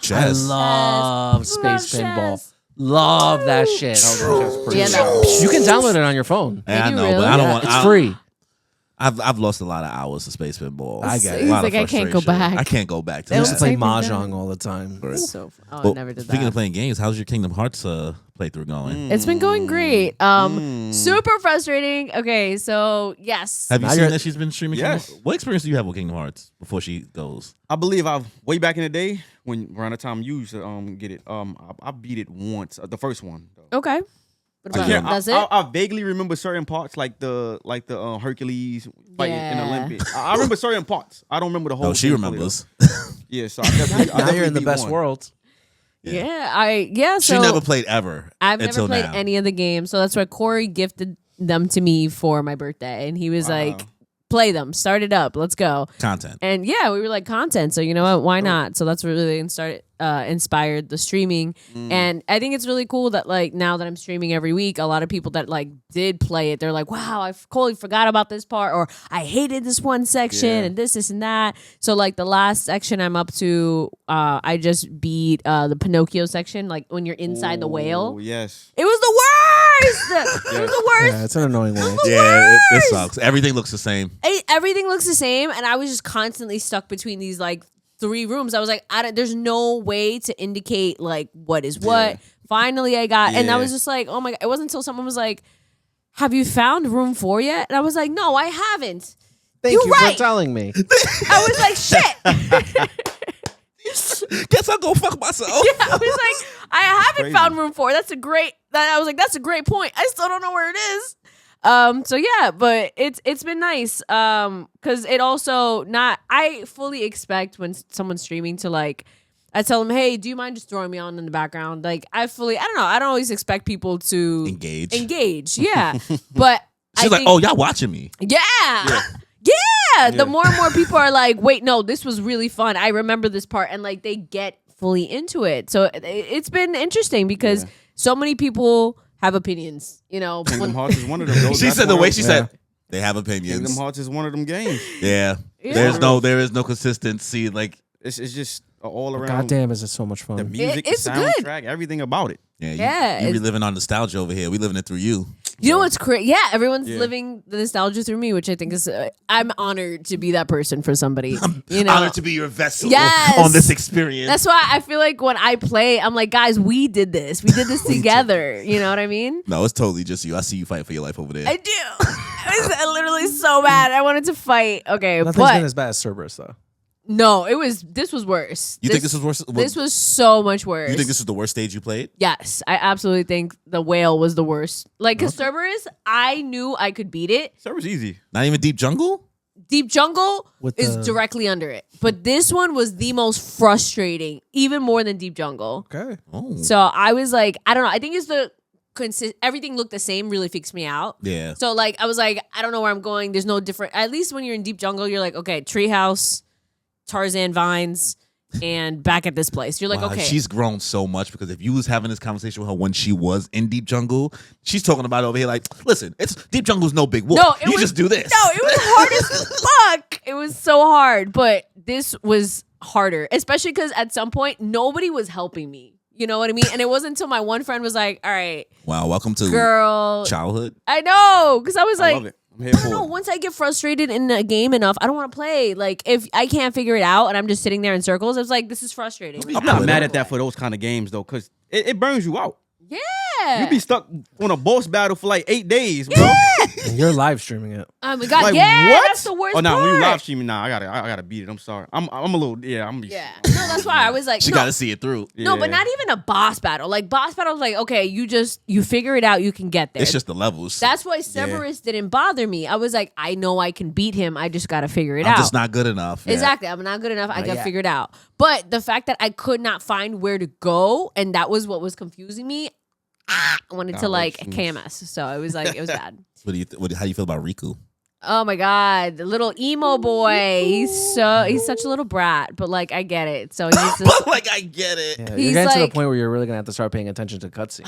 Chess. I love Chess. Space Love Pinball. chess. Love that shit. I was a chess person. Yeah, that, You can download it on your phone. Yeah, I you know, really? but I don't Yeah, want. it's I- free. I've lost a lot of hours to Space Pinball. I get it. A He's lot of like, I can't go frustration. back. I can't go back to I used to that. play Same thing mahjong then. all the time. so, I Well, never did speaking that. of playing games, how's your Kingdom Hearts playthrough going? It's been going great. Super frustrating. Okay, so yes. Have you Now seen you're- that she's been streaming? Yes. Kingdom? What experience do you have with Kingdom Hearts before she goes? I believe I've way back in the day when around the time you used to get it. I beat it once, the first one. Though. Okay. What I about can't- that's it? I vaguely remember certain parts, like the Hercules fighting in Yeah. Olympic. I remember certain parts. I don't remember the whole. Oh, she thing fully, remembers. though. Yeah, so I definitely. Now you're in the best one. world. Yeah. She So never played ever. I've never until played now. any of the games, so that's why Corey gifted them to me for my birthday, and he was like, "Play them, start it up, let's go." content. And yeah, we were like content, so you know what? Why not? So that's what really inspired the streaming. And I think it's really cool that like now that I'm streaming every week, a lot of people that like did play it, they're like, "Wow, I totally forgot about this part," or "I hated this one section," Yeah. and this, and that. So like the last section I'm up to, I just beat the Pinocchio section, like when you're inside the whale. Oh, yes. It was the worst. It was the worst. Yeah, it's an annoying way. Yeah, it worst. sucks. Everything looks the same. Everything looks the same, and I was just constantly stuck between these like 3 rooms. I was like, there's no way to indicate like what is what. Yeah. Finally, I got, and I Yeah. was just like, oh my god! It wasn't until someone was like, "Have you found room 4 yet?" And I was like, "No, I haven't." Thank You're you right. for telling me. I was like, "Shit." Guess I'll go fuck myself. I was like, I haven't Crazy. found room 4. That's a great. I was like, that's a great point. I still don't know where it is. So yeah, but it's been nice. Because it also not. I fully expect when someone's streaming to like. I tell them, hey, do you mind just throwing me on in the background? Like I don't know. I don't always expect people to Engage. Yeah, but She's like, oh, y'all watching me. yeah. The more and more people are like, wait, no, this was really fun. I remember this part, and like they get fully into it. So it's been interesting because so many people have opinions. You know, Kingdom Hearts is one of them. Those- She that's said the one way of she them. said they have opinions. Kingdom Hearts is one of them games. Yeah. Yeah. There is no consistency. Like, It's just all around. Goddamn, is it so much The fun? music, It's the good. soundtrack, everything about it. yeah, Yeah, you be it's- living on nostalgia over here. We living it through you. You know what's crazy? Yeah, everyone's Yeah. living the nostalgia through me, which I think is. I'm honored to be that person for somebody. You know, Honored to be your vessel Yes. on this experience. that's why I feel like when I play, I'm like, guys, we did this. We did this together. You know what I mean? No, it's totally just you. I see you fighting for your life over there. I do. I was literally so bad. I wanted to fight. Okay, Nothing's but been as bad as Cerberus though. no, this was worse. You think this was worse? This was so much worse. You think this was the worst stage you played? Yes, I absolutely think the whale was the worst. Like, because Cerberus, I knew I could beat it. Server's easy. Not even Deep Jungle? Deep Jungle With is the- directly under it. But this one was the most frustrating, even more than Deep Jungle. Okay. Oh. So I was like, I don't know. I think it's everything looked the same really freaks me out. Yeah. So like, I was like, I don't know where I'm going. There's no different. At least when you're in Deep Jungle, you're like, okay, treehouse, Tarzan vines, and back at this place. You're like, Wow, okay. she's grown so much because if you was having this conversation with her when she was in Deep Jungle, she's talking about it over here like, listen, it's Deep Jungle's no big whoop. No, it you was- just do this. No, it was hard as fuck. It was so hard, but this was harder, especially because at some point nobody was helping me. You know what I mean? And it wasn't until my one friend was like, "All right, Wow, welcome to girl." childhood. I know, because I was I like, love it. I'm here I don't for know. it. Once I get frustrated in a game enough, I don't want to play. Like if I can't figure it out and I'm just sitting there in circles, I was like, "This is frustrating." I'm not mad at that for those kind of games though, because it burns you out. Yeah. You be stuck on a boss battle for like 8 days, bro. And you're live streaming it. Oh my god! Like, yeah, what? that's the worst Oh no, part. when you live streaming, I gotta beat it. I'm sorry. I'm a little I'm Yeah. No, that's why I was like, She no. got to see it through. No, but Yeah. not even a boss battle. Like boss battle was like, okay, you figure it out, you can get there. It's just the levels. That's why Cerberus didn't bother me. I was like, I know I can beat him. I just got to figure it I'm out. just not good enough. Yeah. Exactly. I'm not good enough. I got yet. figured out. But the fact that I could not find where to go, and that was what was confusing me. I wanted to like KMS. So it was like, it was bad. What do you? How do you feel about Riku? Oh my God. The little emo boy. He's such a little brat, but like, I get it. So he's just, But like, I get it. Yeah, He's you're getting to the like- point where you're really gonna have to start paying attention to cutscenes.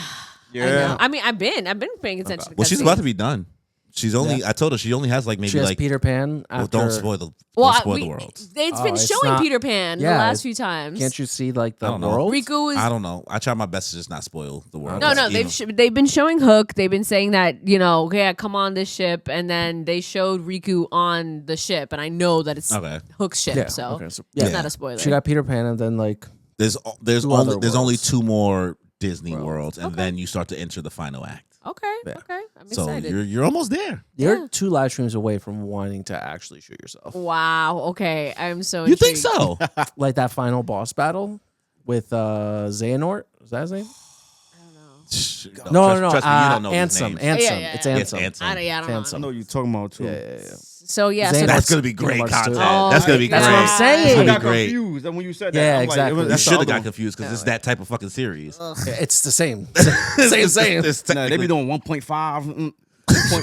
I know. I mean, I've been paying attention to Well, she's cutscenes. about to be done. She's only. I told her she only has like maybe She has like. Peter Pan. Well, After, don't spoil the. Well, don't spoil we- the world. It's Oh, been it's showing not- Peter Pan the Yeah, last few times. Can't you see like I the don't know. world? Riku is I don't know. I try my best to just not spoil the world. No, they've been showing Hook. They've been saying that, you know, yeah, come on this ship, and then they showed Riku on the ship, and I know that it's Okay. Hook's ship, Yeah, so okay, so- it's yeah. not a spoiler. She got Peter Pan, and then like There's Two other only worlds. 2 more Disney worlds, and Okay. then you start to enter the final act. okay, Yeah. okay, I'm So excited. you're almost there. you're Yeah. 2 live streams away from wanting to actually shoot yourself. Wow. Okay, I'm so. You think intrigued. so? Like that final boss battle with Xehanort. Is that his name? No, Trust me, you don't know his Ansem. name. Ansem. Yeah. It's Yes, Ansem. Ansem. I don't Ansem. I know. know you're talking about too. Yeah. So yeah, so Xehanort. That's gonna be great Kingdom Hearts content. too. Oh That's gonna be my great. That's what I'm God. saying. I It's got gonna be great. confused when you said that. Yeah, I'm like, exactly. You that's the should have other got one. confused because it's that type of fucking series. Yeah, it's the same. Same, same. Nah, they be doing 1.5.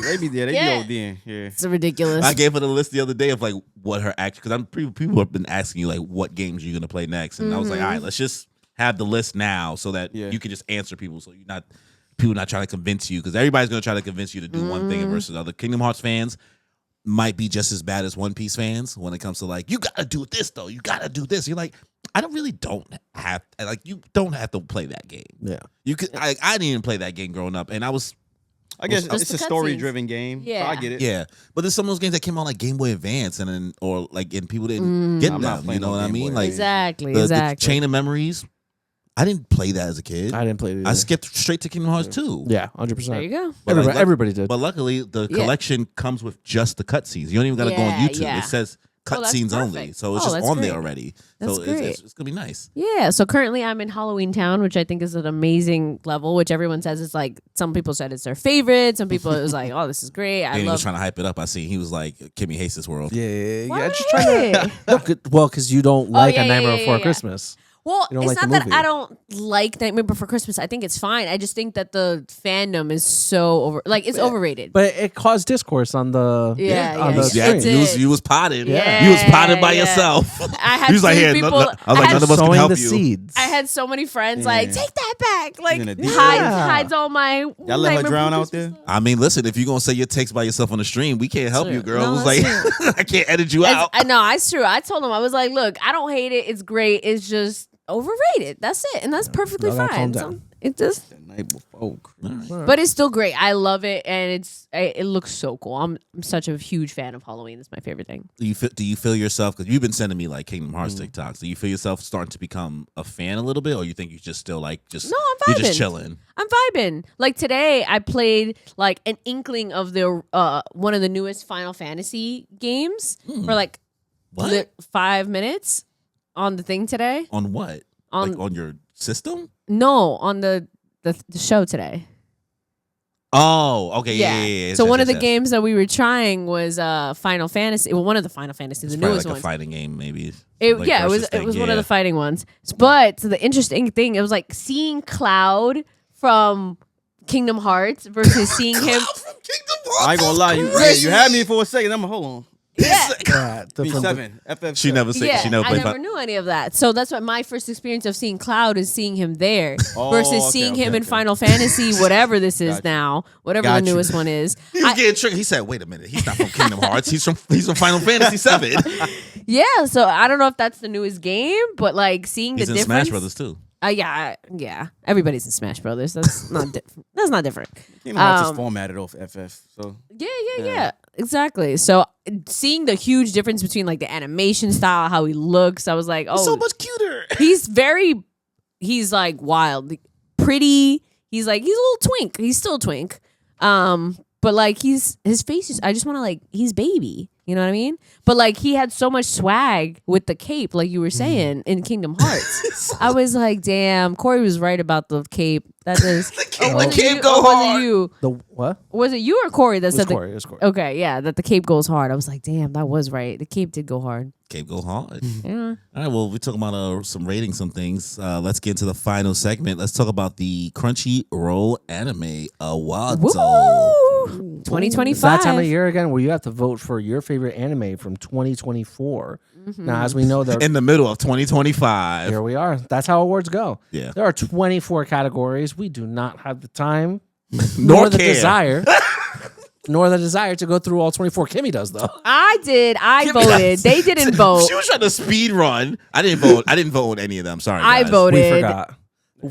They be there. They Yeah. be ODing. Yeah. it's ridiculous. I gave her the list the other day of like what her action, because people have been asking you like what games you're gonna play next, and I was like, all right, let's just have the list now so that Yeah. you can just answer people, so people not trying to convince you, because everybody's gonna try to convince you to do one thing versus another. Kingdom Hearts fans might be just as bad as One Piece fans when it comes to like, you gotta do this though, you gotta do this. You're like, I don't have you don't have to play that game. Yeah. You could. I didn't even play that game growing up, and I was. I guess Just it's the a story-driven game. Yeah. So I get it. Yeah, but there's some of those games that came on like Game Boy Advance and people didn't get I'm not them. You playing know no what I Game mean? Boy Like exactly. the Chain of Memories. I didn't play that as a kid. I didn't play it. I either. skipped straight to Kingdom Hearts 2. Yeah, 100%. There you go. But like, Everybody did. But luckily, the Yeah. collection comes with just the cutscenes. You don't even got to go on Yeah, YouTube. yeah. It says Oh, that's cutscenes only, perfect. so it's Oh, just that's on there great. already. That's So great. it's gonna be nice. Yeah, so currently I'm in Halloween Town, which I think is an amazing level, which everyone says is like, some people said it's their favorite. Some people it was like, oh, this is great. I Danny was love trying to hype it up. I see he was like, Kimmy hates this world. Yeah. Why? Just trying to. No, well, because you don't like yeah, A Nightmare yeah, Before yeah. Christmas. Well, You don't it's like the not that movie. I don't like Nightmare Before Christmas. I think it's fine. I just think that the fandom is so it's overrated. But it caused discourse on the Yeah, on yeah, the yeah. stream. That's it. You was potted. Yeah. You was potted by Yeah. yourself. I had He was like, seen "Here, people. I was like, none of us can Sowing help the you." seeds. I had so many friends like, Yeah. take that back. Like in a deep- hides all my. Y'all let her Nightmare drown Before out there? Christmas I mean, listen, if you're gonna say your takes by yourself on the stream, we can't help True. you, girl. No, It was that's like I can't edit you stuff. out. I know, it's true. I told him, I was like, look, I don't hate it. It's great. It's just overrated. That's it. And that's perfectly Y'all gotta calm fine. down. It just, The night before. but it's still great. I love it, and it looks so cool. I'm such a huge fan of Halloween. It's my favorite thing. Do you feel yourself, because you've been sending me like Kingdom Hearts TikToks, do you feel yourself starting to become a fan a little bit, or you think you just still like just No, I'm you're just vibing. chilling? I'm vibing. Like today, I played like an inkling of the one of the newest Final Fantasy games for like What? 5 minutes on the thing today. On what? On Like on your system? no, on the show today. Oh, okay, yeah. So one of the games that we were trying was Final Fantasy. Well, one of the Final Fantasies, the probably newest like one. a fighting game, maybe. It Like was versus thing, one of the fighting ones. But the interesting thing, it was like seeing Cloud from Kingdom Hearts versus seeing him. From Kingdom Hearts. I ain't gonna lie, you had me for a second. I'm hold on. Yeah. B7, FF. She never said. Yeah, She never I played. never knew any of that. So that's what my first experience of seeing Cloud is seeing him there versus seeing him in Final Fantasy, whatever this is now, whatever the newest one is. He was getting triggered. He said, "Wait a minute, he's not from Kingdom Hearts. He's from Final Fantasy 7. Yeah, so I don't know if that's the newest game, but like seeing He's the in difference. Smash Brothers too. Yeah. Everybody's in Smash Brothers. That's not that's not different. Kingdom Hearts is formatted off FF. So Yeah. Exactly. So seeing the huge difference between like the animation style, how he looks, I was like, oh, He's so much cuter. he's like wild, pretty. He's a little twink. He's still a twink. But like his face is, I just want to like, he's baby. You know what I mean? But like he had so much swag with the cape, like you were saying in Kingdom Hearts. I was like, damn, Corey was right about the cape. That is The cape go hard. The what? Was it you or Corey that It was said Corey. It was Corey. Okay, yeah, that the cape goes hard. I was like, damn, that was right. The cape did go hard. Cape go hard. Yeah. All right, well, we're talking about some ratings, some things. Let's get into the final segment. Let's talk about the Crunchyroll Anime Awards. Woo! 2025. It's that time of year again where you have to vote for your favorite anime from 2024. Now, as we know, In the middle of 2025. here we are. That's how awards go. Yeah. There are 24 categories. We do not have the time Nor the care. desire. Nor the desire to go through all 24. Kimmy does, though. I did. I voted. They didn't vote. She was trying to speed run. I didn't vote. I didn't vote on any of them. Sorry, I guys. voted. We forgot.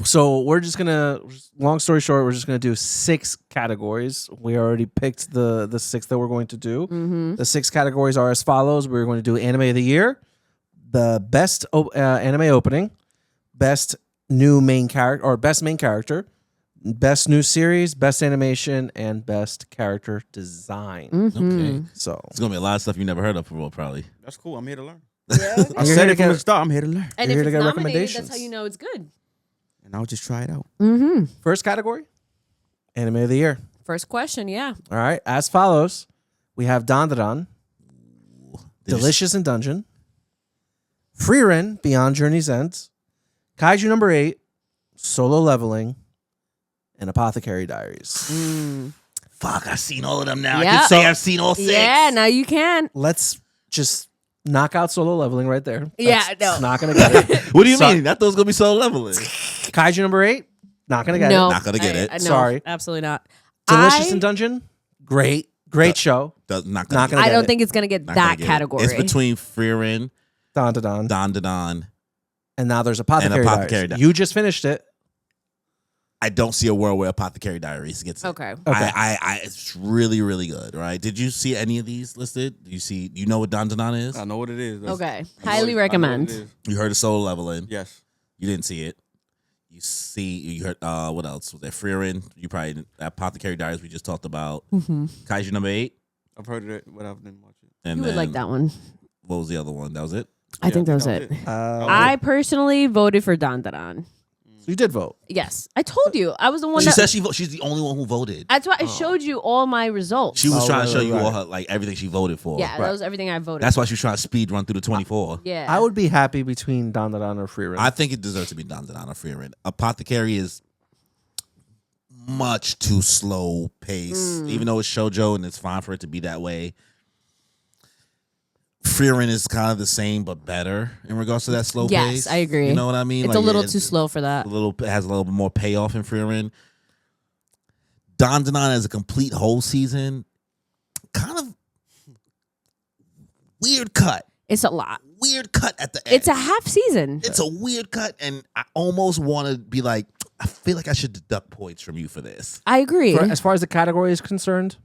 So we're just gonna, long story short, we're just gonna do 6 categories. We already picked the 6 that we're going to do. The 6 categories are as follows. We're going to do Anime of the Year, the best anime opening, best new main character or best main character, best new series, best animation, and best character design. Okay. So It's going to be a lot of stuff you never heard of before, probably. that's cool. I'm here to learn. Yeah. I You're said here it to from get- the start. I'm here to learn, And You're if here to it's get nominated, recommendations. that's how you know it's good. and I'll just try it out. first category, Anime of the Year. First question, yeah. All right, as follows. We have Dandadan, Delicious in Dungeon, Frieren, Beyond Journey's End, Kaiju number 8, Solo Leveling, and Apothecary Diaries. Fuck, I've seen all of them now. Yeah. I can say I've seen all 6. Yeah, now you can. Let's just knock out Solo Leveling right there. Yeah, That's no. not going to get it. What do you So- mean? That thought was going to be so leveling. Kaiju number 8, not going to get No. it. Not gonna get it. No, Sorry. Absolutely not. Delicious in Dungeon, great show. Not Not gonna gonna I get don't it. think it's going to get not gonna that get it. category. It's between Frieren, Dandadan. Dandadan. And now there's Apothecary, Apothecary Diaries. Diaries. You just finished it. I don't see a world where Apothecary Diaries gets it. Okay. It's really, really good, right? Did you see any of these listed? You know what Dandadan is? I know what it is. Okay. I know Highly I know what recommend. it is. You heard of Solo Leveling. Yes. You didn't see it. You heard what else? Was there Frieren? You probably Apothecary Diaries we just talked about. Kaiju number 8. I've heard of it, but I didn't watch it. And You would then, like that one. What was the other one? That was it? I think that was it. I personally voted for Dandadan. So you did vote. Yes. I told you. I was the one She that... said she's the only one who voted. That's why I showed you all my results. She was trying to show you right. all her like everything she voted for. Yeah, that was everything I voted. That's why she was trying to speed run through the 24. Yeah. I would be happy between Dandadan or Frieren. I think it deserves to be Dandadan or Frieren. Apothecary is much too slow pace, even though it's shoujo and it's fine for it to be that way. Frieren is kind of the same but better in regards to that slow Yes, pace. I agree. You know what I mean? It's a little too slow for that. It has a little bit more payoff in Frieren. Dandadan as a complete whole season, kind of weird cut. It's a lot. Weird cut at the end. It's a half season. It's a weird cut, and I almost want to be like, I feel like I should deduct points from you for this. I agree. As far as the category is concerned,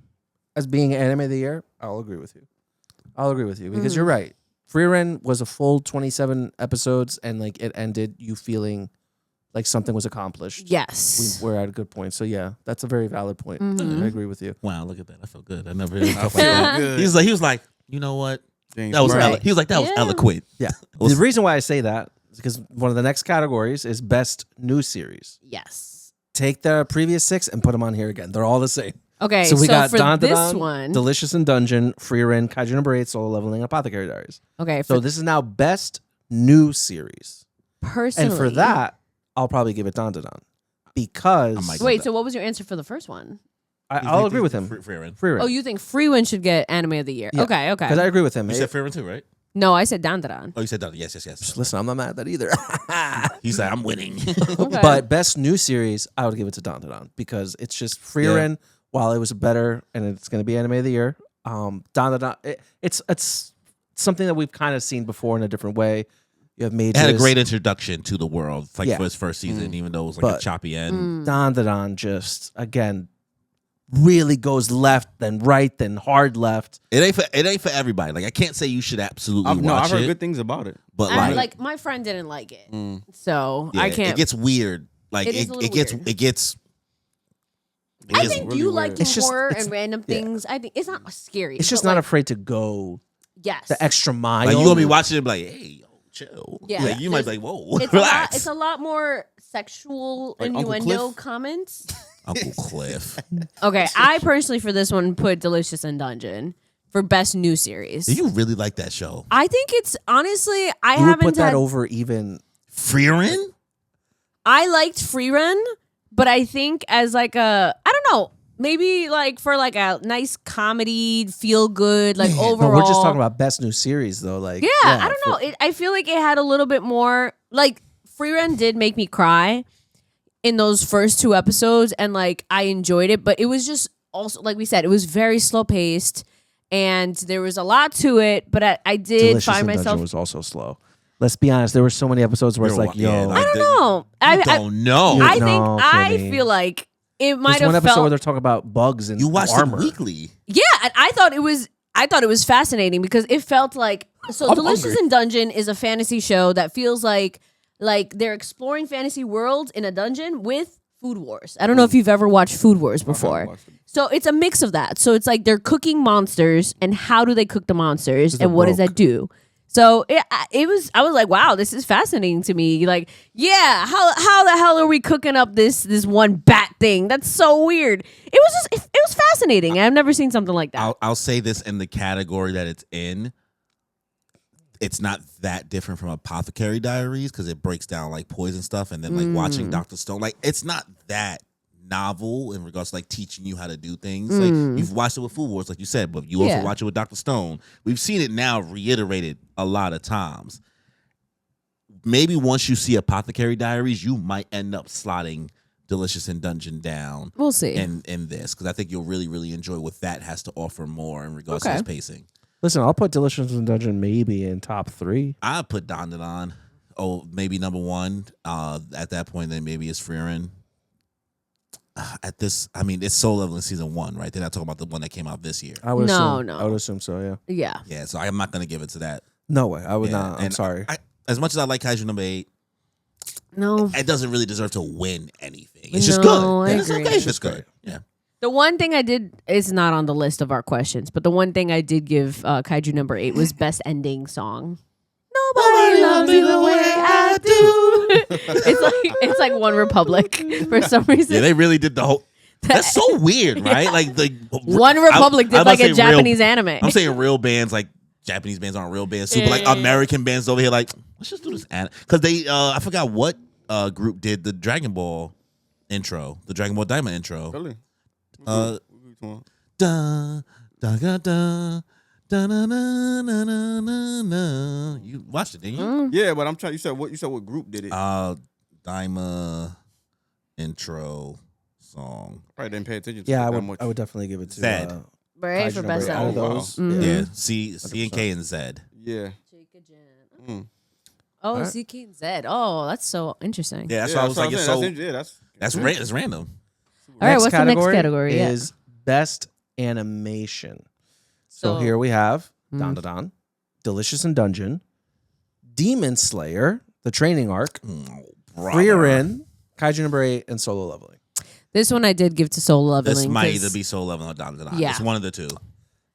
as being anime of the year, I'll agree with you. Because you're right. Frieren was a full 27 episodes, and like it ended you feeling like something was accomplished. Yes. We're at a good point. So yeah, that's a very valid point. I agree with you. Wow, look at that. I felt good. I never really felt like feel that. good. He was like, you know what? James That was Brown. he was like, that was Yeah. eloquent. Yeah. Was- The reason why I say that is because one of the next categories is best new series. Yes. Take the previous 6 and put them on here again. They're all the same. Okay, So we got for Don this one, Delicious in Dungeon, Frieren, Kaiju number 8, Solo Leveling, Apothecary Diaries. okay, So this is now best new series. personally, And for that, I'll probably give it Don because I might- wait. So what was your answer for the first one? I'll agree with him. Frieren. Frieren. Oh, you think Freewind should get Anime of the Year? Yeah. Okay, okay. Because I agree with him. You said Frieren too, right? No, I said Dandadan. Oh, you said that. Yes. Listen, I'm not mad at that either. He said, I'm winning. Okay. But best new series, I would give it to Don because it's just Frieren. While it was better, and it's going to be Anime of the Year. Don, it's something that we've kind of seen before in a different way. You have It had a great introduction to the world, like Yeah. for his first season, even though it was like But- a choppy end. Don just again really goes left, then right, then hard left. It ain't for everybody. Like I can't say you should absolutely No, I've watch heard it, good things about it. but Like my friend didn't like it, so yeah, I can't. It gets weird. Like It is a little weird. it gets. I is think really you weird. like It's just- horror it's- and random yeah. things. I think it's not scary. It's just but, not like, afraid to go yes. the extra mile. like you gonna be watching it, and be like, hey, yo, chill. Yeah. Like, you might be like, whoa, It's relax. it's a lot more sexual Like Uncle innuendo Cliff? comments. Uncle Cliff. Okay, I personally for this one put Delicious in Dungeon for best new series. Do you really like that show? I think it's honestly I you would haven't put that had, over even. Frieren? I liked Free Run, but I think as like a I don't know, maybe like for like a nice comedy, feel good, like overall. No, we're just talking about best new series though. Like I don't know. I feel like it had a little bit more like Free Run did make me cry in those first 2 episodes, and like I enjoyed it, but it was just also like we said, it was very slow paced, and there was a lot to it. But I did Delicious find in myself. Dungeon was also slow. Let's be honest. There were so many episodes where it's like, yo, Yeah, like, I don't know. I don't know. I think No, I Kimmy. feel like it might there's have one episode where felt. they're talking about bugs and you watched armor. it weekly. Yeah, and I thought it was fascinating because it felt like I'm Delicious hungry. in Dungeon is a fantasy show that feels like they're exploring fantasy worlds in a dungeon with Food Wars. I don't know if you've ever watched Food Wars before. watched it. So it's a mix of that. So it's like they're cooking monsters, and how do they cook the monsters, they're and what does broke. that do? So it was. I was like, wow, this is fascinating to me. Like, yeah, how the hell are we cooking up this one bat thing? That's so weird. It was just it was fascinating. I've never seen something like that. I'll say this in the category that it's in. It's not that different from Apothecary Diaries because it breaks down like poison stuff, and then like watching Dr. Stone. Like it's not that novel in regards to like teaching you how to do things. Like you've watched it with Food Wars, like you said, but you also Yeah. watch it with Dr. Stone. We've seen it now reiterated a lot of times. Maybe once you see Apothecary Diaries, you might end up slotting Delicious in Dungeon down We'll see. in this because I think you'll really, really enjoy what that has to offer more in regards to Okay. its pacing. Listen, I'll put Delicious in Dungeon maybe in top 3. I put Don on. Oh, maybe number 1. At that point, then maybe it's Frieren. At this, I mean, it's Soul Level in season 1, right? They're not talking about the one that came out this year. I would No, assume, no. I would assume so. Yeah. Yeah. Yeah, so I'm not gonna give it to that. No way. I would Yeah, not. I'm and sorry. As much as I like Kaiju number 8, No. it doesn't really deserve to win anything. It's just No, good. I Yeah, it's agree. okay. It's just good. Yeah. The one thing I did is not on the list of our questions, but the one thing I did give Kaiju number 8 was best ending song. Nobody loves me the way I do. it's like One Republic for some reason. Yeah, they really did the whole. That's so weird, right? Like the One Republic did I'm like about a to say Japanese anime. I'm saying real bands, like Japanese bands aren't real bands. Super like Yeah. American bands over here, like let's just do this because they. I forgot what group did the Dragon Ball intro, the Dragon Ball Daima intro. Really? Uh, da da da da. Da, na, na, na, na, na, na. You watched it, didn't you? Yeah, but I'm trying. You said what group did it? Daima intro song. Probably didn't pay attention to Yeah, it I that would. much. I would definitely give it to Zed. Right, Kaiju for number best 8. Out of ending. those. Wow. Yeah. Yeah, C and K and Z. Yeah. Oh, Alright. CK and Z. Oh, that's so interesting. Yeah, that's Yeah, why I was like, it's so. Yeah, that's That's That's random. All right, what's the next category? Is best animation. So here we have Don Don Don, Delicious in Dungeon, Demon Slayer, the training arc, Frieren, Kaiju number 8, and Solo Leveling. This one I did give to Solo Leveling. This might either be Solo Leveling or Don Don Don. Yeah. It's one of the two.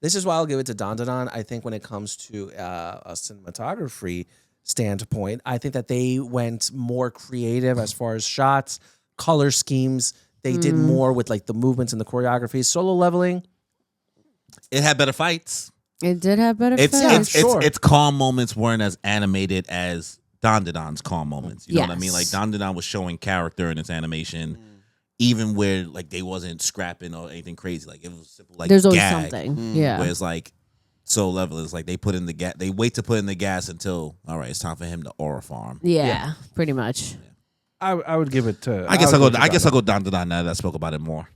This is why I'll give it to Don Don Don. I think when it comes to a cinematography standpoint, I think that they went more creative as far as shots, color schemes. They did more with like the movements and the choreography. Solo Leveling. It had better fights. It did have better fights. Its calm moments weren't as animated as Don Don Don's calm moments. You know what I mean? Like Don Don Don was showing character in its animation, even where like they wasn't scrapping or anything crazy. Like it was simple. Like there's always gag, something. Yeah. Whereas like Solo Leveling is like they put in the gas. They wait to put in the gas until all right, it's time for him to aura farm. Yeah, pretty much. I would give it to. I guess I'll go Don Don Don now that I spoke about it more.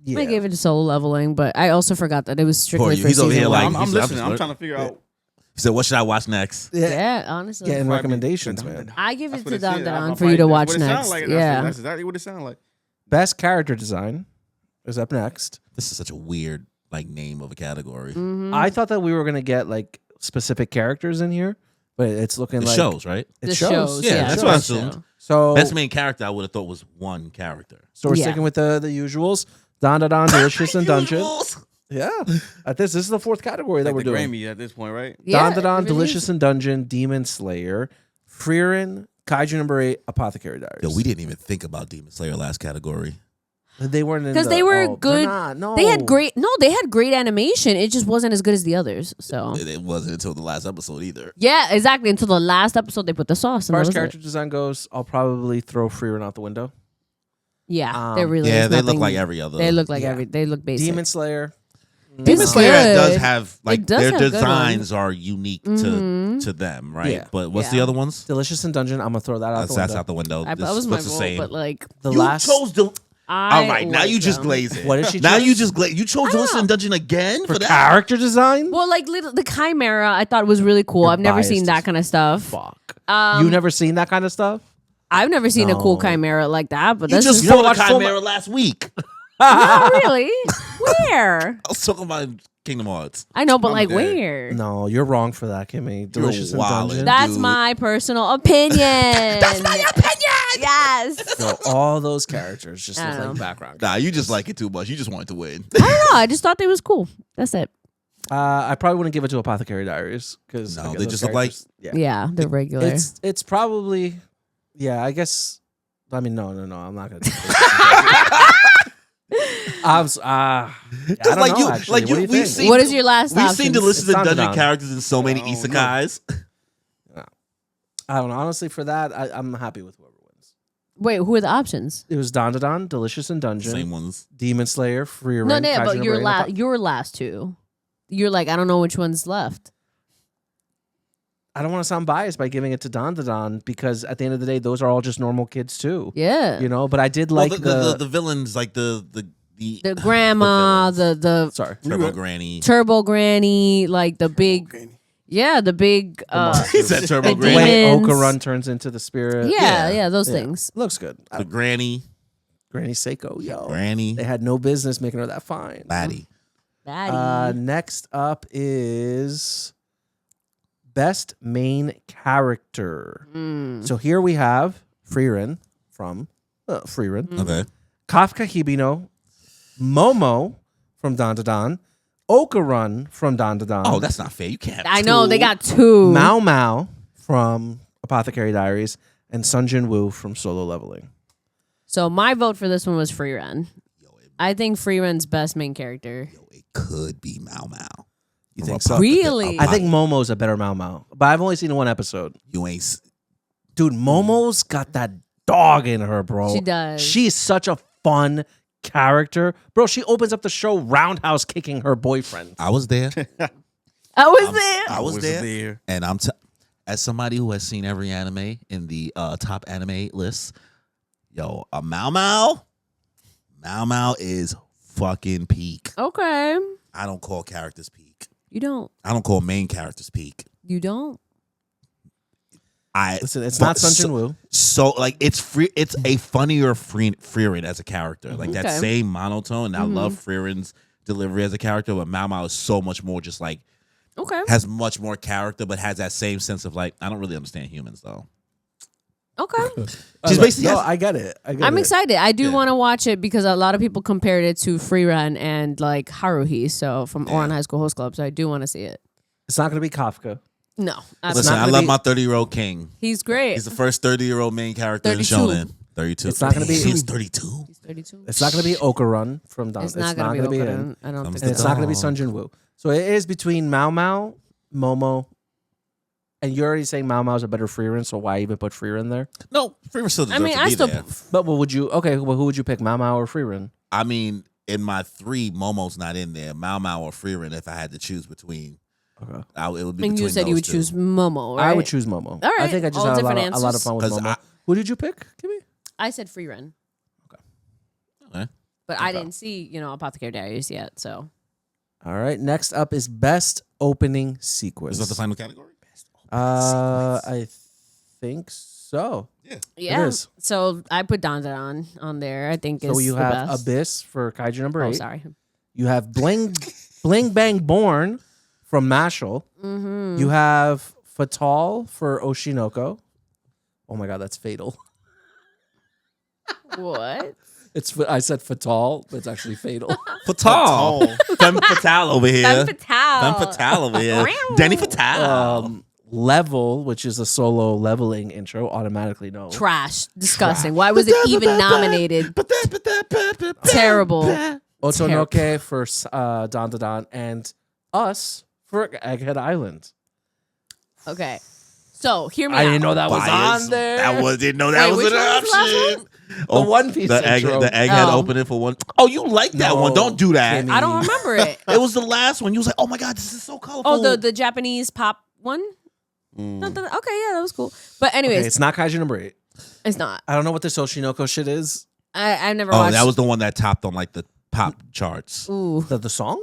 Yeah. I gave it to Solo Leveling, but I also forgot that it was strictly for He's over season here one. like I'm listening. I'm trying to figure out. He said, "What should I watch next?" Yeah, honestly. Getting recommendations, man. I give it That's what to it Don said. Don I'm for you to like, watch that's what it next. sound like. Yeah. That's exactly what it sounds like. Best character design is up next. This is such a weird like name of a category. I thought that we were gonna get like specific characters in here, but it's looking It like shows, right? It The shows. shows. Yeah, that's what I shows. assumed. So Best main character I would have thought was one character. So we're Yeah. sticking with the usuals. Don Don Don, Delicious in Dungeon. Usuals. Yeah. This is the fourth category that Like we're the doing. Grammy at this point, right? Yeah, Don Don Don, it really Delicious is. in Dungeon, Demon Slayer, Frieren, Kaiju number 8, Apothecary Diaries. Yo, we didn't even think about Demon Slayer last category. They weren't in Because the- they were they're good. not, no. They had great. No, they had great animation. It just wasn't as good as the others. So It wasn't until the last episode either. yeah, exactly. Until the last episode, they put the sauce. As And far that as was character it. design goes, I'll probably throw Frieren out the window. Yeah, they really. Yeah, is they look nothing- like every other. They look like Yeah. every. They look basic. Demon Slayer. Demon It's Slayer good. does have like does their have good designs are unique to them, right? Yeah. But what's Yeah. the other ones? Delicious in Dungeon. I'm going to throw that out the That's window. out the window. That This was my looks the vote, same. but like The you last. chose the. I All right, now like you just them. glaze it. What did she Now choose? you just glaze. You chose Delicious in Dungeon again for that. character design? Well, like the Chimera, I thought was really cool. You're I've never seen biased that as kind of stuff. Fuck. Um, You never seen that kind of stuff? I've never seen a cool No. Chimera like that. But You that's just just fought a watch Chimera last week. not really. Where? I was talking about Kingdom Hearts. I know, but I'm like dead. where? No, you're wrong for that, Kimmy. Delicious in wildin'. Dungeon. That's Dude. my personal opinion. That's my opinion. Yes. Yo, all those characters just I look don't like know. background. Nah, you just like it too much. You just want it to win. I don't know. I just thought they was cool. That's it. I probably wouldn't give it to Apothecary Diaries because No, they just look like- Yeah, they're regular. It's probably I guess. I mean, no. I'm not gonna. I don't like know, you, actually. like What do you, you we've think? seen. What is your last We've option? seen Delicious It's in Don Dungeon Don. characters in so many I don't isekais. I don't know. Honestly, for that, I'm happy with whoever wins. Wait, who are the options? It was Don Don, Delicious in Dungeon, Same ones. Demon Slayer, Free No, Reign, no, Kaiju but number 8, and your last two. You're like, I don't know which one's left. I don't want to sound biased by giving it to Don Don because at the end of the day, those are all just normal kids too. Yeah. You know, but I did Well, like the villains, like the The grandma, the sorry. Turbo Granny. Turbo Granny, like the big, the big, He said Turbo The The Granny. way demons. Oka Run turns into the spirit. yeah, those Yeah. things. Looks good. The Granny. Granny Seiko, yo. Granny. They had no business making her that fine. Laddie. Daddy. Next up is Best Main Character. So here we have Frieren from Frieren, Okay. Kafka Hibino, Momo from Don Don, Okarun from Don Don. Oh, that's not fair. You can't have I know, they two. got two. Mao Mao from Apothecary Diaries, and Sun Jin Woo from Solo Leveling. So my vote for this one was Free Run. I think Free Run's best main character. Yo, it could be Mao Mao. You think so? Really? I think Momo's a better Mao Mao, but I've only seen one episode. You ain't. Dude, Momo's got that dog in her, bro. She does. She's such a fun character. Bro, she opens up the show roundhouse kicking her boyfriend. I was there. I was there. I was there. And as somebody who has seen every anime in the top anime list, yo, a Mao Mao is fucking peak. Okay. I don't call characters peak. You don't. I don't call main characters peak. You don't. Listen, it's not Sun Jin Woo. So like it's a funnier Frieren as a character. Like that same monotone. And I love Frieren's delivery as a character, but Mao Mao is so much more just like has much more character, but has that same sense of like I don't really understand humans though. Okay. She's basically I get it. I'm excited. I do want to watch it because a lot of people compared it to Frieren and like Haruhi, so from Ouran High School Host Club. So I do want to see it. It's not going to be Kafka. No. Listen, I love my 30-year-old king. He's great. He's the first 30-year-old main character in Shonen. 32. It's not going to be. He's 32. He's 32. It's not going to be Okarun from Don. It's not going to be Okarun. I don't think so. And it's not going to be Sun Jin Woo. So it is between Mao Mao, Momo, and you're already saying Mao Mao's a better Frieren, so why even put Frieren there? No, Frieren still deserves to be there. But what would you? Okay, well, who would you pick, Mao Mao or Frieren? I mean, in my 3, Momo's not in there. Mao Mao or Frieren, if I had to choose between. Okay. It would be and you said you would choose Momo, right? I would choose Momo. All right. I think I just had a lot of fun with Momo. Who did you pick, Kimmy? I said Frieren. Okay. But I didn't see, Apothecary Diaries yet, so. All right. Next up is Best Opening Sequence. Is that the final category? I think so. Yeah. It is. So I put Dandadan on there. I think it's so you the have best. Abyss for Kaiju number 8. Oh, sorry. You have Bling Bang Born from Mashal. Mm-hmm. You have Fatal for Oshinoko. Oh my God, that's fatal. What? I said Fatal, but it's actually fatal. Fatal. Femme Fatale over here. Femme Fatale. Femme Fatale over here. Danny Fatale. Level, which is a solo leveling intro, automatically no. Trash. Disgusting. Why was it even nominated? Terrible. Otonoke for Don Don and Us for Egghead Island. Okay. So, hear me out. I didn't know that was on there. Didn't know that was an option. The One Piece intro. The Egghead opening for one. Oh, you like that one. Don't do that. I don't remember it. It was the last one. You was like, oh my God, this is so colorful. Oh, the Japanese pop one? Okay, yeah, that was cool. But anyways. Okay, it's not Kaiju number 8. It's not. I don't know what this Oshinoko shit is. I've never watched. Oh, that was the one that topped on like the pop charts. Ooh. The song?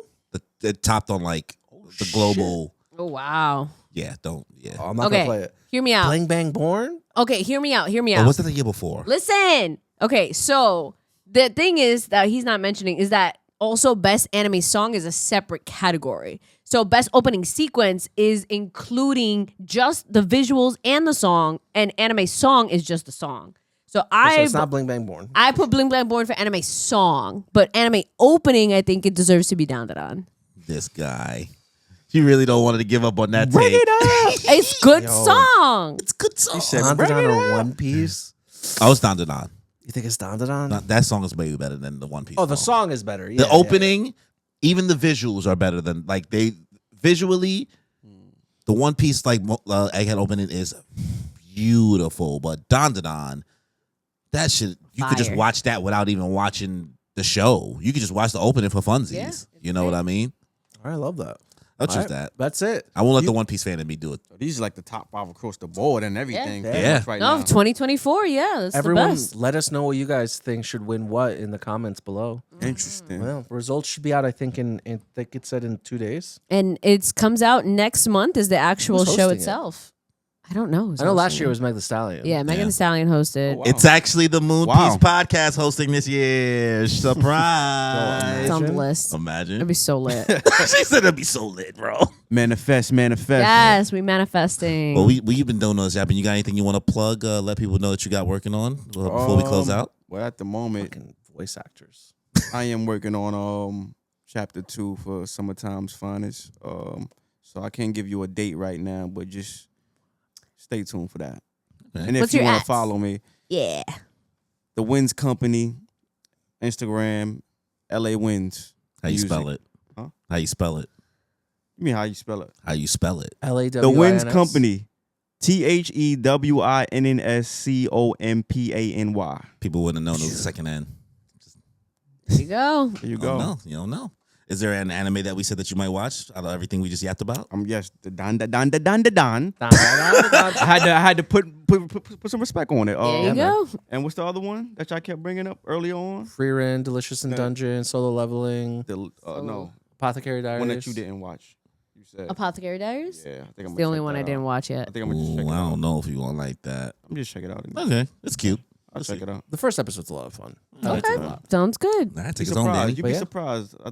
It topped on like the global. Oh, wow. Yeah, Oh, I'm not going to play it. Hear me out. Bling Bang Born? Okay, hear me out. Oh, what's that the year before? Listen. Okay, so the thing is that he's not mentioning is that also Best Anime Song is a separate category. So Best Opening Sequence is including just the visuals and the song, and Anime Song is just the song. So it's not Bling Bang Born. I put Bling Bang Born for Anime Song, but Anime Opening, I think it deserves to be down. This guy. You really don't want to give up on that Bring take. it up. It's good song. It's good song. You said Don or One Piece? Oh, it's Don Don. You think it's Don Don? That song is way better than the One Piece. Oh, the song is better. Yeah, the opening, even the visuals are better than like they visually. The One Piece like Egghead opening is beautiful, but Don that shit you could just watch that without even watching the show. You could just watch the opening for funsies. Yeah, you know what I mean? I love that. I'll choose that. That's it. I won't let the One Piece fan in me do it. These are like the top 5 across the board and everything. Yeah. Right No, now. 2024. Yeah, that's Everyone, the best. let us know what you guys think should win what in the comments below. Interesting. Well, results should be out. I think I think it said in 2 days. And it comes out next month. Is the actual Who's show hosting itself? I don't know. I know last year was Meg Thee Stallion. Yeah, Megan Thee Stallion hosted. Oh, wow. It's actually the Moon Piece podcast hosting this year. Surprise! It's on the list. Imagine. It'd be so lit. She said it'd be so lit, bro. Manifest. Yes, we manifesting. Well, we've been doing those, Japan. You got anything you want to plug? Let people know that you got working on before we close out. Well, at the moment, Fucking voice actors. I am working on chapter 2 for Summertime's Finest. So I can't give you a date right now, but just stay tuned for that. Okay. And if What's you your want ats? to follow me, Yeah. The Wins Company, Instagram, LA Wins. How you Music. spell it? Huh? How you spell it? You mean how you spell it? How you spell it? LAWINS. The Wins Company. THEWINNSCOMPANY. People wouldn't have known it was a second N. There you go. There you You go. don't know. You don't know. Is there an anime that we said that you might watch out of everything we just yapped about? Yes, the Don. I I had to put some respect on it. There you go. And what's the other one that y'all kept bringing up early on? Frieren, Delicious in Dungeon, Solo Leveling, No, Apothecary Diaries. one that you didn't watch. You said. Apothecary Diaries? Yeah, I think I'm the only one I didn't watch yet. I think I'm gonna just check it I out. don't know if you want like that. I'm just check it out. Okay, it's cute. I'll check it out. The first episode's a lot of fun. I liked Okay, it a lot. sounds good. Nah, Be take his own surprised. Danny. You'd But be yeah. surprised. I'll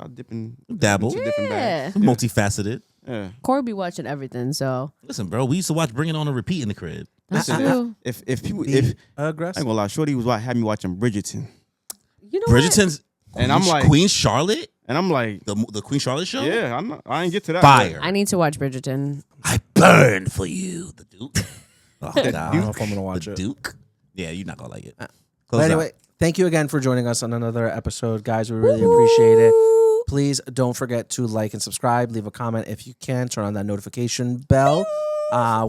dip in Dabble. into different Yeah. bags. Multifaceted. Yeah. Corey be watching everything, so Listen, bro, we used to watch Bring It On a repeat in the crib. that's Listen, true. If people Be if I aggressive. ain't gonna lie, Shorty had me watching Bridgerton, You know what? Bridgerton's And I'm like- Queen Charlotte, and I'm like, the Queen Charlotte show. yeah, I ain't get to that. Fire. I need to watch Bridgerton. I burn for you, the Duke. Oh, I don't know if I'm gonna watch the it. Duke. Yeah, you're not gonna like it. But Close anyway, out. thank you again for joining us on another episode, guys. We really appreciate it. Please don't forget to like and subscribe. Leave a comment if you can. Turn on that notification bell.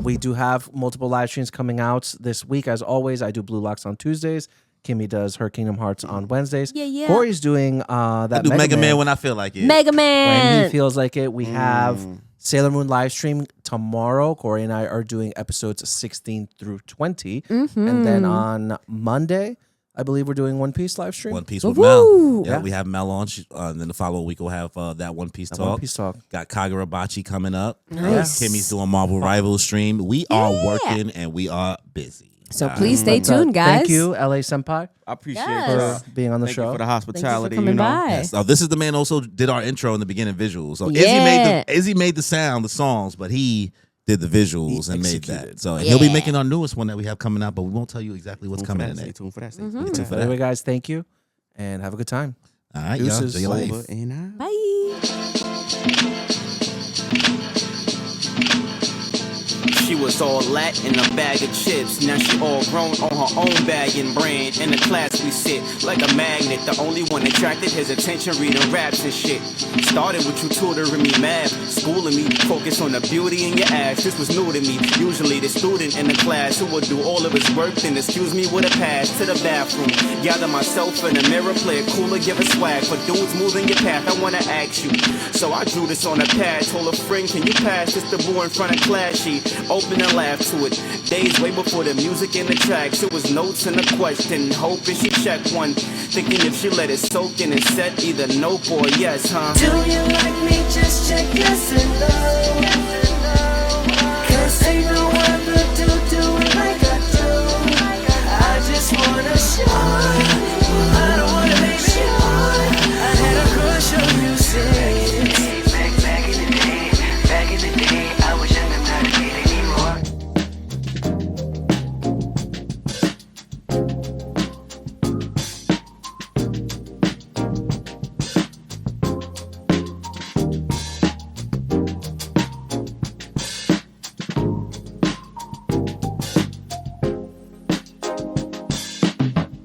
We do have multiple live streams coming out this week. As always, I do Blue Locks on Tuesdays. Kimmy does her Kingdom Hearts on Wednesdays. Yeah. Corey's doing that I do Mega Man when I feel like it. Mega when Man. he feels like it. We have Sailor Moon live stream tomorrow. Corey and I are doing episodes 16 through 20. And then on Monday, I believe we're doing One Piece live stream. One Piece with Woo-woo. Mel. Yeah, Yeah. we have Mel on. And then the following week we'll have that One Piece talk. One Piece talk. Got Kagurabachi coming up. Nice. Kimmy's doing Marvel Rivals stream. We are working and we are busy. So please stay But, tuned, guys. Thank you, LA Senpai, I appreciate Yes. it. for being on the Thank you show. for the Thank you for hospitality. coming know. by. So this is the man also did our intro in the beginning visuals. So Yeah. Izzy made the sound, the songs, but he did the visuals He and made executed. that. So and he'll be Yeah. making our newest one that we have coming out, but we won't tell you exactly what's coming in Stay it. tuned for that. Stay Mm-hmm. tuned. Stay tuned for But that. anyway, guys, thank you and have a good time. All right, y'all. Deuces. Enjoy your life. Over and out. Bye. She was all lat in a bag of chips. Now she all grown on her own bag and brand. In the class we sit like a magnet. The only one attracted his attention reading raps and shit. Started with you tutoring me math, schooling me, focus on the beauty in your ass. This was new to me. Usually the student in the class who would do all of his work, then excuse me with a pass to the bathroom. Gather myself in the mirror, play it cooler, give a swag. For dudes moving your path, I wanna ask you. So I drew this on a pad, told a friend, can you pass this the board in front of class sheet? Open and laugh to it. Days way before the music and the tracks, it was notes and a question. Hoping she checked one, thinking if she let it soak in and set either nope or yes, huh? Do you like me? Just check yes and no.